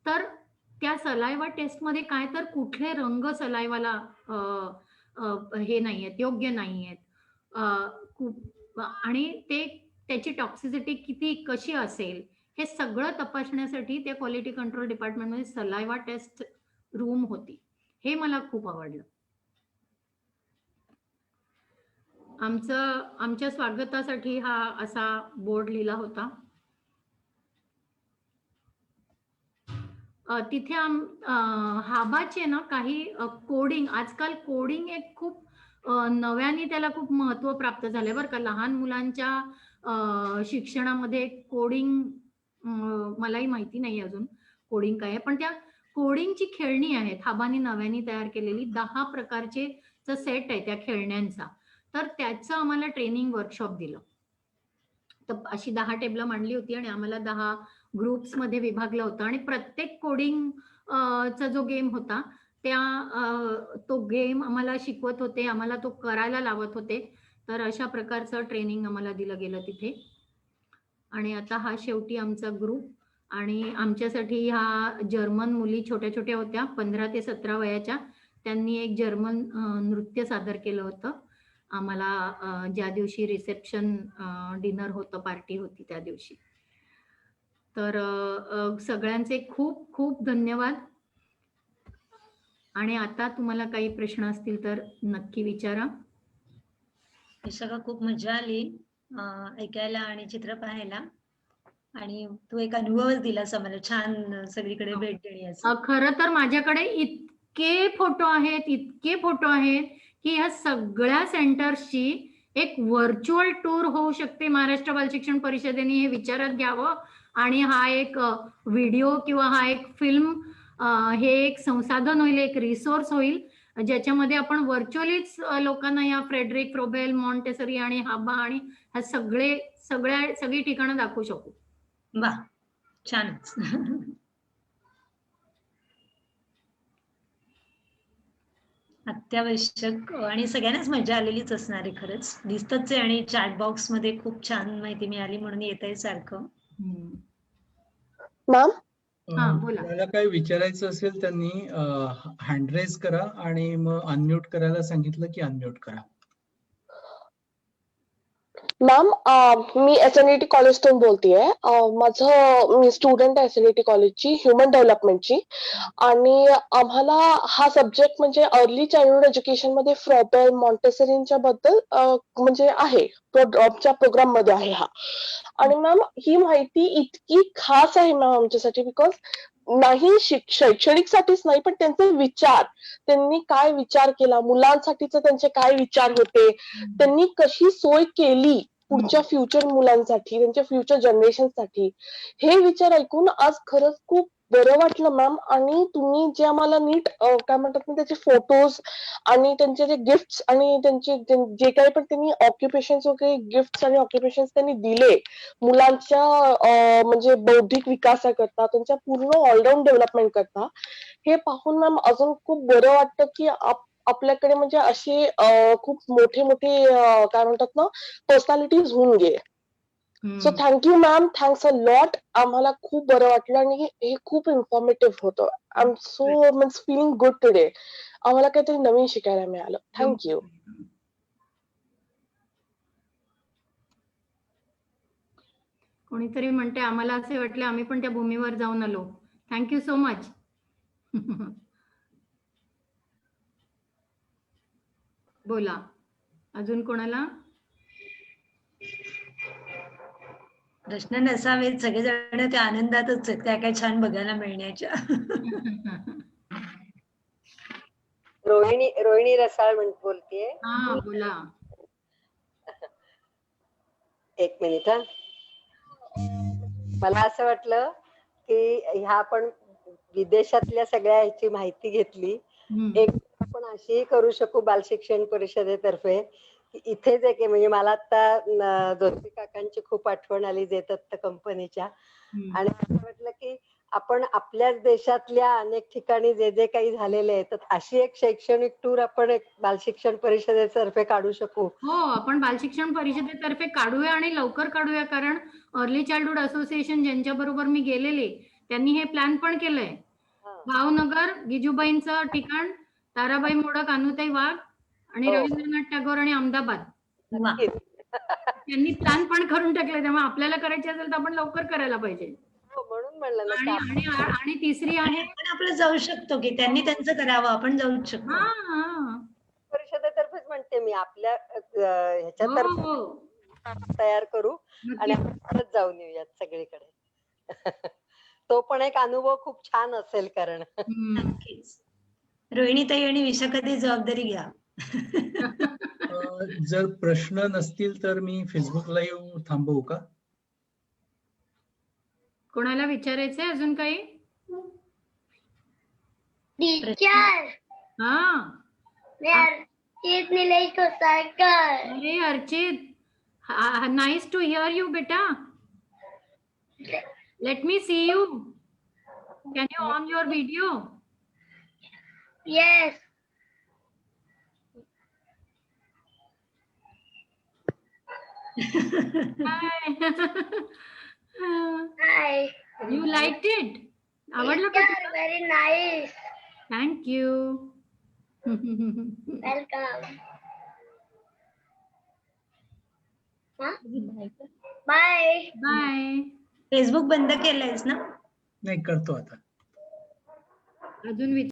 तर त्या सलाइवा टेस्ट मध्ये काय तर कुठले रंग सलाइवाला हे नाहीयेत, योग्य नाहीयेत, आणि त्याची टॉक्सिसिटी कशी असेल हे सगळं तपासण्यासाठी त्या क्वालिटी कंट्रोल डिपार्टमेंटमध्ये सलाइवा टेस्ट रूम होती. हे मला खूप आवडलं. आमच्या स्वागतासाठी हा असा बोर्ड लिहिला होता. तिथे हाबाचे ना काही कोडिंग, आजकाल कोडिंग एक खूप नव्याने त्याला खूप महत्व प्राप्त झालंय बरं का. लहान मुलांच्या शिक्षणामध्ये कोडिंग मलाही माहिती नाही अजून कोडिंग काय आहे, पण त्या कोडिंगची खेळणी आहेत हाबानी नव्याने तयार केलेली. 10 प्रकारचे सेट आहे त्या खेळण्यांचा. तर त्याचं आम्हाला ट्रेनिंग वर्कशॉप दिलं. तर अशी 10 टेबलं मांडली होती आणि आम्हाला 10 ग्रुप्स मध्ये विभागलं होतं आणि प्रत्येक कोडिंग चा जो गेम होता तो गेम आम्हाला शिकवत होते, आम्हाला तो करायला लावत होते. तर अशा प्रकारचं ट्रेनिंग आम्हाला दिलं गेलं तिथे. आणि आता हा शेवटी आमचा ग्रुप आणि आमच्यासाठी ह्या जर्मन मुली छोट्या छोट्या होत्या 15 ते 17 वयाच्या. त्यांनी एक जर्मन नृत्य सादर केलं होतं आम्हाला ज्या दिवशी रिसेप्शन डिनर होतं, पार्टी होती त्या दिवशी. तर सगळ्यांचे खूप खूप धन्यवाद. आणि आता तुम्हाला काही प्रश्न असतील तर नक्की विचारा. विशाखा, खूप मजा आली ऐकायला आणि चित्र पाहायला, आणि तू एक अनुभवच दिलास आम्हाला छान सगळीकडे भेट देण्याचा. खरं तर माझ्याकडे इतके फोटो आहेत की ह्या सगळ्या सेंटर्सची एक व्हर्च्युअल टूर होऊ शकते महाराष्ट्र बाल शिक्षण परिषदेने, हे विचारात घ्यावं. आणि हा एक व्हिडिओ किंवा हा एक फिल्म हे एक संसाधन होईल, एक रिसोर्स होईल, ज्याच्यामध्ये आपण व्हर्च्युअलीच लोकांना या फ्रेडरिक फ्रोबेल, मॉन्टेसरी आणि हाबा आणि ह्या सगळी ठिकाणं दाखवू शकू. वा, छानच. अत्यावश्यक आणि सगळ्यांनाच मजा आलेलीच असणार आहे खरंच, दिसतच आहे. आणि चॅट बॉक्स मध्ये खूप छान माहिती मिळाली म्हणून येत आहे सारखं. मॅम, बोला. मला काय विचारायचं असेल त्यांनी हँड रेज करा आणि मग अनम्यूट करायला सांगितलं की अनम्यूट करा. मॅम, मी SNET कॉलेजतून बोलतेय. मी स्टुडंट आहे SNET कॉलेजची, ह्युमन डेव्हलपमेंटची. आणि आम्हाला हा सब्जेक्ट म्हणजे अर्ली चाइल्डहुड एज्युकेशन मध्ये फ्रॉबेल, मॉन्टेसरींच्या बद्दल म्हणजे आहे, आमच्या प्रोग्राम मध्ये आहे हा. आणि मॅम, ही माहिती इतकी खास आहे मॅम आमच्यासाठी, बिकॉज नाही शैक्षणिकसाठीच नाही, पण त्यांचे विचार, त्यांनी काय विचार केला, मुलांसाठीचे त्यांचे काय विचार होते, त्यांनी कशी सोय केली पुढच्या फ्युचर मुलांसाठी, त्यांच्या फ्युचर जनरेशनसाठी, हे विचार ऐकून आज खरंच खूप बरं वाटलं मॅम. आणि तुम्ही जे आम्हाला नीट काय म्हणतात ना, त्याचे फोटोज आणि त्यांचे जे गिफ्ट्स आणि त्यांचे जे काही पण त्यांनी ऑक्युपेशन्स वगैरे गिफ्ट्स आणि ऑक्युपेशन्स त्यांनी दिले मुलांच्या म्हणजे बौद्धिक विकासाकरता, त्यांच्या पूर्ण ऑलराऊंड डेव्हलपमेंट करता, हे पाहून मॅम अजून खूप बरं वाटतं की आपल्याकडे म्हणजे असे खूप मोठे काय म्हणतात ना, पर्सनॅलिटीज होऊन गेले. So thank you ma'am, thanks a lot. आम्हाला खूप बरं वाटलं आणि हे खूप इन्फॉर्मेटिव्ह होतं. I am so means feeling good today. आम्हाला काहीतरी नवीन शिकायला मिळालं. थँक्यू. कोणीतरी म्हणते आम्हाला असे वाटले आम्ही पण त्या भूमीवर जाऊन आलो. Thank you so much. बोला अजून कोणाला प्रश्न नसावेत, सगळेजण त्या आनंदातच आहेत काय काय छान बघायला मिळण्याच्या. रोहिणी रसाळ बोलतेय. हा बोला. एक मिनिट. मला असं वाटलं की ह्या आपण विदेशातल्या सगळ्या ह्याची माहिती घेतली. एक आपण अशीही करू शकू बाल शिक्षण परिषदेतर्फे की इथेच एक म्हणजे मला आता जोशी काकांची खूप आठवण आली देतात कंपनीच्या. आणि असं वाटलं की आपण आपल्याच देशातल्या अनेक ठिकाणी जे जे काही झालेले आहे तर अशी एक शैक्षणिक टूर आपण एक बाल शिक्षण परिषदेतर्फे काढू शकू. हो, आपण बाल शिक्षण परिषदेतर्फे काढूया आणि लवकर काढूया, कारण अर्ली चाइल्डहुड असोसिएशन ज्यांच्या बरोबर मी गेलेले त्यांनी हे प्लॅन पण केलंय. भावनगर, गिजूबाईंचं ठिकाण, ताराबाई मोडक, अनुताई वाघ आणि रवींद्रनाथ टागोर आणि अहमदाबाद. त्यांनी प्लॅन पण करून टाकले, त्यामुळे आपल्याला करायचे असेल तर आपण लवकर करायला पाहिजे. म्हणून म्हणलं ना. आणि तिसरी आहे आपण जाऊ शकतो की त्यांनी त्यांचं करावं, आपण जाऊ शकतो. परिषदेतर्फेच म्हणते मी, आपल्या ह्याच्यातर्फे तयार करू आणि आपण जाऊन येऊयात सगळीकडे. तो पण एक अनुभव खूप छान असेल. कारण रोहिणीताई आणि विशाखाताई जबाबदारी घ्या. जर प्रश्न नसतील तर मी फेसबुक लाईव्ह थांबवू का? कोणाला विचारायचंय अजून काही? टीचर, हा अर्चित निलेश कोसाळकर. अरे Archit, Nice to hear you, beta. Let me see you. Can you on your video? Yes. Hi. Hi. You liked it? आवडलं का Teacher, तुला? very nice. Thank you. Welcome. Huh? Bye. Bye. Facebook बंद केलंयस ना? नाही करतो आता. अजून